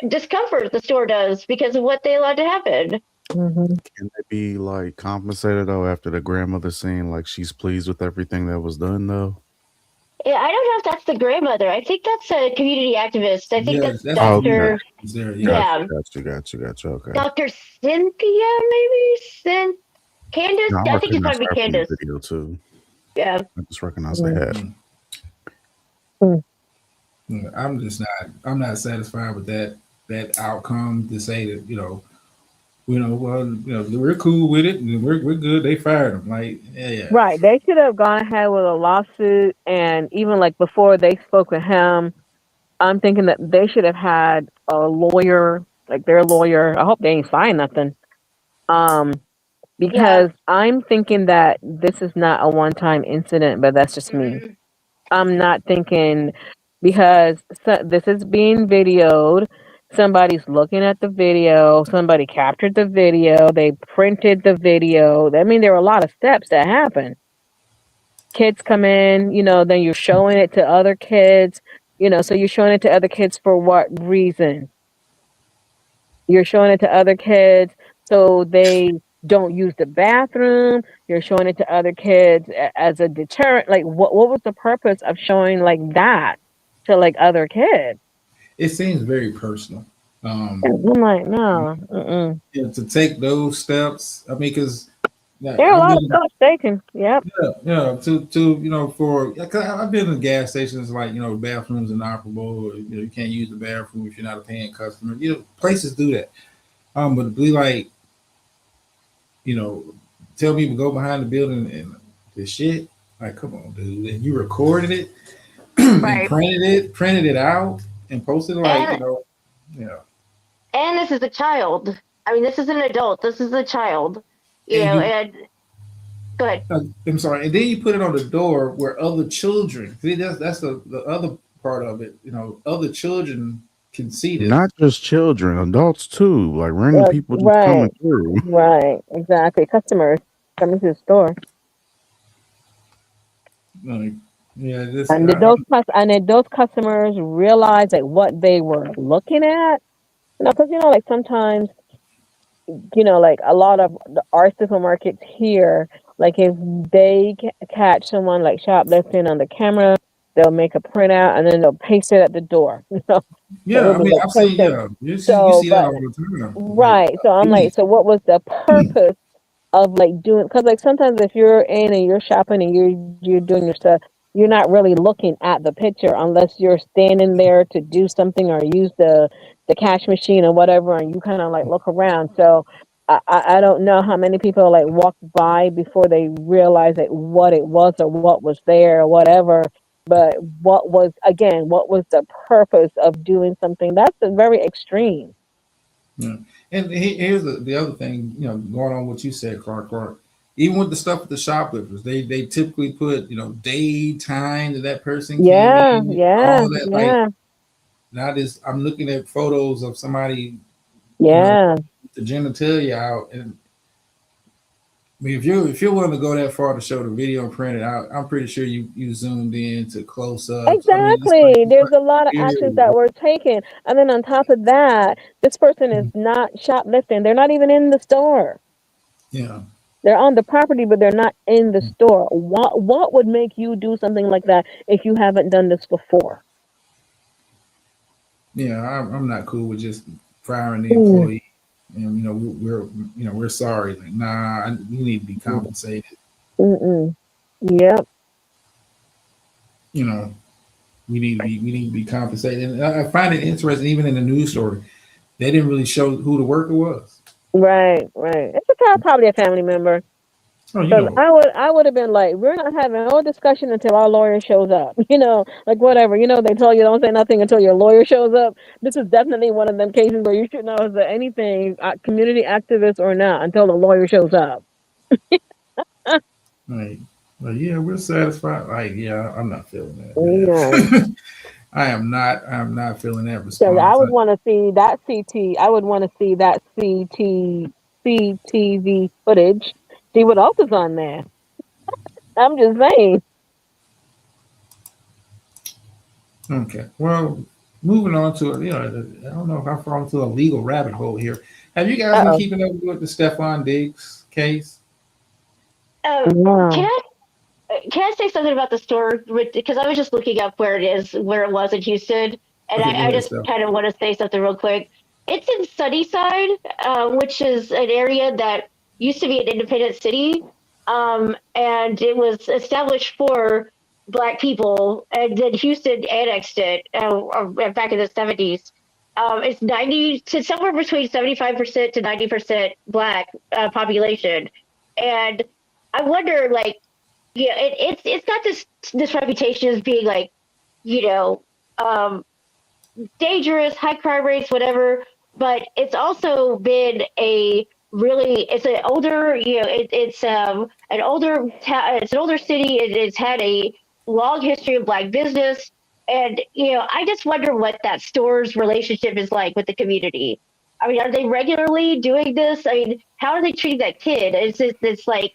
discomfort. The store does because of what they allowed to happen. Mm-hmm. Can they be like compensated though after the grandmother saying like she's pleased with everything that was done though? Yeah, I don't know if that's the grandmother. I think that's a community activist. I think that's Dr. Gotcha. Okay. Dr. Cynthia, maybe? Candace? No, I think it's probably Candace. Video too. Yeah. I just recognize the head. I'm not satisfied with that outcome to say that, we're cool with it. We're good. They fired him. Like, yeah. Right. They should have gone ahead with a lawsuit. And even like before they spoke with him, I'm thinking that they should have had a lawyer like their lawyer. I hope they ain't sign nothing. Because I'm thinking that this is not a one-time incident, but that's just me. I'm not thinking because this is being videoed. Somebody's looking at the video. Somebody captured the video. They printed the video. I mean, there are a lot of steps that happen. Kids come in, then you're showing it to other kids, so you're showing it to other kids for what reason? You're showing it to other kids so they don't use the bathroom. You're showing it to other kids as a deterrent. Like, what was the purpose of showing like that to like other kids? It seems very personal. I'm like, no. To take those steps, I mean, because There are a lot of stuff taken. Yep. Yeah, cause I've been in gas stations like the bathrooms inoperable, or you can't use the bathroom if you're not a paying customer. Places do that. But to be like, tell people go behind the building and the shit, like, come on, dude, and you recorded it, and printed it out, and posted it, like, And this is a child. I mean, this is an adult. This is a child. And go ahead. I'm sorry. And then you put it on the door where other children. See, that's the other part of it. Other children can see this. Not just children, adults too. Like random people just coming through. Right. Exactly. Customers coming to the store. And those customers realize like what they were looking at. Because like sometimes. Like a lot of our supermarkets here, like if they catch someone like shoplifting on the camera, they'll make a printout and then they'll paste it at the door. Yeah, I mean, I've seen, you see that all the time. Right. So I'm like, so what was the purpose of like doing? Because like sometimes if you're in and you're shopping and you're doing your stuff, you're not really looking at the picture unless you're standing there to do something or use the cash machine or whatever, and you kind of like look around. So I don't know how many people like walked by before they realized like what it was or what was there or whatever. But what was the purpose of doing something that's very extreme? Yeah. And here's the other thing, going on what you said, Clark. Even with the stuff with the shoplifters, they typically put, day, time that person came in. All of that, like, now I'm looking at photos of somebody, with the genitalia out, and I mean, if you're willing to go that far to show the video and print it out, I'm pretty sure you zoomed in to close up. Exactly. There's a lot of actions that were taken, and then on top of that, this person is not shoplifting. They're not even in the store. Yeah. They're on the property, but they're not in the store. What would make you do something like that if you haven't done this before? Yeah, I'm not cool with just firing the employee. And we're sorry. Like, nah, you need to be compensated. Yep. We need to be compensated. And I find it interesting, even in the news story, they didn't really show who the worker was. Right. It's probably a family member. I would have been like, we're not having no discussion until our lawyer shows up. Like whatever. They tell you don't say nothing until your lawyer shows up. This is definitely one of them cases where you should know is there anything community activist or not until the lawyer shows up. Right. But yeah, we're satisfied. Like, yeah, I'm not feeling that. Yeah. I am not feeling that response. I would want to see that CT. I would want to see that CCTV footage. See what else is on there. I'm just saying. Okay. Well, moving on to I don't know how far into a legal rabbit hole here. Have you guys been keeping up with the Stephon Diggs case? Can I say something about the store? Because I was just looking up where it was in Houston, and I just kind of want to say something real quick. It's in Sunnyside, which is an area that used to be an independent city, and it was established for Black people, and then Houston annexed it back in the 70s. It's somewhere between 75% to 90% Black population, and I wonder, like, it's got this reputation as being like, dangerous, high crime rates, whatever. but it's also been it's an older, it's an older it's an older city. It's had a long history of black business, and I just wonder what that store's relationship is like with the community. I mean, are they regularly doing this? I mean, how are they treating that kid? It's like,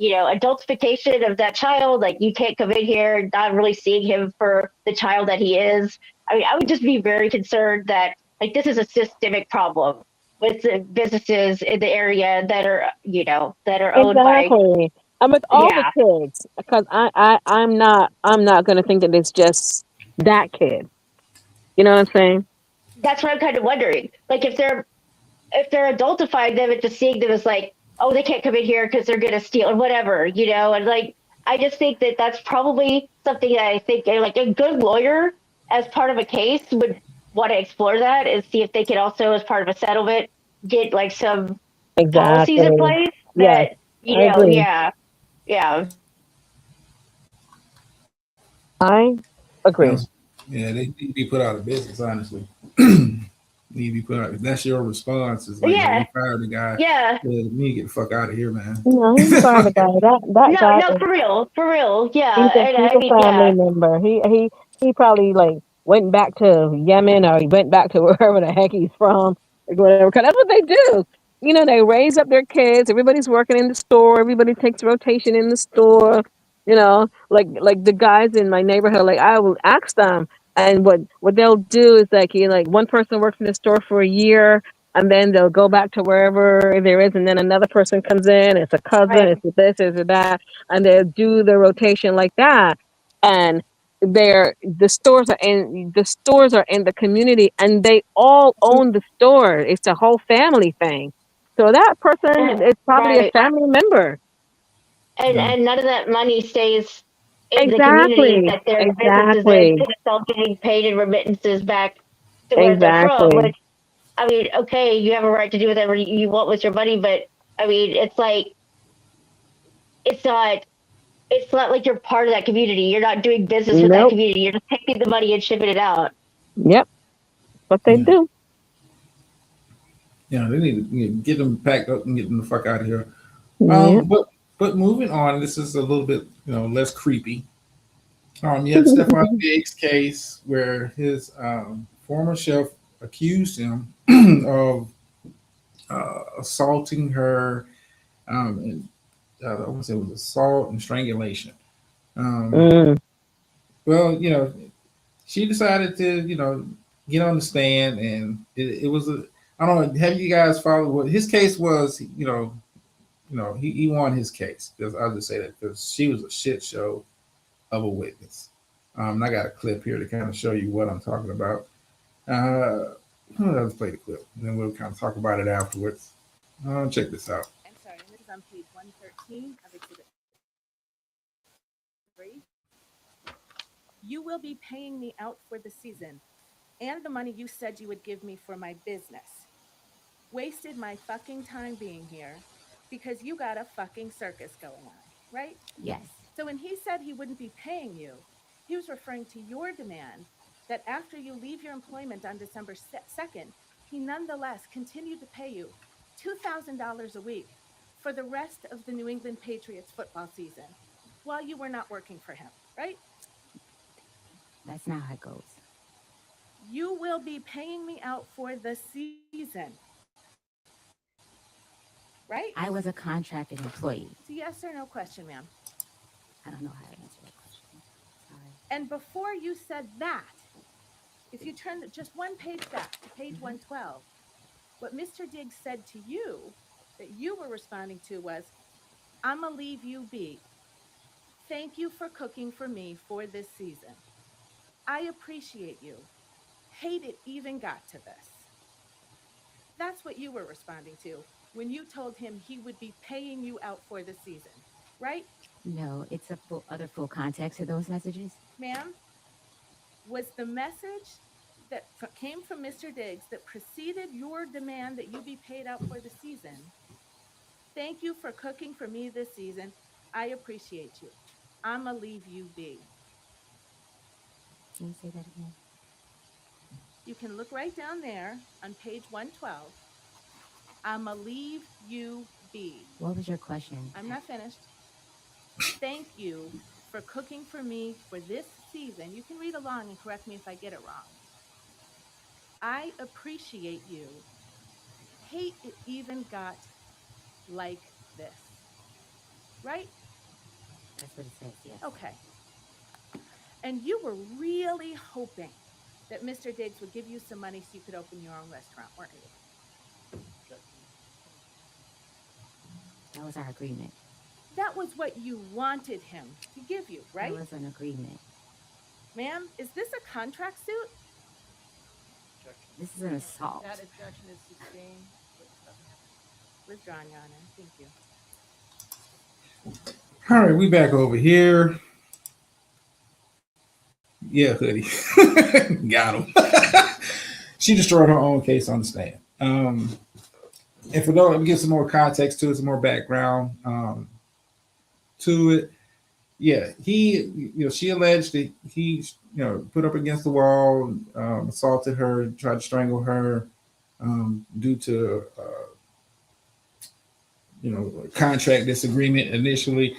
adultification of that child. Like, you can't come in here, not really seeing him for the child that he is. I mean, I would just be very concerned that, like, this is a systemic problem with the businesses in the area that are, that are owned by, Exactly. And with all the yeah. kids, because I'm not gonna think that it's just that kid. You know what I'm saying? That's what I'm kind of wondering. Like, if they're adultifying them and just seeing them as like, oh, they can't come in here because they're gonna steal or whatever, and like, I just think that that's probably something that I think like a good lawyer as part of a case would want to explore that and see if they can also, as part of a settlement, get like some policies in Exactly. place Yes, that, I agree. yeah, yeah. I agree. Yeah, they need to be put out of business, honestly. Need to be put out. If that's your response, is like, yo, Yeah, we fired the guy. yeah. Yeah, we need to get the fuck out of here, man. No, he's fine the guy. That No, guy no, is for real, yeah. he's a And he's I a mean, family yeah, member. He probably like went back to Yemen or he went back to wherever the heck he's from or whatever. Cause that's what they do. They raise up their kids. Everybody's working in the store. Everybody takes rotation in the store. Like the guys in my neighborhood. Like I will ask them, and what they'll do is like one person works in the store for a year. And then they'll go back to wherever there is, and then another person comes in. It's a cousin, right. it's a this, it's a that, and they'll do the rotation like that. And the stores are in the community, and they all own the store. It's a whole family thing. So that person is probably a Right. family member. And none of that money stays in the community Exactly. that their businesses in. Exactly. It's all getting paid in remittances back to where they're from. Exactly. Which, I mean, okay, you have a right to do whatever you want with your money, but I mean, it's like it's not. It's not like you're part of that community. You're not doing business with that Nope. community. You're just taking the money and shipping it out. Yep. What they Yeah, do. yeah, they need to get them packed up and get them the fuck out of here. Yep. But moving on, this is a little bit less creepy. You had Stefan Diggs' case where his former chef accused him of assaulting her. And, I want to say it was assault and strangulation. Mm. Well, she decided to, get on the stand, and it was a. I don't know. Have you guys followed what his case was? He won his case. I'll just say that because she was a shit show of a witness. And I got a clip here to kind of show you what I'm talking about. Let's play the clip, and then we'll kind of talk about it afterwards. Check this out. I'm sorry, and this is on page 113 of Exhibit 3. You will be paying me out for the season and the money you said you would give me for my business. Wasted my fucking time being here because you got a fucking circus going on, right? Yes. So when he said he wouldn't be paying you, he was referring to your demand that after you leave your employment on December 2nd, he nonetheless continued to pay you $2,000 a week for the rest of the New England Patriots football season while you were not working for him, right? That's not how it goes. You will be paying me out for the season, right? I was a contracted employee. It's a yes or no question, ma'am. I don't know how to answer that question. Sorry. And before you said that, if you turn just one page back to page 112, what Mr. Diggs said to you that you were responding to was, "I'ma leave you be. Thank you for cooking for me for this season. I appreciate you. Hate it even got to this." That's what you were responding to when you told him he would be paying you out for the season, right? No, it's a full context to those messages. Ma'am, was the message that came from Mr. Diggs that preceded your demand that you be paid out for the season, "Thank you for cooking for me this season. I appreciate you. I'ma leave you be." Can you say that again? You can look right down there on page 112. I'ma leave you be. What was your question? I'm not finished. Thank you for cooking for me for this season. You can read along and correct me if I get it wrong. I appreciate you. Hate it even got like this. Right? That's what it says, yes. Okay. And you were really hoping that Mr. Diggs would give you some money so you could open your own restaurant, weren't you? That was our agreement. That was what you wanted him to give you, right? That was an agreement. Ma'am, is this a contract suit? This is an assault. That objection is sustained. Withdrawn, Your Honor. Thank you. All right, we back over here. Yeah, hoodie. Got him. She destroyed her own case on the stand. And for those, let me give some more context to it, some more background to it. Yeah, she alleged that he, put up against the wall, assaulted her, tried to strangle her due to, a contract disagreement initially.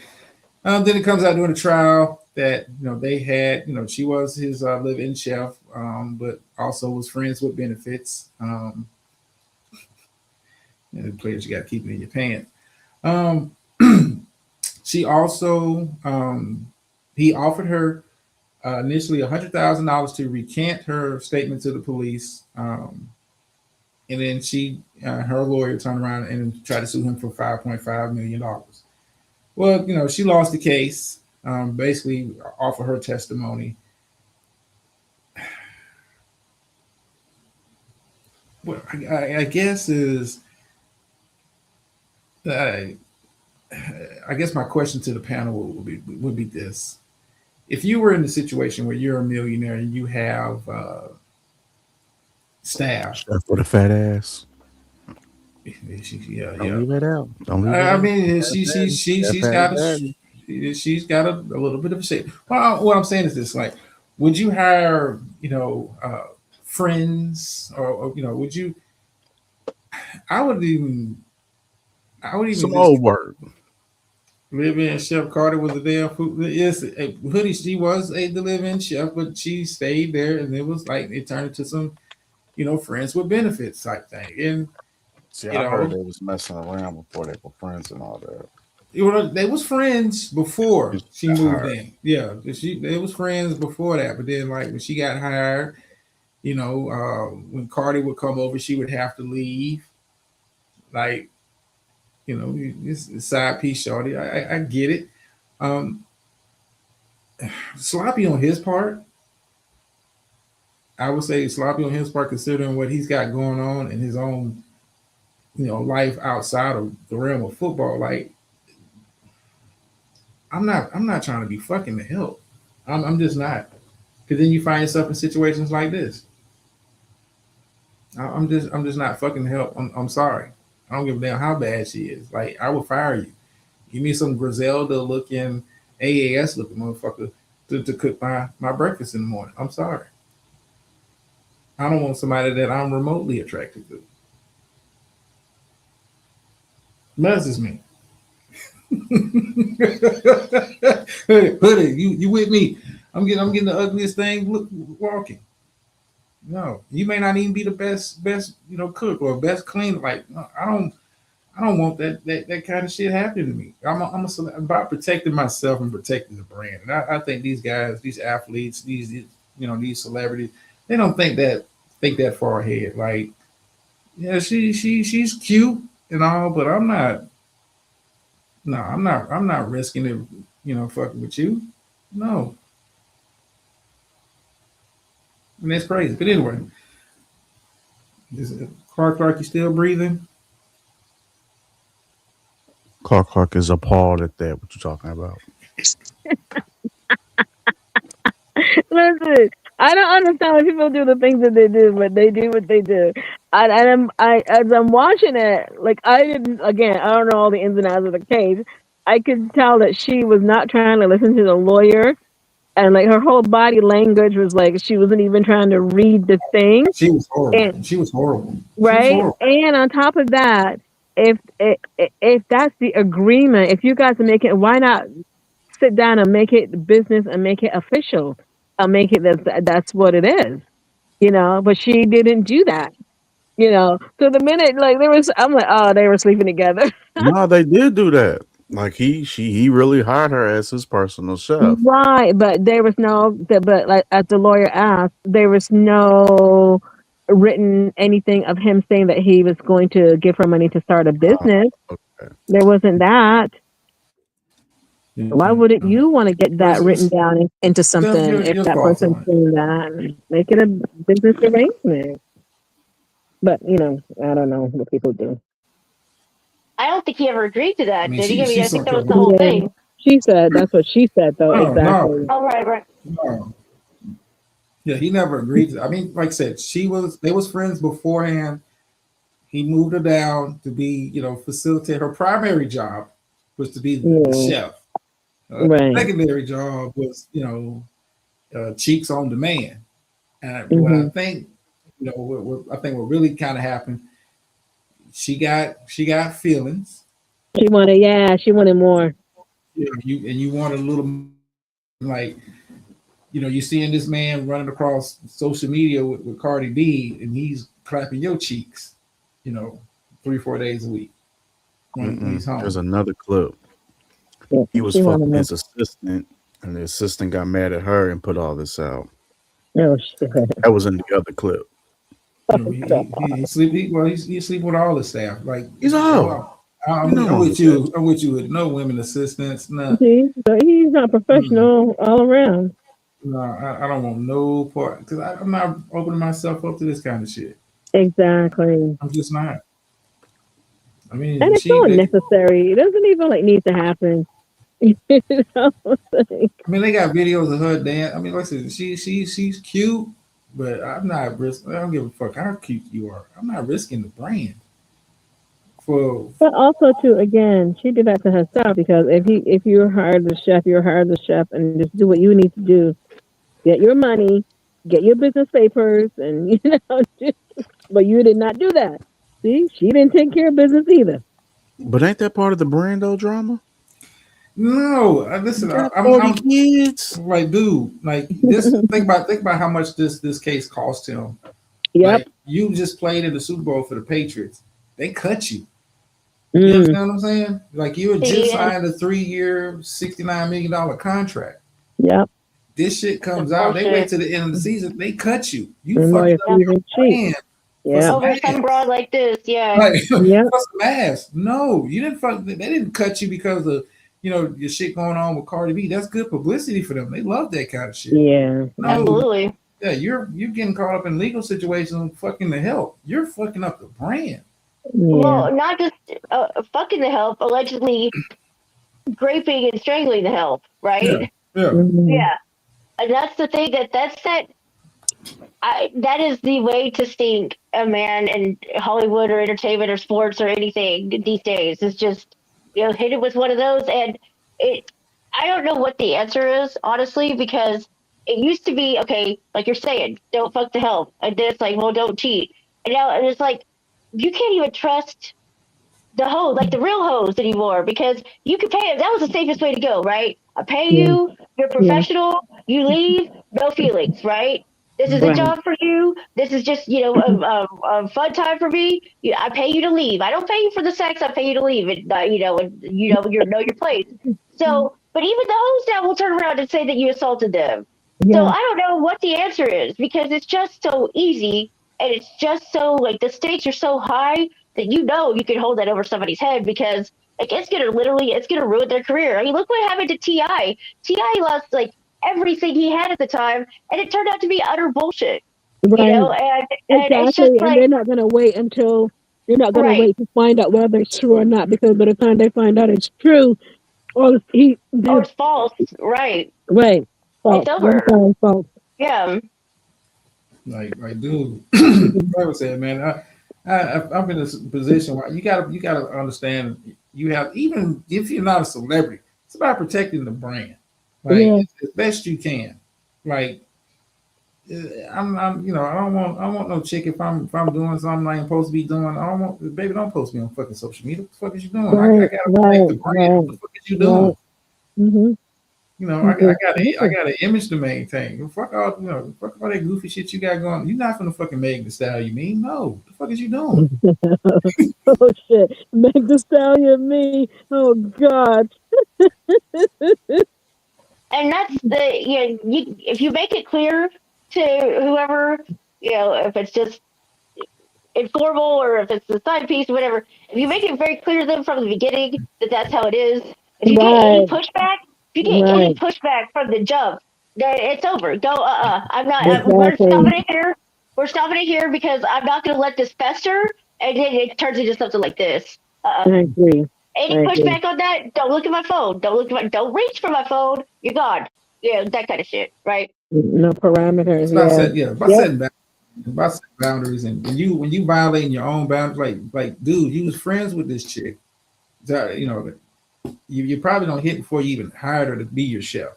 Then it comes out during the trial that, they had, she was his live-in chef, but also was friends with benefits. The players, you got to keep it in your pants. She also, he offered her initially $100,000 to recant her statement to the police. And then her lawyer turned around and tried to sue him for $5.5 million. Well, she lost the case, basically off of her testimony. What I guess is, I guess my question to the panel would be this. If you were in the situation where you're a millionaire and you have staff. Chef with a fat ass. Yeah. Don't leave it out. I mean, she's got a little bit of a shape. Well, what I'm saying is this: like, would you hire, friends, or would you? I would even. Some old work. Live-in chef Carter was a damn food. Yes, Hoodie. She was a live-in chef, but she stayed there, and it was like it turned into some, friends with benefits type thing. And see, I heard they was messing around before they were friends and all that. They was friends before she moved in. Yeah, they was friends before that. But then, like when she got hired, when Cardi would come over, she would have to leave. Like, it's side piece, shorty. I get it. Sloppy on his part. I would say sloppy on his part, considering what he's got going on in his own, life outside of the realm of football. Like, I'm not trying to be fucking the help. I'm just not. Because then you find yourself in situations like this. I'm just not fucking the help. I'm sorry. I don't give a damn how bad she is. Like, I will fire you. Give me some Griselda looking, AAS looking motherfucker to cook my breakfast in the morning. I'm sorry. I don't want somebody that I'm remotely attracted to. Messes me. Hoodie, you with me? I'm getting the ugliest thing walking. No, you may not even be the best cook or best cleaner. Like, no, I don't want that kind of shit happening to me. I'm about protecting myself and protecting the brand. And I think these guys, these athletes, these celebrities, they don't think that far ahead. Like, yeah, she's cute and all, but I'm not. No, I'm not risking it. Fucking with you. No. And that's crazy. But anyway, is Clark, you still breathing? Clark is appalled at that. What you talking about? Listen, I don't understand why people do the things that they do, but they do what they do. As I'm watching it, like I don't know all the ins and outs of the case. I could tell that she was not trying to listen to the lawyer and like her whole body language was like she wasn't even trying to read the thing. She was horrible. And She was horrible. She was right, horrible. and on top of that, if that's the agreement, if you guys are making, why not sit down and make it business and make it official, make it that's what it is, you know? But she didn't do that, you know. So the minute like there was, I'm like, oh, they were sleeping together. No, they did do that. Like he really hired her as his personal chef. Right, but there was no, but like as the lawyer asked, there was no written anything of him saying that he was going to give her money to start a business. Okay. There wasn't that. Why wouldn't you want to get that written down into something if that person's saying that? Make it a business arrangement. But you know, I don't know what people do. I don't think he ever agreed to that, I mean, did he? I mean, I she's think that so was the whole thing. She said that's what she said though. No, exactly. Oh, right. No. Yeah, he never agreed to. I mean, like I said, they was friends beforehand. He moved her down to be, you know, facilitate. Her primary job was to be the chef. Right. Secondary job was, you know, cheeks on demand. And what I think, you know, what really kind of happened, she got feelings. She wanted more. You want a little, like, you know, you seeing this man running across social media with Cardi B, and he's clapping your cheeks, you know, 3-4 days a week when he's home. There's another clip. He was fucking his assistant, and the assistant got mad at her and put all this out. Oh shit! That was in the other clip. You know, he sleep with all the staff. Like he's all. I'm with you. I'm with you with no women assistants. No. See, so he's not professional all around. No, I don't want no part because I'm not opening myself up to this kind of shit. Exactly. I'm just not. I mean, and it's so unnecessary. It doesn't even like need to happen. You know? I mean, they got videos of her dance. I mean, listen, she's cute, but I'm not risking. I don't give a fuck how cute you are. I'm not risking the brand. But also too, again, she did that to herself because if you're hired the chef, you're hired the chef, and just do what you need to do. Get your money, get your business papers, and you know. But you did not do that. See, she didn't take care of business either. But ain't that part of the Brando drama? No, listen. I'm kids. Like, dude, like this. think about how much this case cost him. Yep. Like, you just played in the Super Bowl for the Patriots. They cut you. You understand what I'm saying? Like you had just signed a 3-year, $69 million contract. Yep. This shit comes out. They wait to the end of the season. They cut you. You fucked up your brand. Yeah. Over some broad like this, yeah. Like, yeah. For some ass. No, you didn't fuck. They didn't cut you because of your shit going on with Cardi B. That's good publicity for them. They love that kind of shit. Yeah. No, absolutely. Yeah, you're getting caught up in legal situations, fucking the help. You're fucking up the brand. Yeah. Well, not just fucking the help, allegedly raping and strangling the help, right? Yeah. Yeah. And that's the thing that is the way to stink a man in Hollywood or entertainment or sports or anything these days. It's just, hit it with one of those. And I don't know what the answer is, honestly, because it used to be, okay, like you're saying, don't fuck the help. And then it's like, well, don't cheat. And now it's like, you can't even trust the hoe, like the real hoes anymore, because you can pay them. That was the safest way to go, right? I pay you, you're professional, you leave, no feelings, right? This is a job for you. This is just, a fun time for me. I pay you to leave. I don't pay you for the sex. I pay you to leave. And, you know your place. So, but even the hoes now will turn around and say that you assaulted them. Yeah. So I don't know what the answer is because it's just so easy. And it's just so, like, the stakes are so high that you can hold that over somebody's head because, like, it's going to ruin their career. I mean, look what happened to T.I. T.I. lost, like, everything he had at the time, and it turned out to be utter bullshit. Right. And exactly. it's just like, and they're not going to wait wait to find out whether it's true or not, because by the time they find out it's true, or it's false. Right. Right. False. It's over. False. Yeah. Like, dude, like I said, man, I'm in a position where you gotta understand. You have, even if you're not a celebrity, it's about protecting the brand. like Yeah. as best you can. Like I'm, you know, I don't want no chick if I'm doing something I ain't supposed to be doing. I don't want, baby, don't post me on fucking social media. What the fuck is you doing? I Right, gotta protect right, the brand. What right, the fuck is you right. doing? Mm-hmm. You know, I got an image to maintain. Fuck all, you know, fuck all that goofy shit you got going. You're not gonna fucking make the style you mean. No, what the fuck is you doing? Oh shit! Meg the Stallion, me. Oh God. And that's the you if you make it clear to whoever, if it's just informal or if it's a side piece or whatever, if you make it very clear to them from the beginning that that's how it is, if you get any Right, pushback, if you get any right. pushback from the jump, then it's over. Go, I'm not. We're Exactly. stopping it here. We're stopping it here because I'm not going to let this fester, and then it turns into something like this. I agree. I Any agree. pushback on that? Don't look at my phone. Don't reach for my phone. You're gone. That kind of shit, right? No parameters. It's about Yeah. setting, about Yep. setting boundaries. About setting boundaries, and when you violating your own boundaries, like dude, you was friends with this chick. You know, you probably don't hit before you even hired her to be your chef.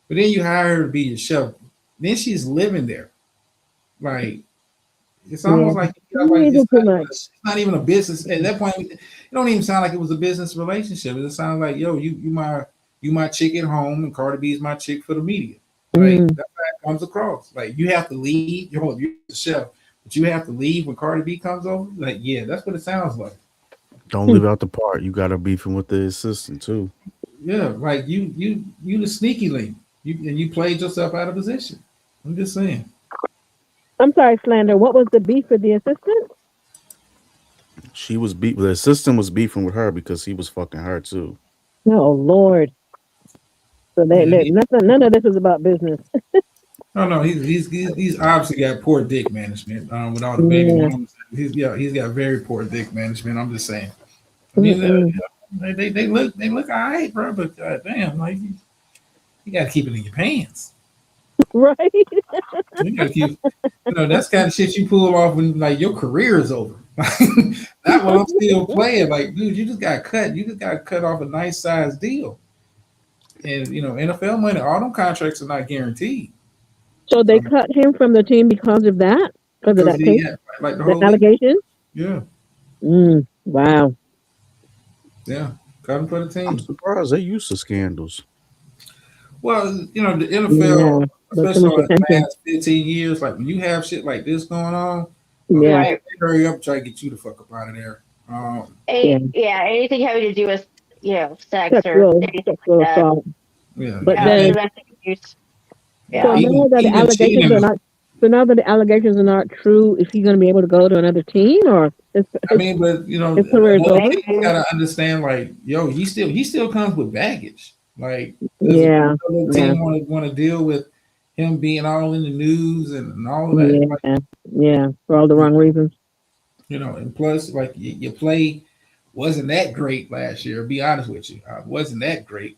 But then you hire her to be your chef. Then she's living there. Like it's Yeah. almost like You did too much. it's not even a business. At that point, it don't even sound like it was a business relationship. It sounds like, yo, you my chick at home, and Cardi B is my chick for the media. Like Mm. that's how it comes across. Like you have to leave. You're the chef, but you have to leave when Cardi B comes over. Like yeah, that's what it sounds like. Don't leave out the part. You got her beefing with the assistant too. Yeah, like you the sneaky link. You played yourself out of position. I'm just saying. I'm sorry, Slander. What was the beef with the assistant? She was the assistant was beefing with her because he was fucking her too. Oh Lord. So Yeah, none of this was about business. no, he's obviously got poor dick management. With all the baby Yeah. mamas, he's got very poor dick management. I'm just saying. I mean, Mm-mm. they look all right, bro, but damn, like you got to keep it in your pants. Right. You got to keep, that's kind of shit you pull off when like your career is over. Not while I'm still playing. Like, dude, you just got cut. You just got cut off a nice size deal. And NFL money, all them contracts are not guaranteed. So they cut him from the team because of that? Because of Because that he case? had like the The whole league. allegation? Yeah, Wow. yeah. Cut him for the I'm team. surprised they used to scandals. Well, the NFL, Yeah. That's too especially much over the attention. last 15 years, like when you have shit like this going on, Yeah. they hurry up, try to get you the fuck up out of there. Anything having to do with sex or Sexual anything like that. assault. Yeah. But then Domestic abuse. so Yeah. now that the allegations are not true, is he going to be able to go to another team, or I mean, but his career is over? you gotta understand, like, yo, he still comes with baggage. Like, Yeah. the Yeah. team want to deal with him being all in the news and all of that. Like, Yeah. Yeah. For all the wrong reasons. and plus, like, your play wasn't that great last year. Be honest with you, wasn't that great.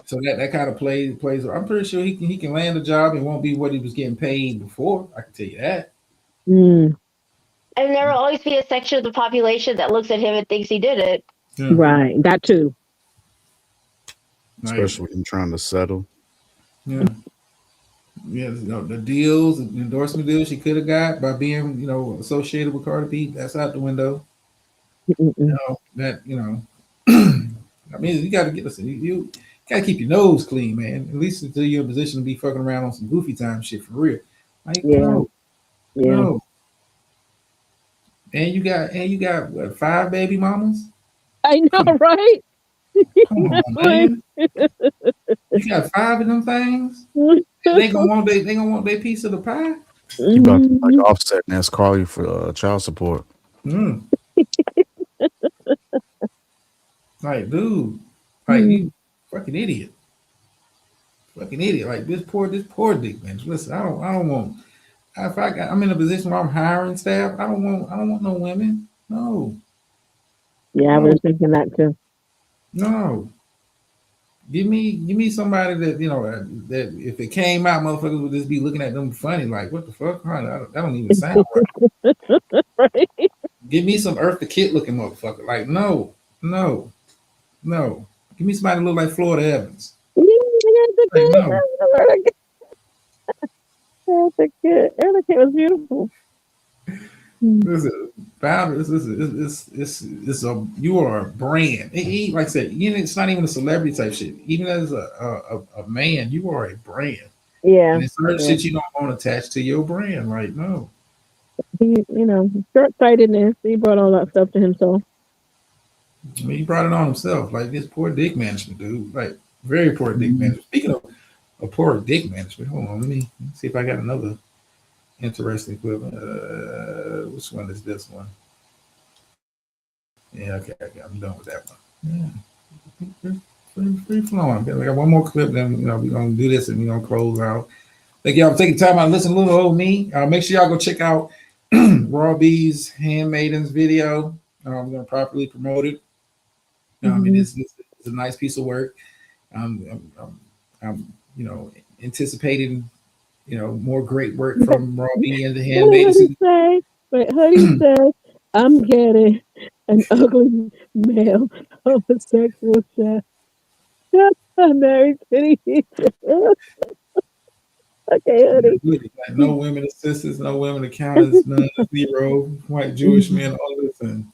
So that kind of plays. I'm pretty sure he can land a job and won't be what he was getting paid before. I can tell you that. Mm. And there will always be a section of the population that looks at him and thinks he did it. Yeah. Right. That too. Especially when trying to settle. Yeah. Yeah, the deals, the endorsement deals she could have got by being, associated with Cardi B, that's out the window. I mean, you got to you got to keep your nose clean, man. At least until you're in a position to be fucking around on some goofy time shit for real. Like, no. And you got what, 5 baby mamas? I know, right? Come on, man. You got 5 of them things? They gonna want their piece of the pie? You about to like Offset and ask Carly for child support. Like, dude, like you fucking idiot. Fucking idiot. Like this poor dick man. Listen, I don't want, if I'm in a position where I'm hiring staff, I don't want no women. No. Yeah, I was thinking that too. No. Give me somebody that that if it came out, motherfuckers would just be looking at them funny, like, what the fuck? That don't even sound right. Right. Give me some Eartha Kitt looking motherfucker. Like, no. Give me somebody that look like Florida Evans. Like, no. Eartha Kitt was beautiful. Listen, boundaries. It's a you are a brand. Like I said, it's not even a celebrity type shit. Even as a man, you are a brand. Yeah. And it's certain Yeah. shit you don't want attached to your brand. Like, no. He, short-sightedness. He brought all that stuff to himself. I mean, he brought it on himself. Like this poor dick management, dude. Like very poor dick management. Speaking of poor dick management, hold on, let me see if I got another interesting clip. Which one is this one? Yeah, okay, I'm done with that one. Yeah, free flowing. I got one more clip, then we're gonna do this and we're gonna close out. Thank y'all for taking time out to listen to little old me. Make sure y'all go check out Raw B's Handmaidens video. I'm gonna properly promote it. I mean, it's a nice piece of work. I'm anticipating, more great work from Raw B and the Handmaidens. Hoodie says, I'm getting an ugly male homosexual chef. I'm married to Okay, Hoodie. Like, no women assistants, no women accountants, none, zero white Jewish men. All this and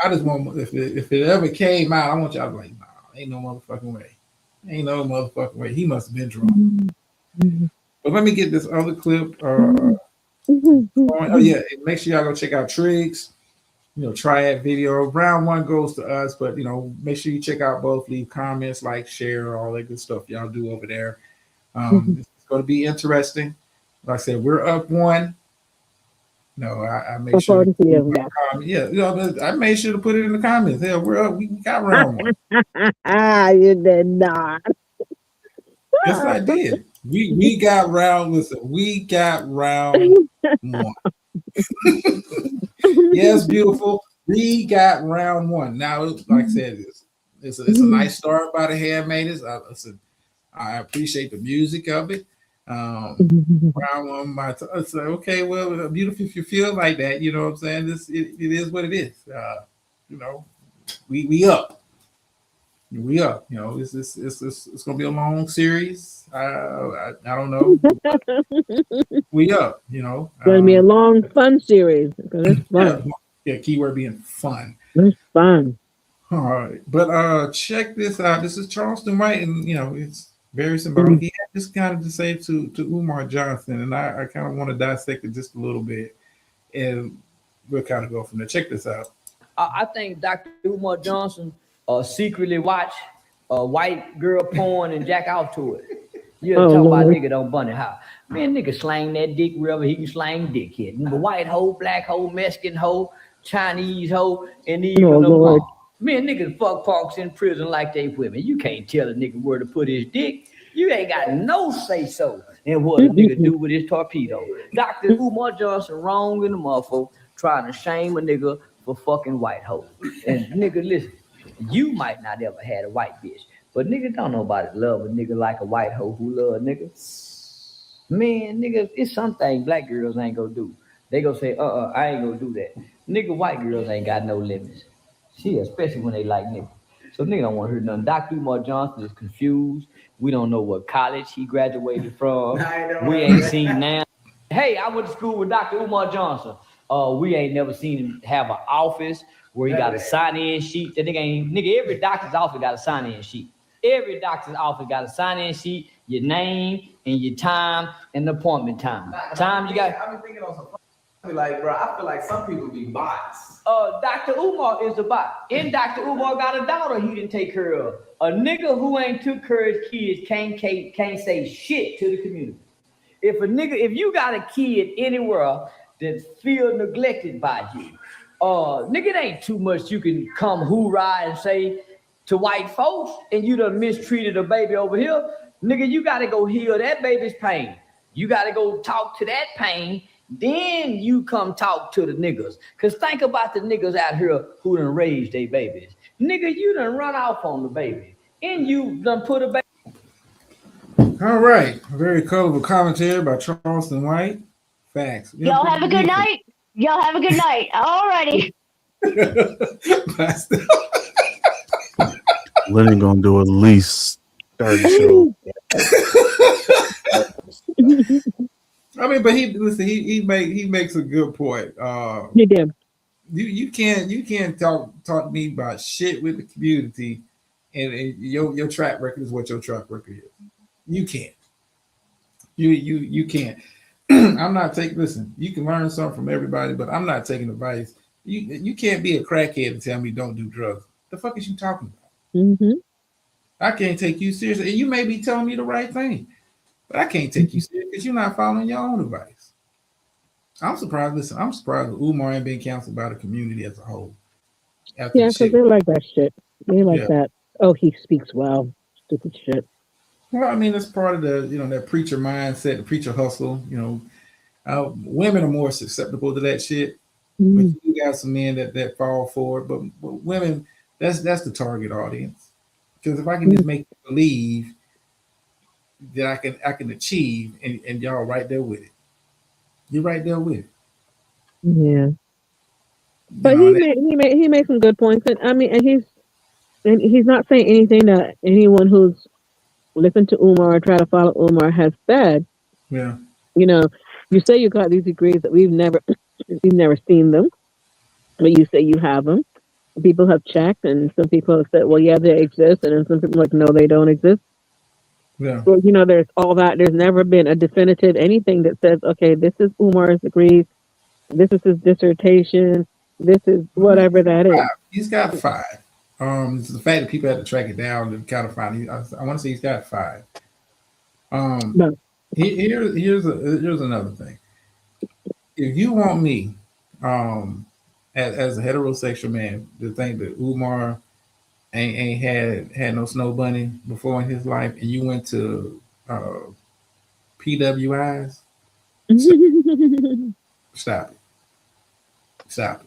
I just want if it ever came out, I want y'all to be like, nah, ain't no motherfucking way. Ain't no motherfucking way. He must have been drunk. But let me get this other clip. Oh yeah, make sure y'all go check out Triggs. Triad video. Round one goes to us, but make sure you check out both. Leave comments, like, share, all that good stuff y'all do over there. It's going to be interesting. Like I said, we're up one. No, I made sure. I made sure to put it in the comments. Hell, we're up. We got round one. You did not. Yes, I did. We got round. Listen, we got round one. Yes, beautiful. We got round one. Now, like I said, it's a nice start by the Handmaidens. I appreciate the music of it. Round one, I say, okay, well, beautiful if you feel like that. You know what I'm saying? It is what it is. We up. We up. It's gonna be a long series. I don't know. We up. It's gonna be a long, fun series because it's fun. Yeah, keyword being fun. It's fun. All right, but check this out. This is Charleston White, and it's very symbolic. He had this kind of to say to Umar Johnson, and I kind of want to dissect it just a little bit, and we'll kind of go from there. Check this out. I think Dr. Umar Johnson secretly watch a white girl porn and jack out to it. You talk about nigga don't bunny how. Man, nigga slang that dick wherever he can slang dick here. The white hoe, black hoe, Mexican hoe, Chinese hoe, and even the punk. Man, niggas fuck punks in prison like they women. You can't tell a nigga where to put his dick. You ain't got no say so in what a nigga do with his torpedo. Dr. Umar Johnson wrong in the motherfucker trying to shame a nigga for fucking white hoe. And nigga, listen, you might not ever had a white bitch, but nigga don't nobody love a nigga like a white hoe who love a nigga. Man, nigga, it's something black girls ain't gonna do. They gonna say, I ain't gonna do that. Nigga, white girls ain't got no limits. See, especially when they like nigga. So nigga don't want to hear nothing. Dr. Umar Johnson is confused. We don't know what college he graduated from. We ain't seen now. Hey, I went to school with Dr. Umar Johnson. We ain't never seen him have an office where he got a sign-in sheet. That nigga, every doctor's office got a sign-in sheet. Every doctor's office got a sign-in sheet, your name and your time and the appointment time. Time you got. I've been thinking on some. Like, bro, I feel like some people be bots. Dr. Umar is a bot. And Dr. Umar got a daughter he didn't take care of. A nigga who ain't took care of his kids can't say shit to the community. If you got a kid anywhere that feel neglected by you, nigga, it ain't too much you can come hoorah and say to white folks, and you done mistreated a baby over here. Nigga, you gotta go heal that baby's pain. You gotta go talk to that pain. Then you come talk to the niggas. Cause think about the niggas out here who done raised their babies. Nigga, you done run off on the baby. And you done put a baby. All right. A very colorful commentary by Charleston White. Facts. Y'all have a good night. Y'all have a good night. Alrighty. Lenny gonna do at least 30 shows. I mean, but he makes a good point. He did. You can't talk to me about shit with the community, and your track record is what your track record is. You can't. You can't. I'm not taking. Listen, you can learn something from everybody, but I'm not taking advice. You can't be a crackhead and tell me don't do drugs. The fuck is you talking about? Mm-hmm. I can't take you seriously. And you may be telling me the right thing, but I can't take you serious because you're not following your own advice. I'm surprised. Listen, I'm surprised that Umar ain't been canceled by the community as a whole. After Yeah, the because shit. they like that shit. They like Yeah. that. Oh, he speaks well. Stupid shit. Well, I mean, it's part of the that preacher mindset, the preacher hustle. Women are more susceptible to that shit, but Mm. you got some men that fall for it. But women, that's the target audience. Because if I can just make you believe that I can achieve, and y'all right there with it, you're right there with it. Yeah. You But know, and he made some good points, and I mean, and he's not saying anything that anyone who's listened to Umar or try to follow Umar has said. yeah. You know, you say you got these degrees that we've never seen them, but you say you have them. People have checked, and some people have said, well, yeah, they exist, and then some people are like, no, they don't exist. Yeah. Well, there's all that. There's never been a definitive anything that says, okay, this is Umar's degree, this is his dissertation, this is whatever that is. He's got 5. It's the fact that people had to track it down to kind of find. I want to say he's got 5. No. Here's another thing. If you want me, as a heterosexual man, to think that Umar ain't had no snow bunny before in his life, and you went to PWIs, stop it. Stop it.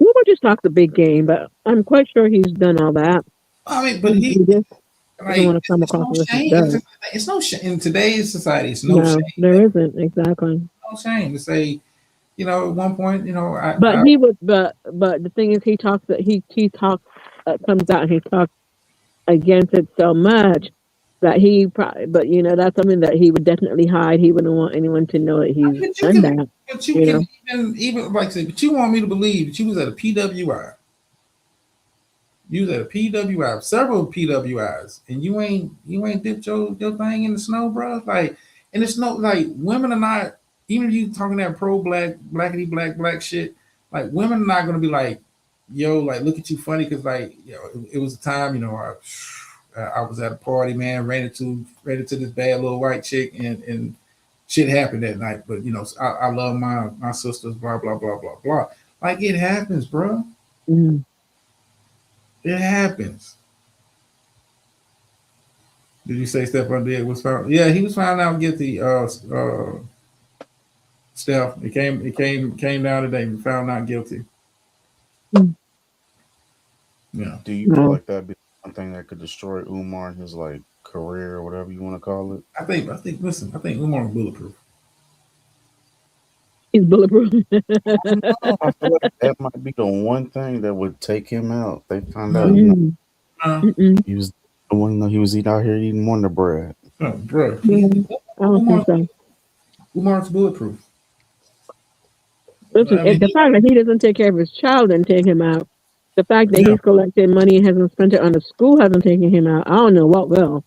Umar just talks a big game, but I'm quite sure he's done all that. I mean, but he just doesn't want to come it's across no as if he shame. does. It's no shame in today's society. It's no No, shame. there isn't exactly. No shame to say, at one point, But he would. But the thing is, he talks that he talks comes out and he talks against it so much that he probably. But that's something that he would definitely hide. He wouldn't want anyone to know that he's done that. But you can even like I said, but you want me to believe that you was at a PWI. You was at a PWI, several PWIs, and you ain't dipped your thing in the snow, bro. Like, and it's no like women are not, even if you talking that pro blackity black shit, like women are not gonna be like, yo, like look at you funny because like it was a time I was at a party, man, ran into this bad little white chick and shit happened that night. But I love my sisters, blah blah blah blah blah. Like it happens, bro. Mm. It happens. Did you say Stephon Diggs was found? Yeah, he was found out guilty. Steph, it came down today. We found not guilty. Mm. Yeah. Do you feel like that'd be one thing that could destroy Umar and his like career or whatever you want to call it? I think. Listen, I think Umar is bulletproof. He's bulletproof. I feel like that might be the one thing that would take him out. They found out, he was the one. He was out here eating Wonder Bread. Oh, bro. I don't think so. Umar's bulletproof. Listen, the fact that he doesn't take care of his child and take him out. The fact that he's collected money and hasn't spent it on the school hasn't taken him out. I don't know what will.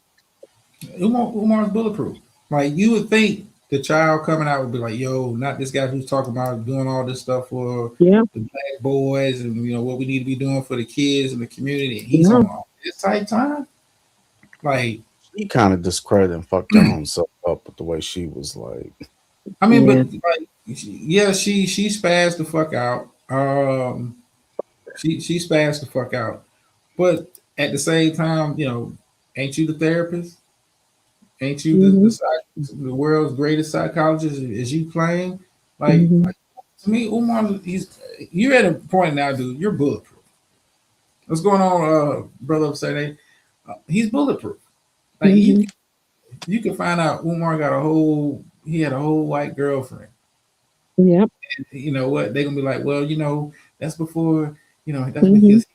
Umar's bulletproof. Like you would think the child coming out would be like, yo, not this guy who's talking about doing all this stuff for the black boys and what we need to be doing for the kids and the community. And he's on all this type time. Like he kind of discredited and fucked her own self up with the way she was like. I mean, but like, she spazzed the fuck out. She spazzed the fuck out. But at the same time, ain't you the therapist? Ain't you the world's greatest psychologist, as you claim? Like to me, Umar, you're at a point now, dude. You're bulletproof. What's going on, brother? Upside he's bulletproof. Like you can find out Umar had a whole white girlfriend. Yep. And you know what? They're gonna be like, well, that's before You know, that's Mm-hmm. because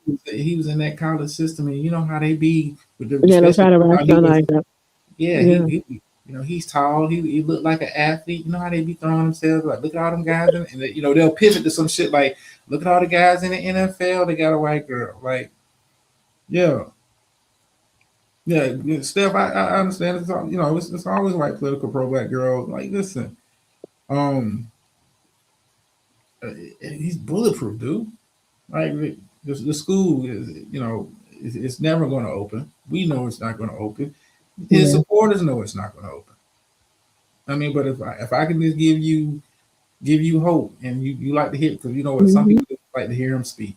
he was in that college system, and you know how they be with the, Yeah, they'll especially try to how he was. rationalize that. Yeah, Yeah. you know, he's tall. He looked like an athlete. You know how they be throwing themselves like, look at all them guys, and you know they'll pivot to some shit like, look at all the guys in the NFL. They got a white girl. Like, yeah, yeah, Steph. I understand. It's all, you know, it's always white political pro black girl. Like, listen, um, he's bulletproof, dude. Like the school is, you know, it's never going to open. We know it's not going to open. His Yeah. supporters know it's not going to open. I mean, but if I can just give you hope, and you like to hear, because you know what, some Mm-hmm. people like to hear him speak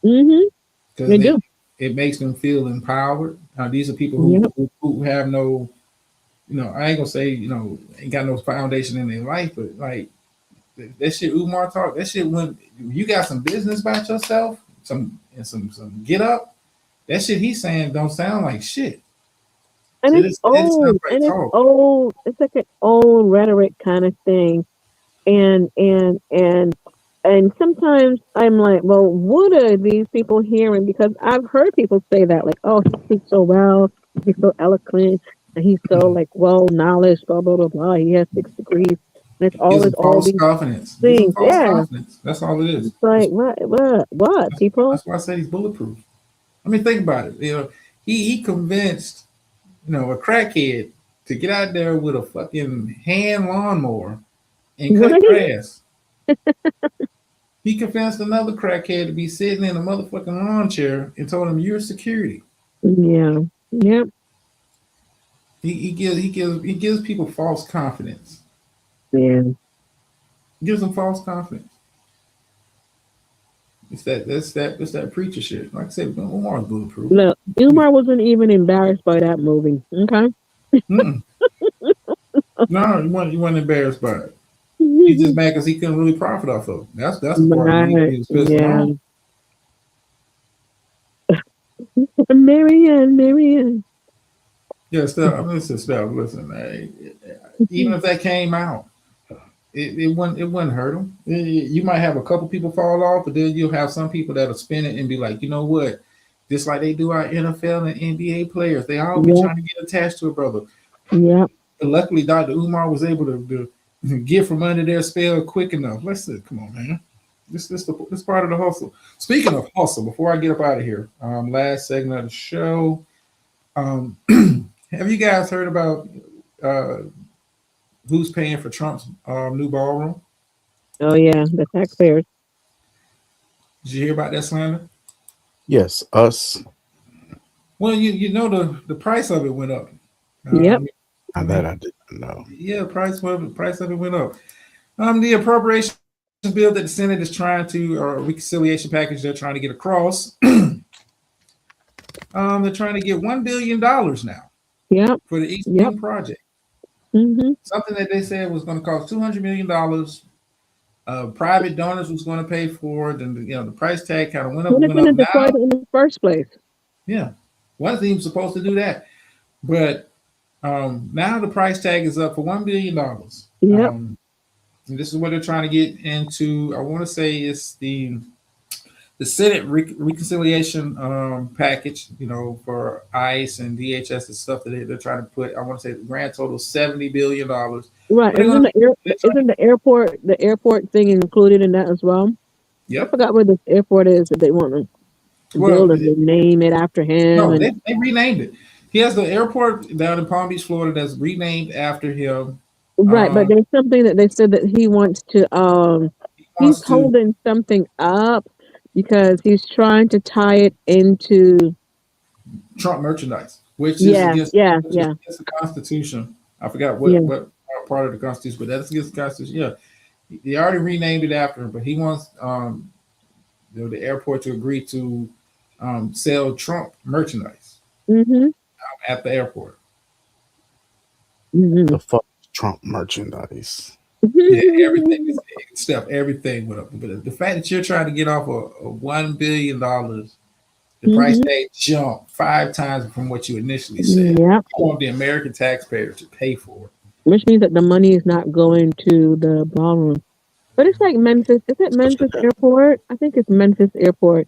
Mm-hmm. because They do. it makes them feel empowered. These are people Yep. who have no, you know, I ain't gonna say, you know, ain't got no foundation in their life, but like that shit Umar talk, that shit, when you got some business about yourself, some get up, that shit he's saying don't sound like shit. And It it's is, it sounds old. like And it's talk. old. It's like an old rhetoric kind of thing. And sometimes I'm like, well, what are these people hearing? Because I've heard people say that, like, oh, he speaks so well, he's so eloquent, and he's so like well knowledge, blah blah blah blah. He has 6 degrees, and it's Gives always them all false these confidence. Gives them things. false Yeah, confidence. That's all it is. it's like what people? That's why I said he's bulletproof. I mean, think about it. You know, he convinced, you know, a crackhead to get out there with a fucking hand lawnmower and cut Right? grass. He convinced another crackhead to be sitting in a motherfucking lawn chair and told him, "You're security." Yeah. Yep. He gives people false confidence. Yeah. He gives them false confidence. It's that preacher shit. Like I said, Omar's bulletproof. Look, Umar wasn't even embarrassed by that movie. Okay. Mm-mm. No, you wasn't embarrassed by it. He's just mad because he couldn't really profit off of it. That's the part that Right. he was pissed Yeah. off. Marianne. Yeah, Steph. I mean, Steph. Listen, man. Even if that came out, it wouldn't hurt him. You might have a couple people fall off, but then you'll have some people that'll spin it and be like, you know what? Just like they do our NFL and NBA players, they all be Yep. trying to get attached to a brother. Yep. But luckily, Dr. Umar was able to get from under their spell quick enough. Let's see, come on, man. This part of the hustle. Speaking of hustle, before I get up out of here, last segment of the show. Have you guys heard about who's paying for Trump's new ballroom? Oh yeah, the taxpayers. Did you hear about that, Slander? Yes, us. Well, you know the price of it went up. Yep. That I didn't know. Yeah, price of it went up. The appropriations bill that the Senate is trying to, or reconciliation package they're trying to get across. They're trying to get $1 billion now. Yep. For the East Wing project. Mm-hmm. Something that they said was going to cost $200 million. Private donors was going to pay for it, and you know the price tag kind of went up. Who they going to deploy in the first place? Yeah, wasn't even supposed to do that, but now the price tag is up for $1 billion. Yep. And this is what they're trying to get into. I want to say it's the Senate reconciliation package, you know, for ICE and DHS and stuff that they're trying to put. I want to say the grand total $70 billion. Right. Isn't the airport thing included in that as well? Yep. I forgot where the airport is that they want to build and they name it after him. No, and they renamed it. He has the airport down in Palm Beach, Florida, that's renamed after him. Right, but there's something that they said that he wants to he's holding something up because he's trying to tie it into Trump merchandise, which is against the Constitution. I forgot what part of the Constitution, but that's against the Constitution. Yeah, they already renamed it after him, but he wants the airport to agree to sell Trump merchandise at the airport. The fuck Trump merchandise. Yeah, everything went up. But the fact that you're trying to get off of $1 billion, the price tag jumped 5 times from what you initially said. Yep. You want the American taxpayer to pay for it. Which means that the money is not going to the ballroom. But it's like Memphis. Is it Memphis Airport? I think it's Memphis Airport.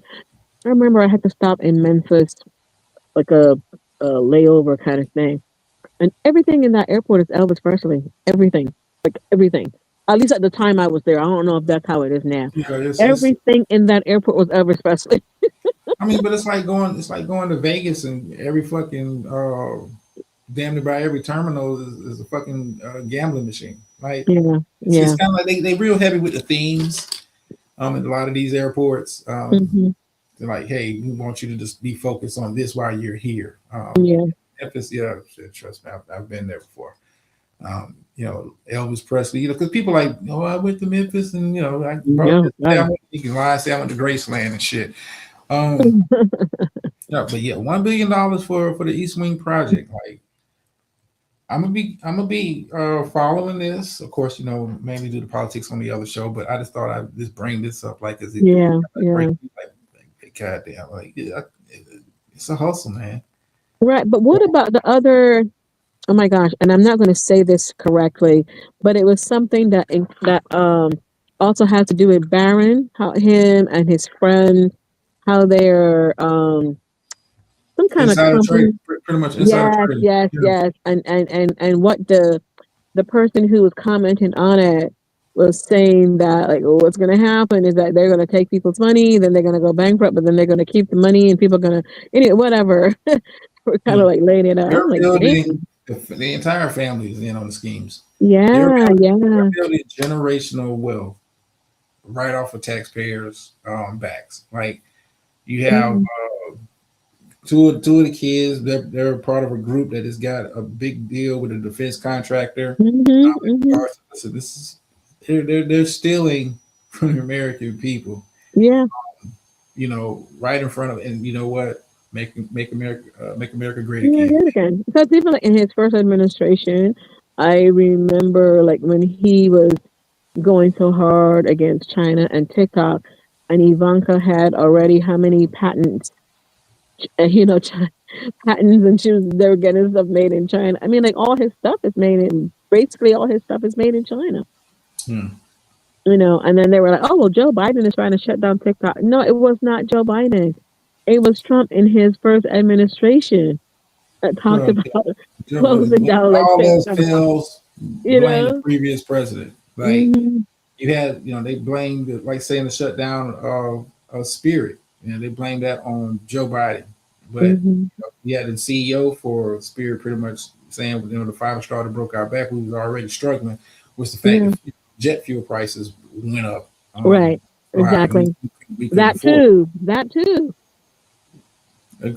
I remember I had to stop in Memphis, like a layover kind of thing. And everything in that airport is Elvis Presley. Everything. Like everything. At least at the time I was there. I don't know if that's how it is now. Yeah, it's Everything in that airport was Elvis Presley. I mean, but it's like going to Vegas and every fucking damn near by every terminal is a fucking gambling machine. Like Yeah. it's Yeah. kind of like they real heavy with the themes. In a lot of these airports, Hmm. they're like, hey, we want you to just be focused on this while you're here. Yeah. Memphis, yeah, shit, trust me, I've been there before. Elvis Presley, because people like, I went to Memphis and bro, Yeah. Right. you can lie, say I went to Graceland and shit. Yeah, but yeah, $1 billion for the East Wing project. Like, I'm gonna be following this. Of course, mainly do the politics on the other show, but I just thought I'd just bring this up, like, cause it Yeah. like, Yeah. goddamn, like, yeah, it's a hustle, man. Right. But what about the other? Oh my gosh! And I'm not going to say this correctly, but it was something that also has to do with Barron, how him and his friend, how they're some kind of Insider trading, company. pretty much insider Yes, trading. yes, Yeah. yes. And what the person who was commenting on it was saying that, like, well, what's going to happen is that they're going to take people's money, then they're going to go bankrupt, but then they're going to keep the money, and people are going to anyway, whatever. We're kind of like laying it out. I'm They're like, building damn. the entire family is in on the schemes. Yeah, yeah. They're building generational wealth right off of taxpayers' backs. Like, you have Mhm. two of the kids. They're part of a group that has got a big deal with a defense contractor. Mhm, mhm. So this is they're stealing from the American people. Yeah. Right in front of, and you know what? Make America great Yeah, again. good again. Because even like in his first administration, I remember like when he was going so hard against China and TikTok, and Ivanka had already how many patents, patents, and they were getting stuff made in China. I mean, like all his stuff is made in basically all his stuff is made in China. Hmm. And then they were like, oh, well, Joe Biden is trying to shut down TikTok. No, it was not Joe Biden. It was Trump in his first administration that talked Well, about closing down like all those TikTok. bills blame the previous president. Like, Hmm. you had, they blamed it, like saying the shutdown of Spirit. They blamed that on Joe Biden. But Hmm. you had the CEO for Spirit pretty much saying, the five star that broke our back, who was already struggling, was the fact Yeah. that jet fuel prices went up. Right. Exactly. We couldn't That afford it. too. That too.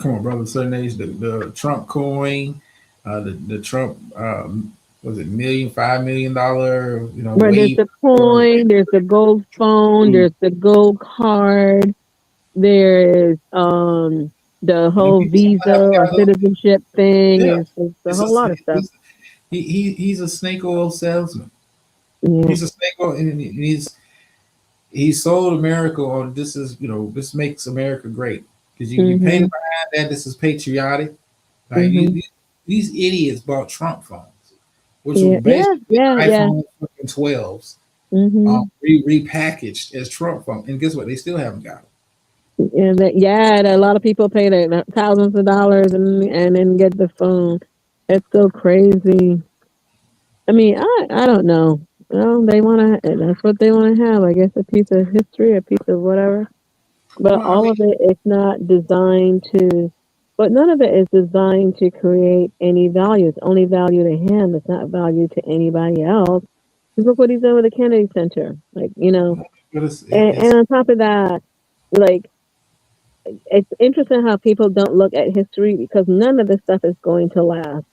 Come on, brother. Certain age, the Trump coin, the Trump was it $5 million, But there's wave the for coin, there's the gold phone, there's the gold card, there's the whole people still visa haven't or got up. citizenship thing. Yeah, It's a it's whole lot of stuff. he's a snake oil salesman. Yeah. He's a snake oil, and he sold America on this this makes America great, because you painted Hmm. behind that this is patriotic. Like, Hmm. these idiots bought Trump phones, which were Yeah. Yeah. basically Yeah. Yeah. iPhone fucking 12s, Hmm. repackaged as Trump phone. And guess what? They still haven't got them. And a lot of people pay their thousands of dollars and then get the phone. It's so crazy. I mean, I don't know. Well, they want to. That's what they want to have. I guess a piece of history, a piece of whatever. But Well, I all mean, of it is not designed to. But none of it is designed to create any value. It's only value to him. It's not value to anybody else. Just look what he's done with the Kennedy Center. Like, but and on top of that, like, it's interesting how people don't look at history because none of this stuff is going to last.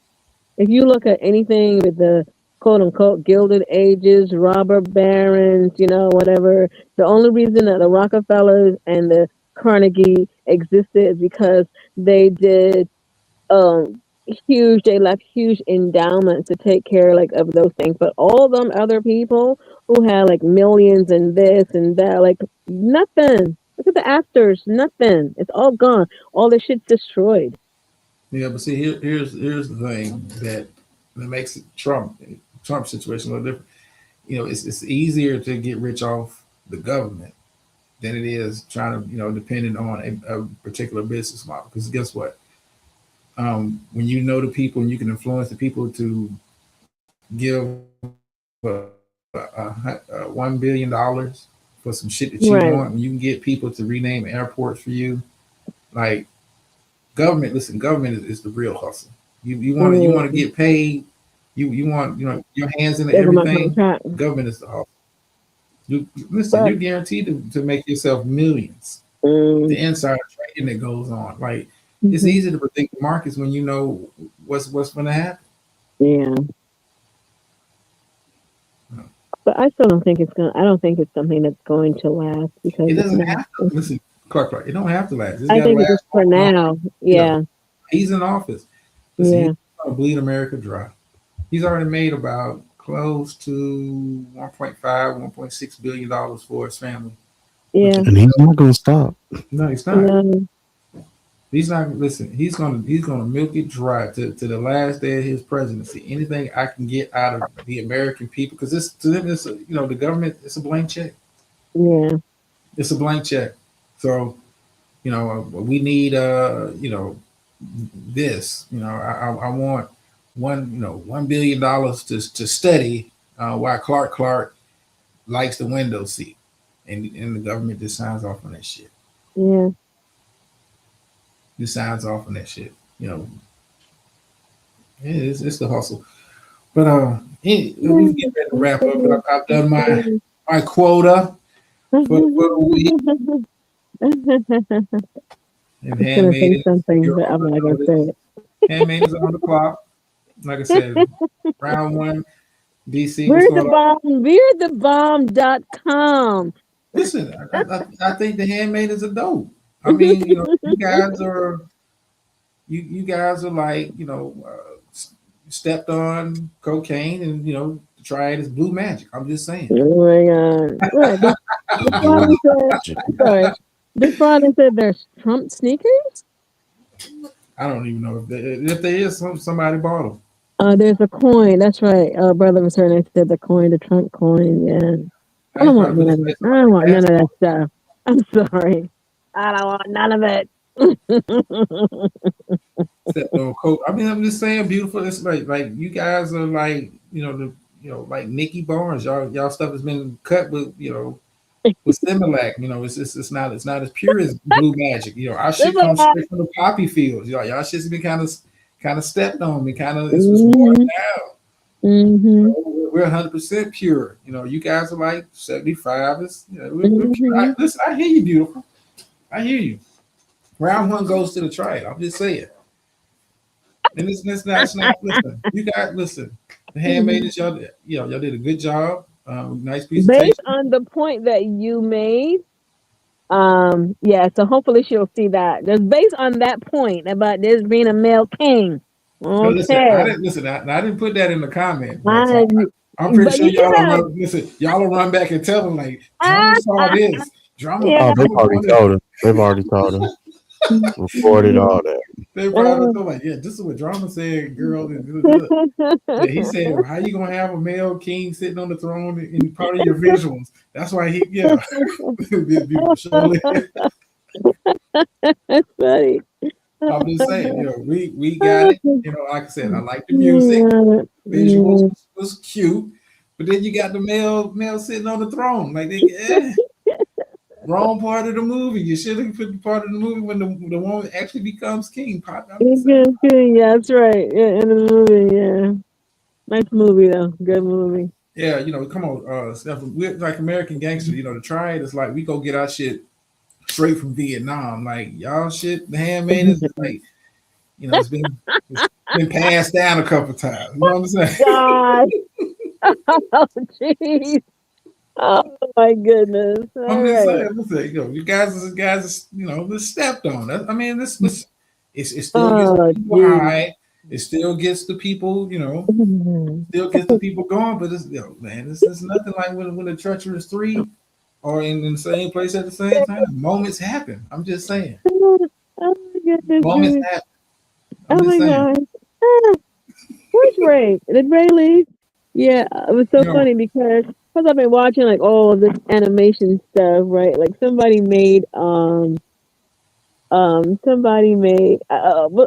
If you look at anything with the quote unquote Gilded Ages, robber barons, whatever, the only reason that the Rockefellers and the Carnegie existed is because they did they left huge endowments to take care like of those things. But all them other people who had like millions and this and that, like nothing. Look at the actors, nothing. It's all gone. All the shit's destroyed. yeah, but see, here's the thing that makes Trump situation a little different. it's easier to get rich off the government than it is trying to, depending on a particular business model. Because guess what? When you know the people and you can influence the people to give $1 billion for some shit that you Right. want, when you can get people to rename airports for you, like government. Listen, government is the real hustle. You want to Mm. get paid. You want your hands into Government everything. contract. Government is the hustle. Listen, But you're guaranteed to make yourself millions. The insider trading that goes on, like it's easy to predict the markets when you know what's going to happen. yeah. But I still don't think it's gonna. I don't think it's something that's going to last because It it's doesn't not. have to. Listen, Clark, it don't have to last. It's I got to think it's last just for long enough. now. Yeah. He's in office. Listen, Yeah. he's going to bleed America dry. He's already made about close to 1.5, 1.6 billion dollars for his family. Yeah. And he's not gonna stop. No, he's not. No. He's not. Listen, he's gonna milk it dry to the last day of his presidency. Anything I can get out of the American people, because this to them, it's the government. It's a blank check. Yeah. It's a blank check. So we need this. I want $1 billion to study why Clark likes the window seat, and the government just signs off on that shit. Yeah. Just signs off on that shit. It's the hustle. But we get ready to wrap up. I've done my quota for the week. And I was gonna say Handmaiden, something, you're but I'm on not gonna notice. say it. Handmaiden is on the clock. Like I said, round one, DC will start off. We're the bomb.com. Listen, I think the Handmaidens are dope. I mean, you guys are you guys are like stepped on cocaine, and try it as blue magic. I'm just saying. Oh my god. What? The father said, sorry. The father said there's Trump sneakers? I don't even know if there is somebody bought them. There's a coin. That's right. Brother was her and said the coin, the Trump coin. Yeah. I don't want none of it. I don't want none of that stuff. I'm sorry. I don't want none of it. Stepped on coke. I mean, I'm just saying, beautiful. It's like you guys are like like Nikki Barnes. Y'all stuff has been cut with with Similac. It's not as pure as blue magic. Our shit comes straight from the poppy fields. Y'all shit's been kind of stepped on. It's watered down. Mm-hmm. We're 100% pure. You guys are like 75. We're pure. Listen, I hear you, beautiful. I hear you. Round one goes to the trade. I'm just saying. And it's not. Listen, you guys, listen. The Handmaidens, y'all did a good job. Nice presentation. Based on the point that you made, yeah. So hopefully she'll see that. Just based on that point about this being a male king. No, listen, Okay. I didn't put that in the comment. I'm pretty sure y'all will listen. Y'all will run back and tell them like, Drama saw this. Drama. Oh, they've already told her. They've already told her. Recorded all that. They probably feel like, yeah, this is what Drama said, girl. Yeah, he said, well, how you gonna have a male king sitting on the throne in part of your visuals? That's why beautiful. That's funny. I'm just saying, we got it. Like I said, I like the music. Visuals was cute, but then you got the male sitting on the throne. Like wrong part of the movie. You should have put the part of the movie when the woman actually becomes king. Yeah, that's right. Yeah, in the movie. Yeah, nice movie though. Good movie. Yeah, come on, Steph. We're like American gangsters. The triad is like we go get our shit straight from Vietnam. Like y'all shit, the Handmaidens is like, it's been passed down a couple times. You know what I'm saying? God. Oh jeez. Oh my goodness. I'm just saying, listen, you guys are stepped on. I mean, it still gets the people high. It still gets the people, still gets the people going. But it's nothing like when the treacherous three are in the same place at the same time. Moments happen. I'm just saying. Oh my goodness. Moments happen. Oh my God. Where's Ray? Did Ray leave? Yeah, it was so You know, funny because I've been watching like all of this animation stuff, right? Like somebody made well,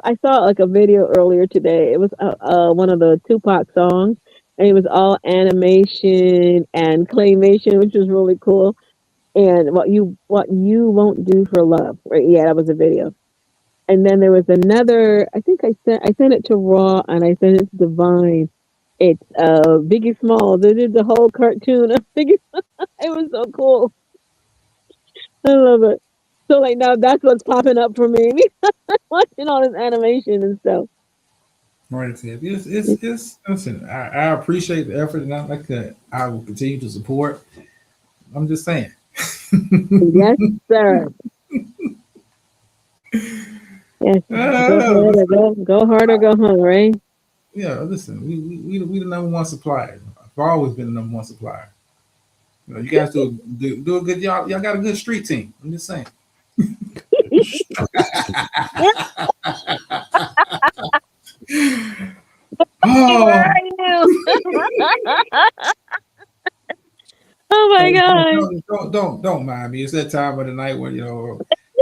I saw like a video earlier today. It was one of the Tupac songs, and it was all animation and claymation, which was really cool. And what you won't do for love, right? Yeah, that was a video. And then there was another. I think I sent it to Raw and I sent it to Divine. It's Biggie Smalls. They did the whole cartoon of Biggie. It was so cool. I love it. So like now that's what's popping up for me. Watching all this animation and stuff. right? It's listen. I appreciate the effort, and I like that. I will continue to support. I'm just saying. Yes, sir. Yes. Go ahead or Listen, go hard or go home, right? yeah, listen. We the number one supplier. I've always been the number one supplier. You know, you guys do a good job. Y'all got a good street team. I'm just saying. Where Oh, are you? Oh my god. don't mind me. It's that time of the night when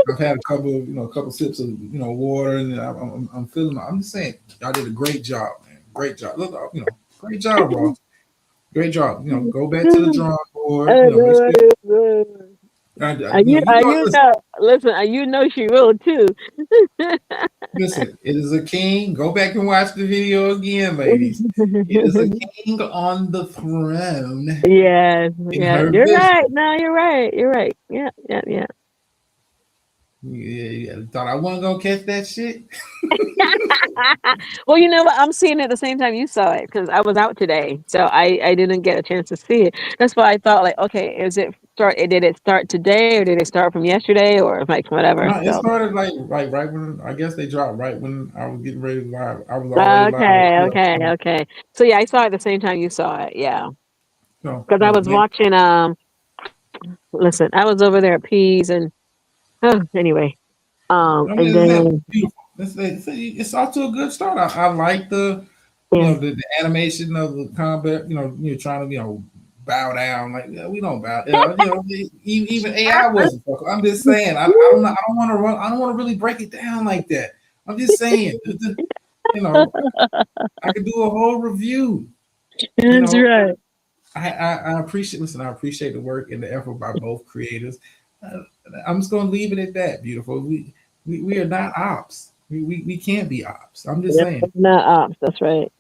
I've had a couple sips of water, and I'm feeling. I'm just saying, y'all did a great job, man. Great job. Look, great job, Ross. Great job. Go back to the drawing board. Make sure. You Listen, know, listen, you know she will too. listen. It is a king. Go back and watch the video again, ladies. It is a king on the throne Yes, in yeah, her you're vision. right. No, you're right. You're right. Yeah, yeah, yeah. Yeah. Thought I wasn't gonna catch that shit. Well, you know what? I'm seeing it at the same time you saw it because I was out today, so I didn't get a chance to see it. That's why I thought like, okay, is it start? Did it start today or did it start from yesterday or like whatever? No, it So started like right when I guess they dropped right when I was getting ready to live. I was already live. okay, Yeah. okay, okay. So yeah, I saw it at the same time you saw it. Yeah, So because I was they, watching. Listen, I was over there at Peas and anyway. I And mean, that's then beautiful. It's off to a good start. I like the yeah. the animation of the combat. You're trying to bow down. Like we don't bow. Even AI wasn't. I'm just saying. I don't want to run. I don't want to really break it down like that. I'm just saying. I could do a whole review. You That's know, right. I appreciate. Listen, I appreciate the work and the effort by both creators. Uh, I'm just going to leave it at that. Beautiful. We are not ops. We can't be ops. I'm just Yep, saying. not ops. That's right.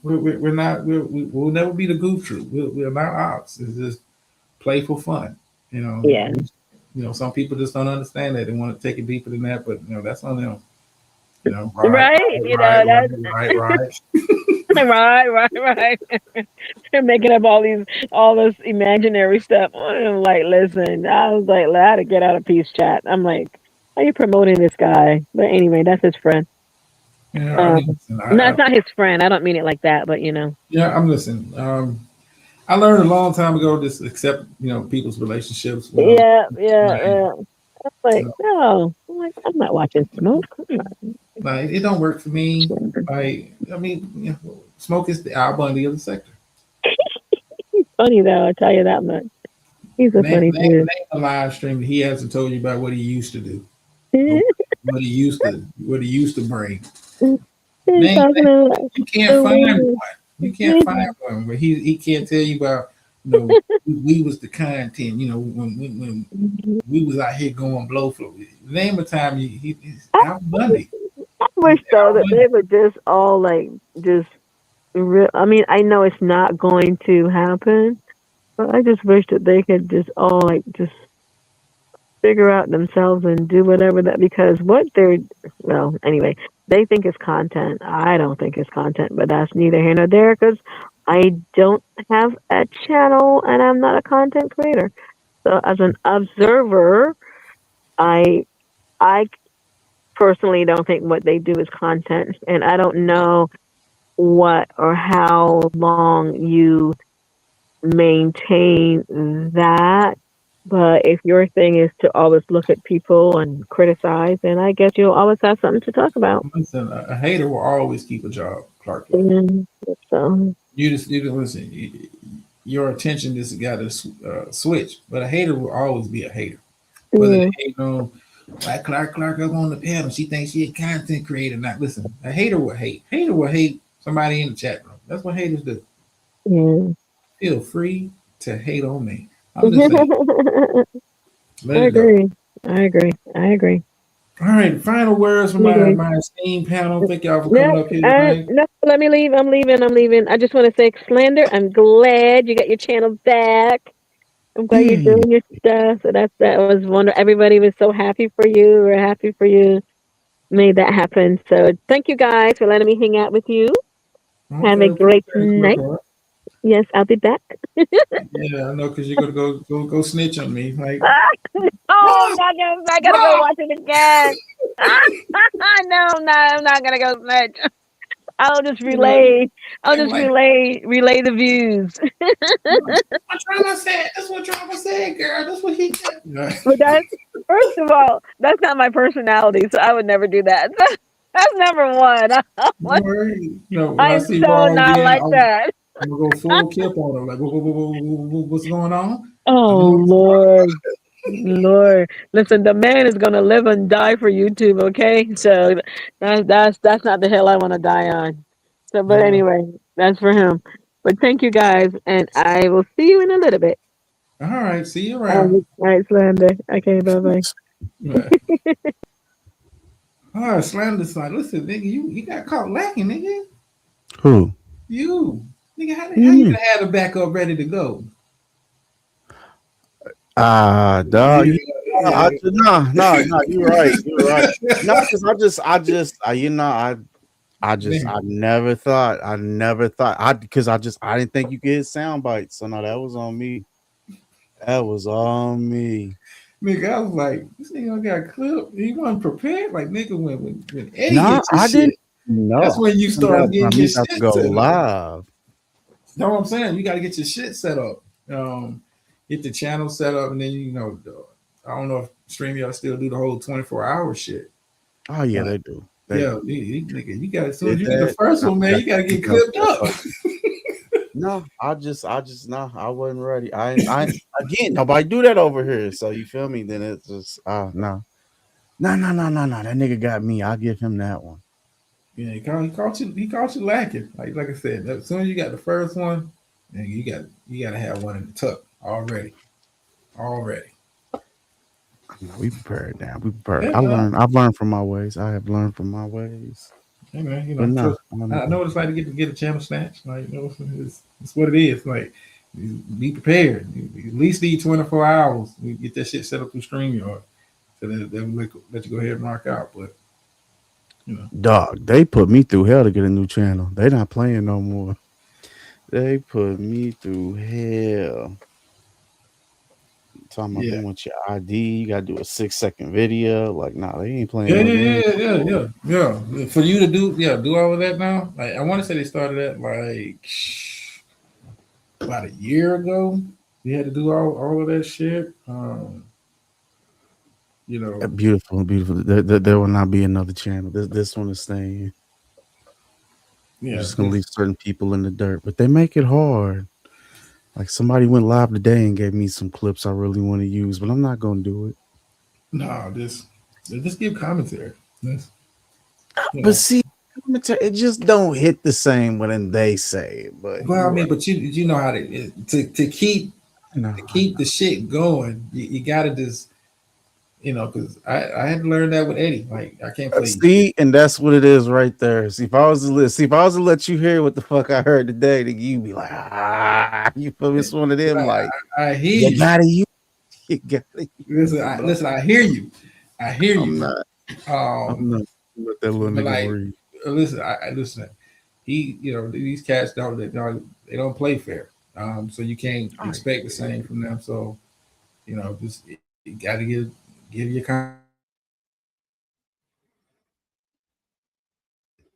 We're not. We'll never be the goof troop. We're not ops. It's just playful fun. Yeah. Some people just don't understand that. They want to take it deeper than that, but that's on them. Right, Right. You know that's right. right. They're making up all this imaginary stuff. I'm like, listen, I was like, I had to get out of peace chat. I'm like, are you promoting this guy? But anyway, that's his friend. Yeah, I mean, listen, No, it's not his friend. I don't mean it like that, but you know. yeah, I'm listening. I learned a long time ago just accept people's relationships. Yeah. Like, I'm like, no. I'm like, I'm not watching smoke. Come on. like it don't work for me. Like I mean, Smoke is the Al Bundy of the sector. He's funny though, I'll tell you that much. He's a funny dude. Name a live stream that he hasn't told you about what he used to do. What he used to bring. Name, you can't find one. You can't find one where he can't tell you about we was the content, when we was out here going blow flow. Name a time he's Al Bundy. I wish though that they would just all like just I mean, I know it's not going to happen, but I just wish that they could just all like just figure out themselves and do whatever that because what they're well anyway they think it's content. I don't think it's content, but that's neither here nor there because I don't have a channel and I'm not a content creator. So as an observer, I personally don't think what they do is content, and I don't know what or how long you maintain that. But if your thing is to always look at people and criticize, then I guess you'll always have something to talk about. Listen, a hater will always keep a job, Clark. So You just listen. Your attention just got to switch. But a hater will always be a hater. Whether Yeah. they hate on like Clark up on the panel, she thinks she a content creator. Not listen. A hater will hate. Hater will hate somebody in the chat room. That's what haters do. Yeah. Feel free to hate on me. I'm just saying. Let I it go. agree. I agree. I agree. All right. Final words from I agree. my esteemed panel. Thank y'all for No, coming up here tonight. no, let me leave. I'm leaving. I'm leaving. I just want to say, Slender, I'm glad you got your channel back. I'm glad you're Hey, doing your stuff. So that was wonderful. Everybody was so happy for you. We're happy for you. Made that happen. So thank you guys for letting me hang out with you. Have Okay. a Appreciate great it, night. sweetheart. Yes, I'll be back. Yeah, I know because you're gonna go snitch on me. Like, Oh, I gotta go watch it again. No, I'm not gonna go snitch. I'll just you know, relay. I'll I'm just like, relay the views. what drama said. That's what drama said, girl. That's what he said. But that's first of all, that's not my personality, so I would never do that. That's number one. Don't worry. You know, when I I'm see so Raw not again, like that. I'm gonna go full kip on him. Like, what's going on? Oh I'm going Lord. Lord, listen, the man is gonna live and die for YouTube, okay? So that's not the hill I want to die on. So, but to. anyway, that's for him. But thank you guys, and I will see you in a little bit. All right. See you around. All right, Slander. Okay, bye bye. Yeah. Oh, Slander's like, listen, nigga, you got caught lacking, nigga. who? You, nigga, how What do you you mean? gonna have the backup ready to go? Dog. Yeah. No. You're right. You're right. No, because I never thought, I didn't think you could hit sound bites. So no, that was on me. That was on me. Nigga, I was like, this nigga got clipped. He wasn't prepared. Like, nigga, when Eddie No, hits your I didn't shit, that's know. when you start When getting we your about to shit go set up. live. Know what I'm saying? You got to get your shit set up. Get the channel set up, and then I don't know if StreamYard still do the whole 24-hour shit. Oh yeah, But they do. yeah, nigga, you got as soon as Did you get the that. first one, man, you got to get clipped up. No, no, I wasn't ready. I again, nobody do that over here. So you feel me? Then it's just no. No. That nigga got me. I'll give him that one. Yeah, he caught you lacking. Like I said, as soon as you got the first one, then you got to have one in the tuck already. Already. No, we prepared now. We prepared. Yeah, man. I've learned from my ways. I have learned from my ways. Hey, man, But no, I know what it's like to get a channel snatch. Like, it's what it is. Like, be prepared. You at least need 24 hours. You get that shit set up through StreamYard, so that they will let you go ahead and rock out. But dog, they put me through hell to get a new channel. They not playing no more. They put me through hell. Talking about they want your ID. You gotta do a 6-second video. Like, nah, they ain't playing no games. Yeah. For you to do all of that now. Like, I want to say they started that like about a year ago. You had to do all of that shit. Beautiful. There will not be another channel. This one is staying. Yeah, You're just gonna leave certain people in the dirt, but they make it hard. Like somebody went live today and gave me some clips I really want to use, but I'm not gonna do it. No, just give commentary. But see, commentary, it just don't hit the same when they say it. But well, I mean, but you know how to keep the shit going. You gotta just because I had to learn that with Eddie. Like, I can't play. See, and that's what it is right there. See, if I was to let you hear what the fuck I heard today, then you'd be like, you feel me? It's one of them. Like, I hear you. You gotta listen. I hear you. I hear you. I'm not. Let that little nigga breathe. Listen. These cats they don't play fair. So you can't expect the same from them. So, just you got to give your kind.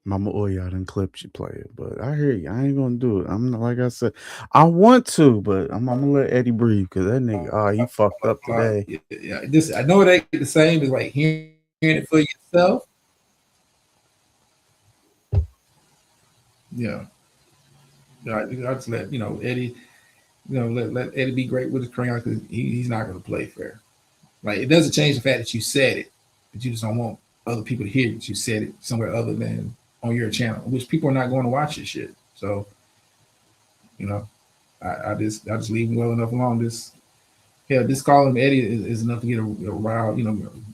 Mama Oya done clips you play it, but I hear you. I ain't gonna do it. I'm not, like I said, I want to, but I'm gonna let Eddie breathe because that nigga, he fucked up today. Yeah, I know it ain't the same as like hearing it for yourself. Yeah. I just let Eddie, let Eddie be great with his crayon because he's not going to play fair. Like, it doesn't change the fact that you said it, but you just don't want other people to hear that you said it somewhere other than on your channel, which people are not going to watch your shit. So, I just leave him well enough alone. This calling him Eddie is enough to get a wild,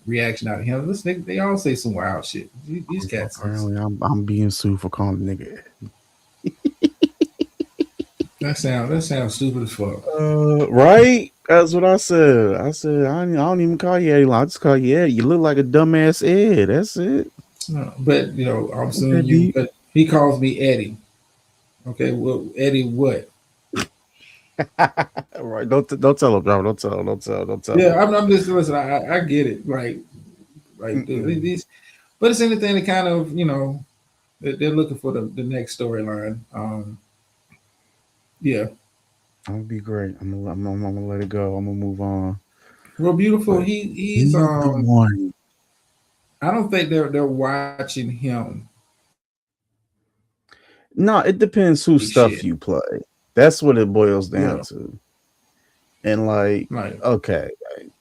reaction out of him. Listen, they all say some wild shit. These cats. Apparently, I'm being sued for calling the nigga. That sounds stupid as fuck. Right? That's what I said. I said I don't even call you Eddie. I just call you Ed. You look like a dumbass Ed. That's it. But I'm suing you. But he calls me Eddie. Okay, well, Eddie, what? Right? Don't tell him, bro. Don't tell him. Yeah, I'm just listen. I get it. Like these, but it's anything that kind of they're looking for the next storyline. Yeah, I'm gonna be great. I'm gonna let it go. I'm gonna move on. Well, beautiful. But He's one. I don't think they're watching him. No, it depends whose stuff you play. That's what it boils down Yeah. to. And okay,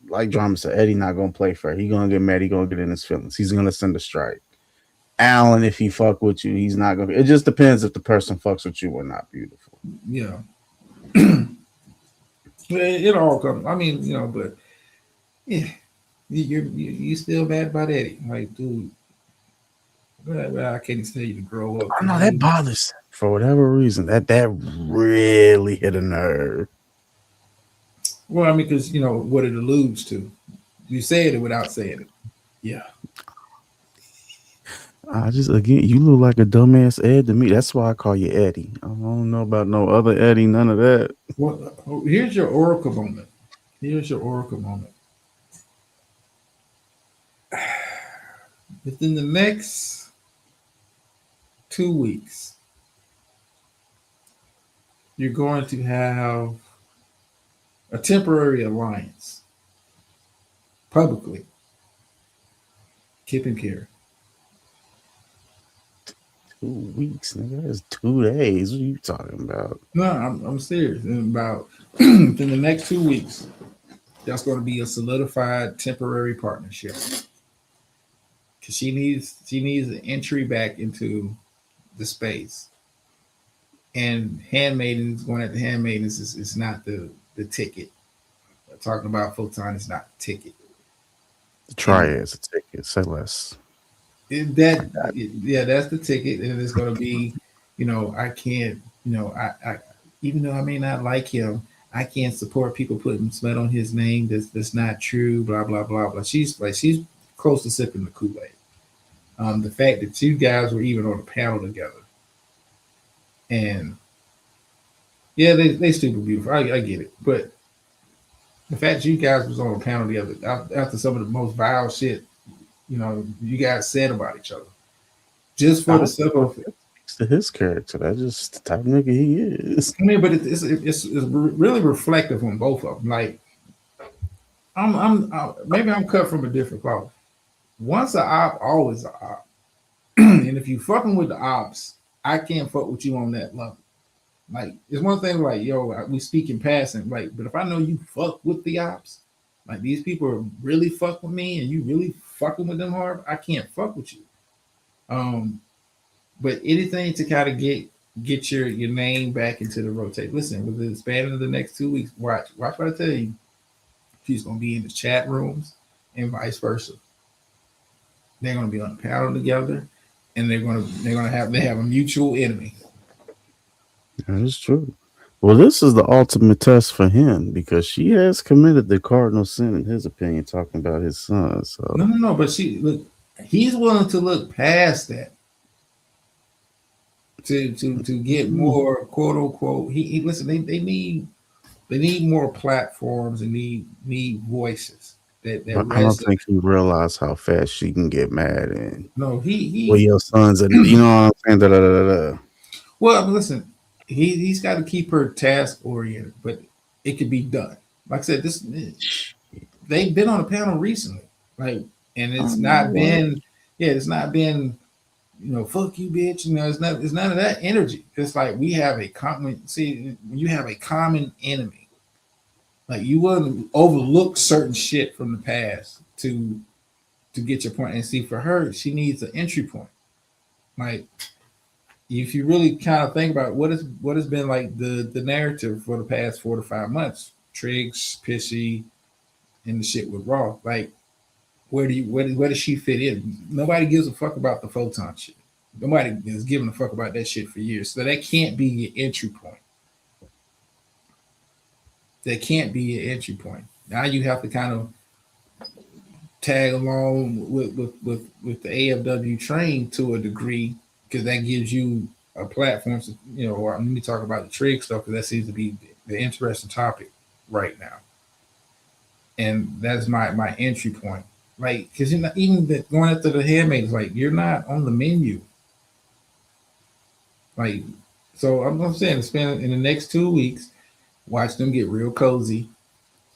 like Drama said, Eddie not gonna play fair. He gonna get mad. He gonna get in his feelings. He's gonna send a strike. Alan, if he fuck with you, he's not gonna. It just depends if the person fucks with you or not. Beautiful. Yeah. It all comes. I mean, but yeah, you still mad about Eddie? Like, dude, well, I can't tell you to grow up. I know that bothers him for whatever reason. That really hit a nerve. Well, I mean, because what it alludes to. You said it without saying it. Yeah. I just you look like a dumbass Ed to me. That's why I call you Eddie. I don't know about no other Eddie. None of that. Well, here's your oracle moment. Within the next 2 weeks, you're going to have a temporary alliance publicly. Kip and Carrie. 2 weeks, nigga. That's 2 days. What are you talking about? No, I'm serious. In about within the next 2 weeks, that's going to be a solidified temporary partnership. Because she needs an entry back into the space. And Handmaidens, going at the Handmaidens is not the ticket. Talking about Photon is not the ticket. Try it as a ticket. Say less. That's the ticket, and it's going to be, I can't, I even though I may not like him, I can't support people putting sweat on his name. That's not true. Blah blah blah blah. She's close to sipping the Kool-Aid. The fact that you guys were even on a panel together, and yeah, they stupid beautiful. I get it, but the fact that you guys was on a panel together after some of the most vile shit, you guys said about each other, just for the simple to his character. That's just the type of nigga he is. I mean, but it's really reflective on both of them. Like, maybe I'm cut from a different cloth. Once a op, always a op. And if you fucking with the ops, I can't fuck with you on that level. Like, it's one thing like, yo, we speak in passing, like, but if I know you fuck with the ops, like these people are really fuck with me and you really fucking with them hard, I can't fuck with you. But anything to kind of get your name back into the rotate. Listen, with the span of the next 2 weeks, watch what I tell you. She's gonna be in the chat rooms and vice versa. They're gonna be on a panel together, and they have a mutual enemy. That is true. Well, this is the ultimate test for him because she has committed the cardinal sin, in his opinion, talking about his son. So No. But he's willing to look past that to get more quote unquote. He listen. They need more platforms and need voices that but I don't think he realized how fast she can get mad and no. Well, your sons, and you know what I'm saying. Well, listen. He's got to keep her task oriented, but it could be done. Like I said, they've been on a panel recently, and it's not been fuck you, bitch. It's none of that energy. It's like we have a common. See, when you have a common enemy, like you wouldn't overlook certain shit from the past to get your point. And see, for her, she needs an entry point. Like, if you really kind of think about what has been like the narrative for the past 4 to 5 months, Triggs, Pissy, and the shit with Raw. Like, where does she fit in? Nobody gives a fuck about the photon shit. Nobody is giving a fuck about that shit for years. So that can't be your entry point. That can't be your entry point. Now you have to kind of tag along with the AFW train to a degree, because that gives you a platform to, or let me talk about the trig stuff, because that seems to be the interesting topic right now. And that's my entry point. Like, because you're not even going after the handmaids, like, you're not on the menu. Like, so I'm saying, spend in the next 2 weeks, watch them get real cozy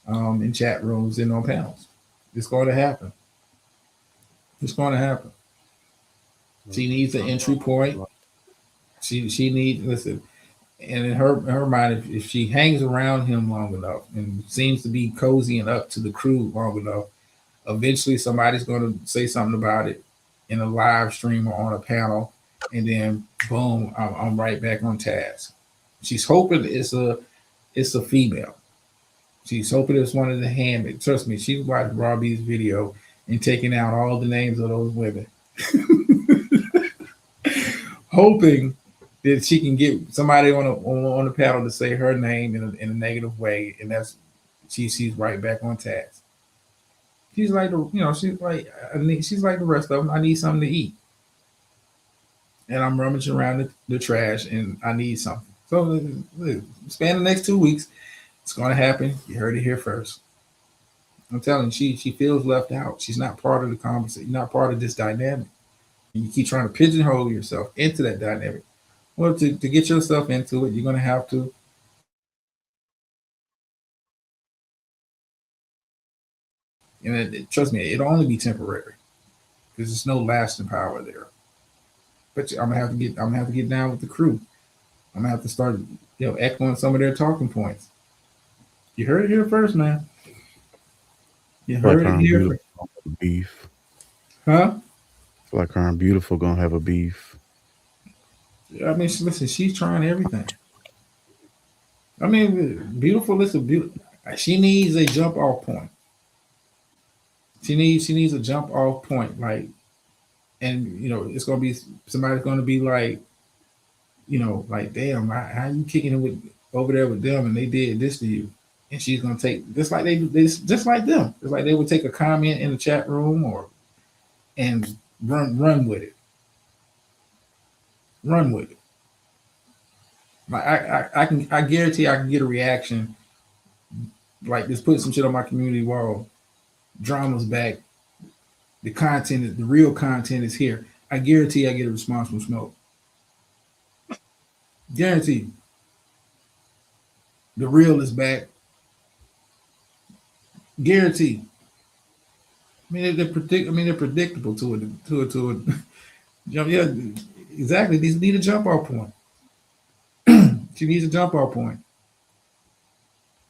in chat rooms and on panels. It's going to happen. It's going to happen. She needs an entry point. She needs, listen, and in her mind, if she hangs around him long enough and seems to be cozy and up to the crew long enough, eventually somebody's going to say something about it in a live stream or on a panel, and then boom, I'm right back on task. She's hoping it's a female. She's hoping it's one of the handmaids. Trust me, she's watched Robbie's video and taking out all the names of those women, hoping that she can get somebody on the panel to say her name in a negative way, and that's she's right back on task. She's like she's like the rest of them. I need something to eat, and I'm rummaging around the trash, and I need something. So, span the next 2 weeks, it's going to happen. You heard it here first. I'm telling you, she feels left out. She's not part of the conversation. Not part of this dynamic. And you keep trying to pigeonhole yourself into that dynamic. Well, to get yourself into it, you're going to have to. And trust me, it'll only be temporary, because there's no lasting power there. But I'm gonna have to get down with the crew. I'm gonna have to start, echoing some of their talking points. You heard it here first, man. You heard it here first. Beef. Huh? I feel like her and Beautiful gonna have a beef. I mean, listen, she's trying everything. I mean, Beautiful. She needs a jump off point. She needs a jump off point, like, and it's gonna be somebody's gonna be like, like, damn, how you kicking it with over there with them, and they did this to you, and she's gonna take just like just like them. It's like they would take a comment in the chat room and run with it. Run with it. Like I guarantee I can get a reaction like this. Put some shit on my community wall. Drama's back. The real content is here. I guarantee I get a response from Smoke. Guaranteed. The real is back. Guaranteed. I mean, they're predictable to it. Yeah, exactly. These need a jump off point. She needs a jump off point.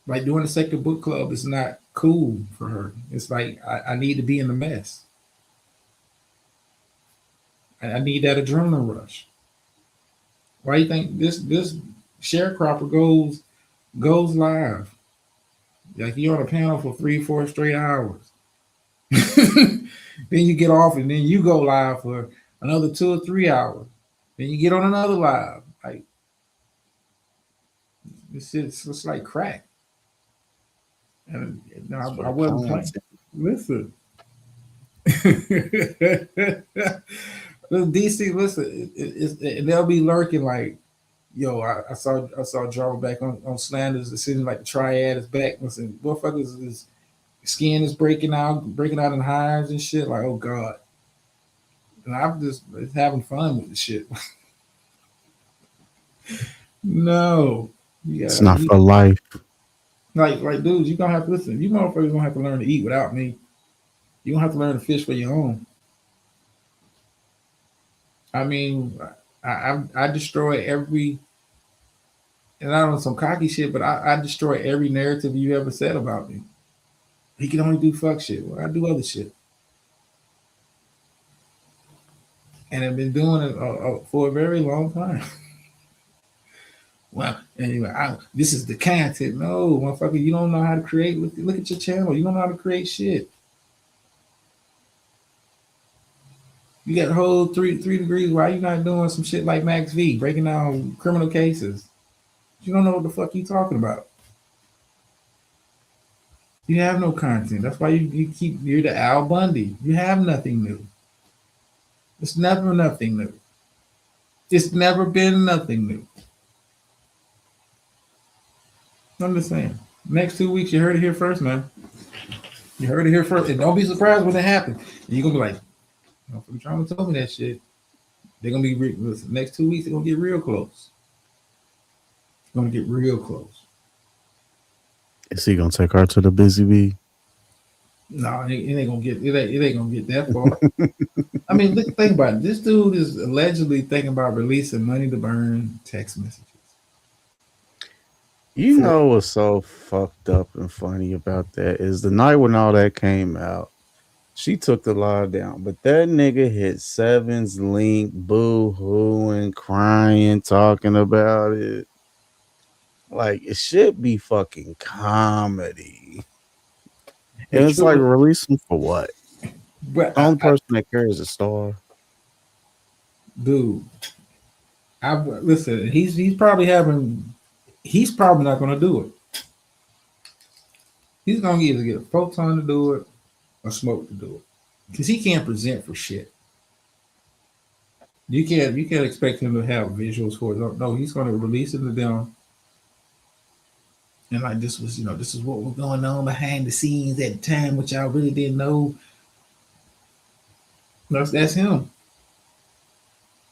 Like, doing a sector book club is not cool for her. It's like I need to be in the mess. I need that adrenaline rush. Why do you think this sharecropper goes live? Like, you're on a panel for 3-4 straight hours. Then you get off, and then you go live for another 2 or 3 hours. Then you get on another live. Like, it's like crack. And I wasn't playing. Listen. DC, listen, they'll be lurking like, yo, I saw drama back on Slanders. It seems like the triad is back. Listen, motherfuckers, his skin is breaking out in hives and shit. Like, oh God. And I'm just having fun with the shit. No. It's not for life. Like, dudes, you're gonna have to listen. You motherfuckers gonna have to learn to eat without me. You're gonna have to learn to fish for your own. I mean, I destroy every, and I don't know some cocky shit, but I destroy every narrative you ever said about me. He can only do fuck shit. Well, I do other shit, and I've been doing it for a very long time. Well, anyway, this is the content. No, motherfucker, you don't know how to create. Look at your channel. You don't know how to create shit. You got a whole three degrees. Why you not doing some shit like Max V, breaking down criminal cases? You don't know what the fuck you talking about. You have no content. That's why you're the Al Bundy. You have nothing new. It's never nothing new. It's never been nothing new. I'm just saying. Next 2 weeks, you heard it here first, man. You heard it here first. And don't be surprised when it happens. You're going to be like, motherfucker trying to tell me that shit. They're going to be, listen, next 2 weeks, they're going to get real close. Going to get real close. Is he going to take her to the busy bee? No, it ain't gonna get that far. I mean, think about it. This dude is allegedly thinking about releasing money to burn text messages. You know what's so fucked up and funny about that is the night when all that came out, she took the lie down, but that nigga hit Seven's link, boo-hooing, crying, talking about it. Like, it should be fucking comedy. And it's like, release him for what? But the only person that cares is Star. Dude, listen. He's probably not going to do it. He's going to either get a Photon to do it or Smoke to do it, because he can't present for shit. You can't expect him to have visuals for it. No, he's going to release it to them. And like this is what was going on behind the scenes at the time, which y'all really didn't know. That's him.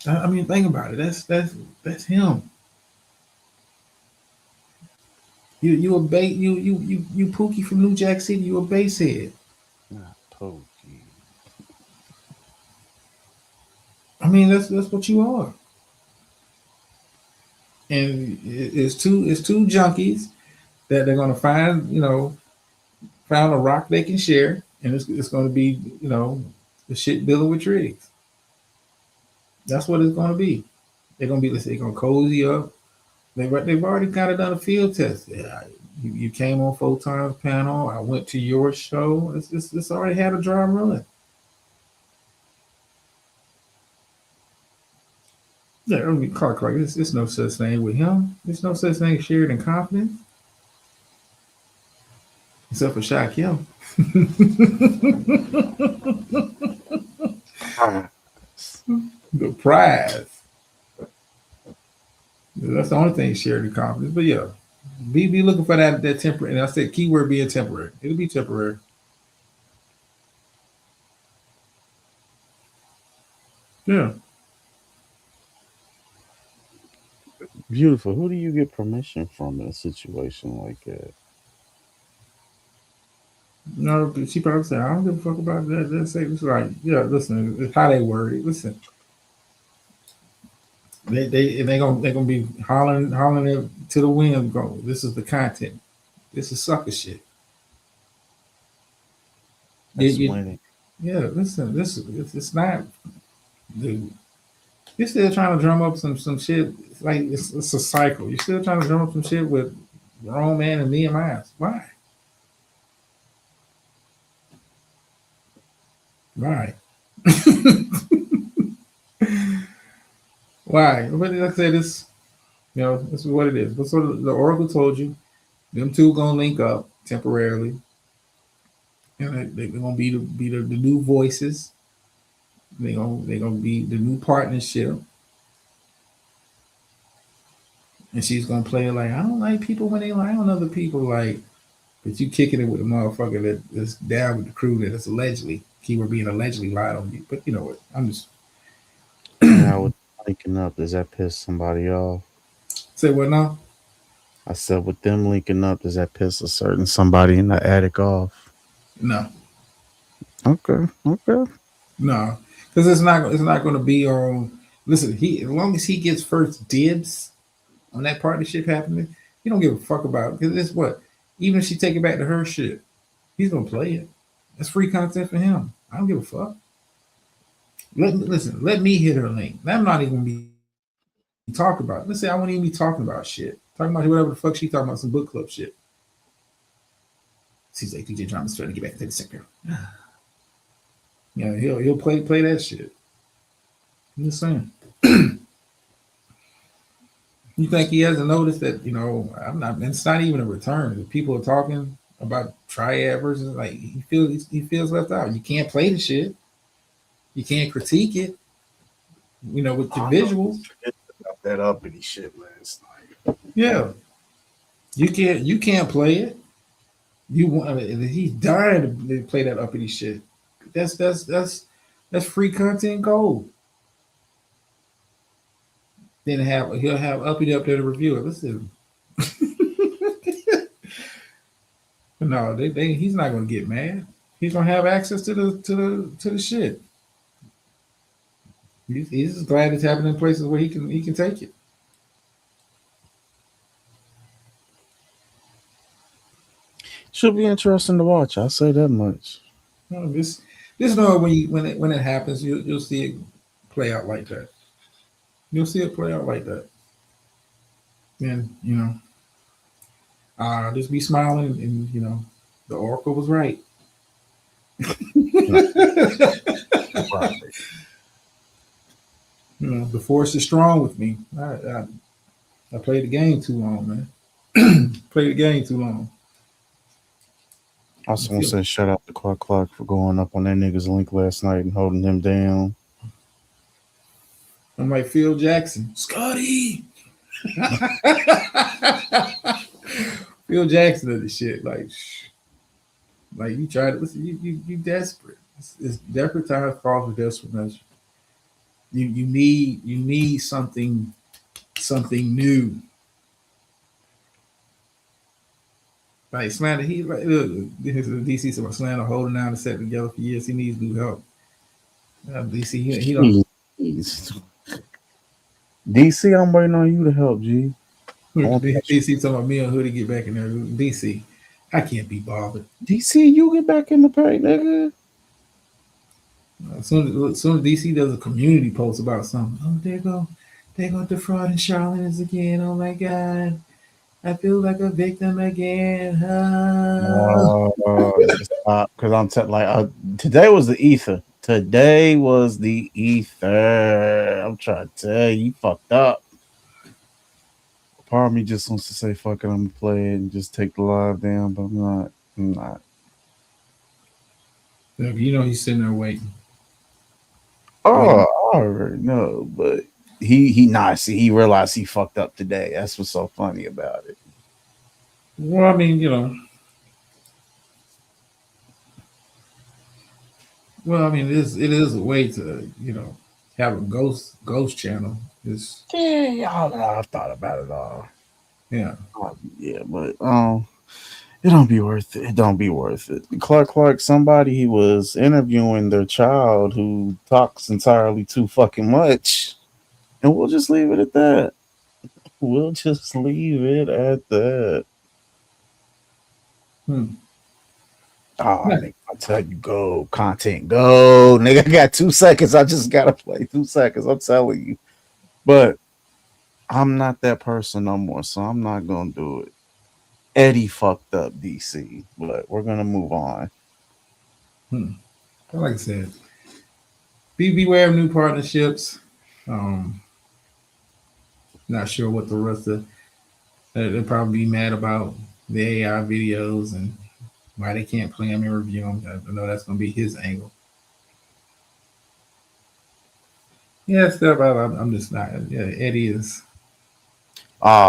I mean, think about it. That's him. You a bait you Pookie from New Jack City. You a bass head. Not Pookie. I mean, that's what you are. And it's two junkies that they're gonna find a rock they can share, and it's gonna be the shit dealing with Triggs. That's what it's gonna be. They're gonna be, they're gonna cozy up. They've already kind of done a field test. Yeah, you came on Photon's panel. I went to your show. It's already had a dry run. Yeah, it'll be Clark. There's no such thing with him. There's no such thing as shared in confidence. Except for Shaquille. The prize. That's the only thing shared in confidence. But yeah, be looking for that temporary. And I said keyword being temporary. It'll be temporary. Yeah. Beautiful. Who do you get permission from in a situation like that? No, she probably said, I don't give a fuck about that. Let's say it's like, yeah, listen, it's how they word it. Listen. They're gonna be hollering it to the wind. Go. This is the content. This is sucker shit. That's winning. Yeah, listen. It's not, dude. You're still trying to drum up some shit. It's like it's a cycle. You're still trying to drum up some shit with Grown Man and Nehemiah. Why? Why? Why? But like I said, this is what it is. But sort of the Oracle told you, them two gonna link up temporarily, and they're gonna be the new voices. They're gonna be the new partnership, and she's gonna play it like, I don't like people when they lie on other people, like, but you kicking it with a motherfucker that's down with the crew that is allegedly, keyword being allegedly lied on you. But you know what? I'm just now with linking up, does that piss somebody off? Say what now? I said with them linking up, does that piss a certain somebody in the attic off? No. Okay. No, because it's not going to be on. Listen, as long as he gets first dibs on that partnership happening, he don't give a fuck about it. Because it's what? Even if she take it back to her shit, he's gonna play it. That's free content for him. I don't give a fuck. Let me hit her link. I'm not even gonna be talking about it. Let's say I won't even be talking about shit. Talking about whatever the fuck she talking about, some book club shit. Seems like DJ Drama's trying to get back into the sector. Yeah, he'll play that shit. I'm just saying. You think he hasn't noticed that, I'm not, it's not even a return. If people are talking about triad versus, like, he feels left out. You can't play the shit. You can't critique it, with your visuals. About that uppity shit last night. Yeah. You can't play it. He's dying to play that uppity shit. That's free content gold. Then he'll have uppity up there to review it. Listen. No, he's not gonna get mad. He's gonna have access to the shit. He's just glad it's happening in places where he can take it. Should be interesting to watch. I'll say that much. Just know when it happens, you'll see it play out like that. You'll see it play out like that. And just be smiling, and the oracle was right. The force is strong with me. I played the game too long, man. Played the game too long. I also want to say shout out to Clark for going up on that nigga's link last night and holding him down. I'm like Phil Jackson, Scotty. Phil Jackson of the shit, like you tried to listen. You desperate. It's desperate times call for desperate measure. You need something new. Like Slander, he like look, DC said Slander holding down the set together for years. He needs new help. DC, he don't. DC, I'm waiting on you to help, G. DC talking about me and Hoodie get back in there. DC, I can't be bothered. DC, you get back in the paint, nigga. As soon as DC does a community post about something, they go defrauding Charlatans again. Oh my god, I feel like a victim again. Because I'm today was the ether. Today was the ether. I'm trying to tell you, fucked up. Part of me just wants to say, fuck it, I'm gonna play it and just take the live down, but I'm not. Look, he's sitting there waiting. Oh, I already know, but he realized he fucked up today. That's what's so funny about it. Well, I mean, it is a way to, have a ghost channel. I thought about it all. Yeah. Yeah, but it don't be worth it. It don't be worth it. Clark, somebody he was interviewing their child who talks entirely too fucking much. And we'll just leave it at that. We'll just leave it at that. Nigga, I tell you, go, content, go. Nigga, I got 2 seconds. I just gotta play 2 seconds. I'm telling you. But I'm not that person no more, so I'm not gonna do it. Eddie fucked up DC, but we're gonna move on. Like I said, beware of new partnerships. Not sure what the rest of they'll probably be mad about the AI videos and why they can't play them and review them. I know that's gonna be his angle. Yeah, Steph, I'm just not. Yeah, Eddie is.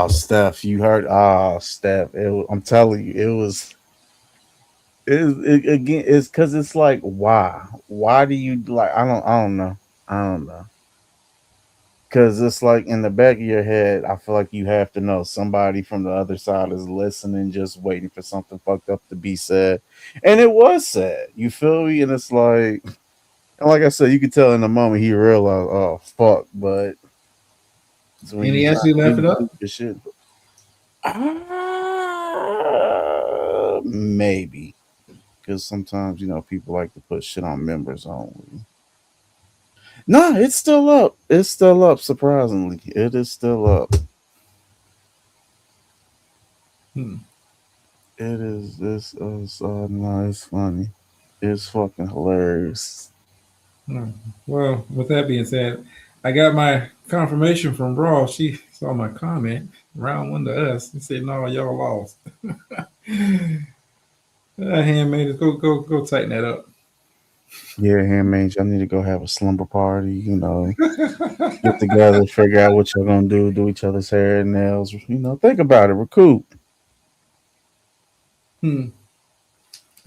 Steph, you heard? Steph, I'm telling you, it was. Again, it's because it's like, why do you like? I don't know. Because it's like in the back of your head, I feel like you have to know somebody from the other side is listening, just waiting for something fucked up to be said, and it was said. You feel me? And it's like, And like I said, you could tell in the moment he realized, oh fuck, but it's when And you he try actually to left do it up. stupid shit. Maybe because sometimes people like to put shit on members only. Nah, it's still up. It's still up. Surprisingly, it is still up. Hmm. It is. This is no, it's funny. It's fucking hilarious. Hmm. Well, with that being said, I got my confirmation from Raw. She saw my comment. Round one to us. He said, "No, y'all lost." Handmaidens, go tighten that up. Yeah, handmaids, y'all need to go have a slumber party. Get together, figure out what y'all gonna do each other's hair and nails. Think about it. Recoup. Hmm.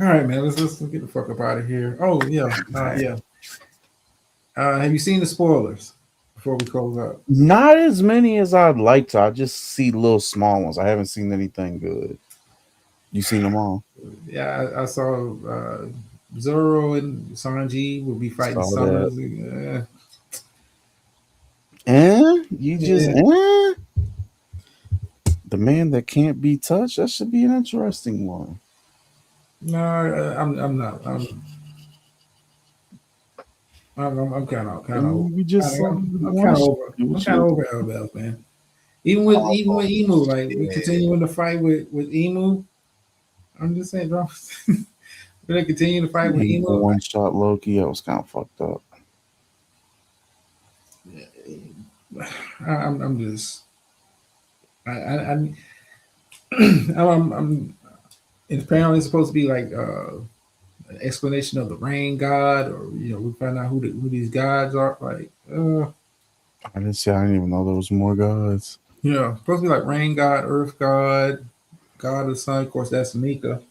All right, man. Let's get the fuck up out of here. Oh yeah, yeah. Have you seen the spoilers before we close out? Not as many as I'd like to. I just see little small ones. I haven't seen anything good. You seen them all? Yeah, I saw Zoro and Sanji will be fighting Saw that. Summers. You just Yeah. the man that can't be touched. That should be an interesting one. No, I'm not. I'm kind of We just saw I'm one kind of shit. over Elbels, man. Even with Emu, like we continuing to fight with Emu. I'm just saying, bro. We're gonna continue to fight with Emo. One shot Loki. That was kind of fucked up. I'm just I'm I'm it's apparently supposed to be like an explanation of the rain god, or we find out who these gods are. Like I didn't even know there was more gods. Supposed to be like rain god, earth god, god of the sun. Of course, that's Mika.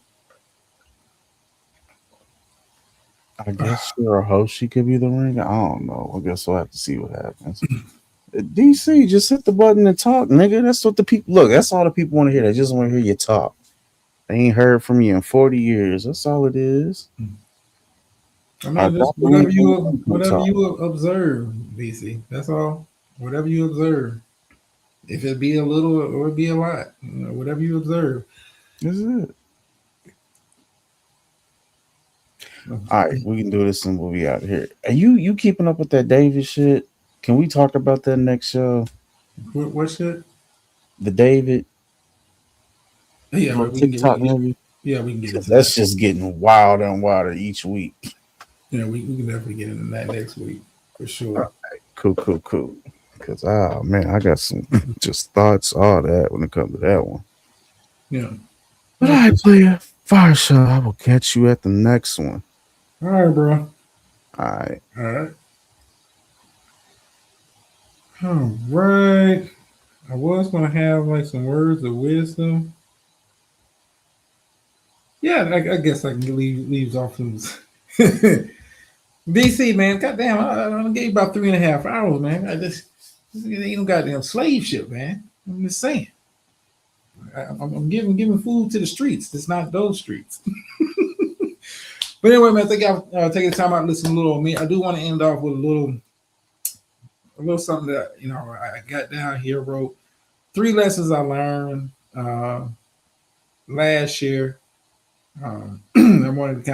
I guess you're a host. She could be the ring. I don't know. I guess we'll have to see what happens. DC, just hit the button and talk, nigga. That's what the people look. That's all the people want to hear. They just want to hear you talk. They ain't heard from you in 40 years. That's all it is. I mean, just whatever you observe, BC. That's all. Whatever you observe. If it be a little or it be a lot, whatever you observe. This is it. All right, we can do this and we'll be out of here. Are you keeping up with that David shit? Can we talk about that next show? What shit? The David. Yeah, on TikTok movie. We can get into That's that. just getting wilder and wilder each week. Yeah, we can definitely get into that next week for sure. All right, cool. Because man, I got some just thoughts, all that when it comes to that one. Yeah. But I play a fire show. I will catch you at the next one. All right, bro. All right. All right. I was gonna have like some words of wisdom. Yeah, I guess I can leave off some. BC, man, goddamn, I gave you about 3.5 hours, man. This ain't no goddamn slave ship, man. I'm just saying. I'm giving food to the streets. It's not those streets. But anyway, man, thank y'all taking the time out and listening a little on me. I do want to end off with a little something that I got down here. Wrote 3 lessons I learned last year. I wanted to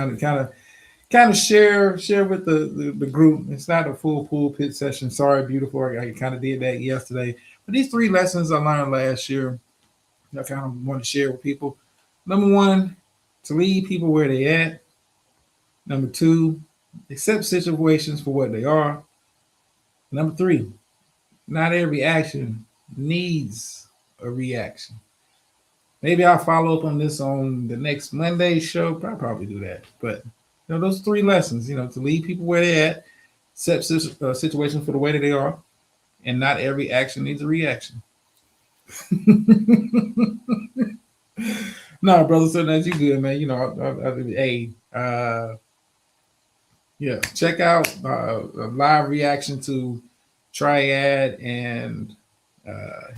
kind of share with the group. It's not a full pulpit session. Sorry, beautiful. I kind of did that yesterday. But these 3 lessons I learned last year, I kind of want to share with people. Number 1, to leave people where they at. Number 2, accept situations for what they are. Number 3, not every action needs a reaction. Maybe I'll follow up on this on the next Monday show. I'll probably do that. But those 3 lessons, to leave people where they're at, accept situations for the way that they are, and not every action needs a reaction. No, brother, so that's you good, man. Yeah, check out a live reaction to Triad and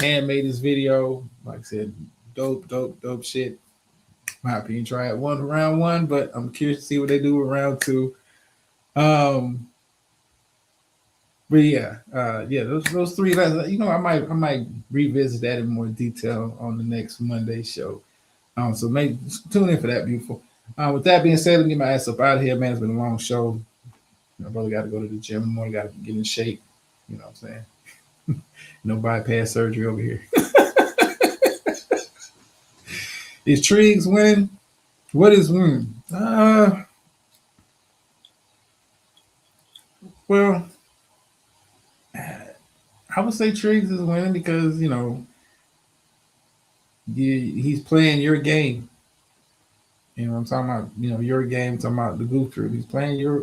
Handmaiden's video. Like I said, dope shit. My opinion, Triad won round 1, but I'm curious to see what they do with round 2. But yeah, those three. You know, I might revisit that in more detail on the next Monday show. So maybe tune in for that, beautiful. With that being said, let me get my ass up out of here, man. It's been a long show. My brother got to go to the gym in the morning. Got to get in shape. You know what I'm saying? No bypass surgery over here. Is Triggs winning? What is winning? Well, I would say Triggs is winning because you know he's playing your game. You know, I'm talking about your game. I'm talking about the Goof Troop. He's playing your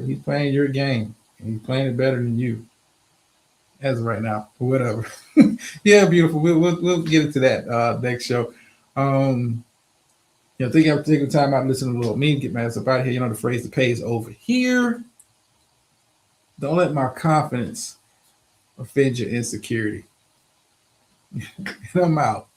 game, and he's playing it better than you as of right now. Or whatever. Yeah, beautiful. We'll get into that next show. Thank you for taking the time out and listening to a little me. Get my ass up out of here. You know the phrase: "The pay is over here." Don't let my confidence offend your insecurity. And I'm out.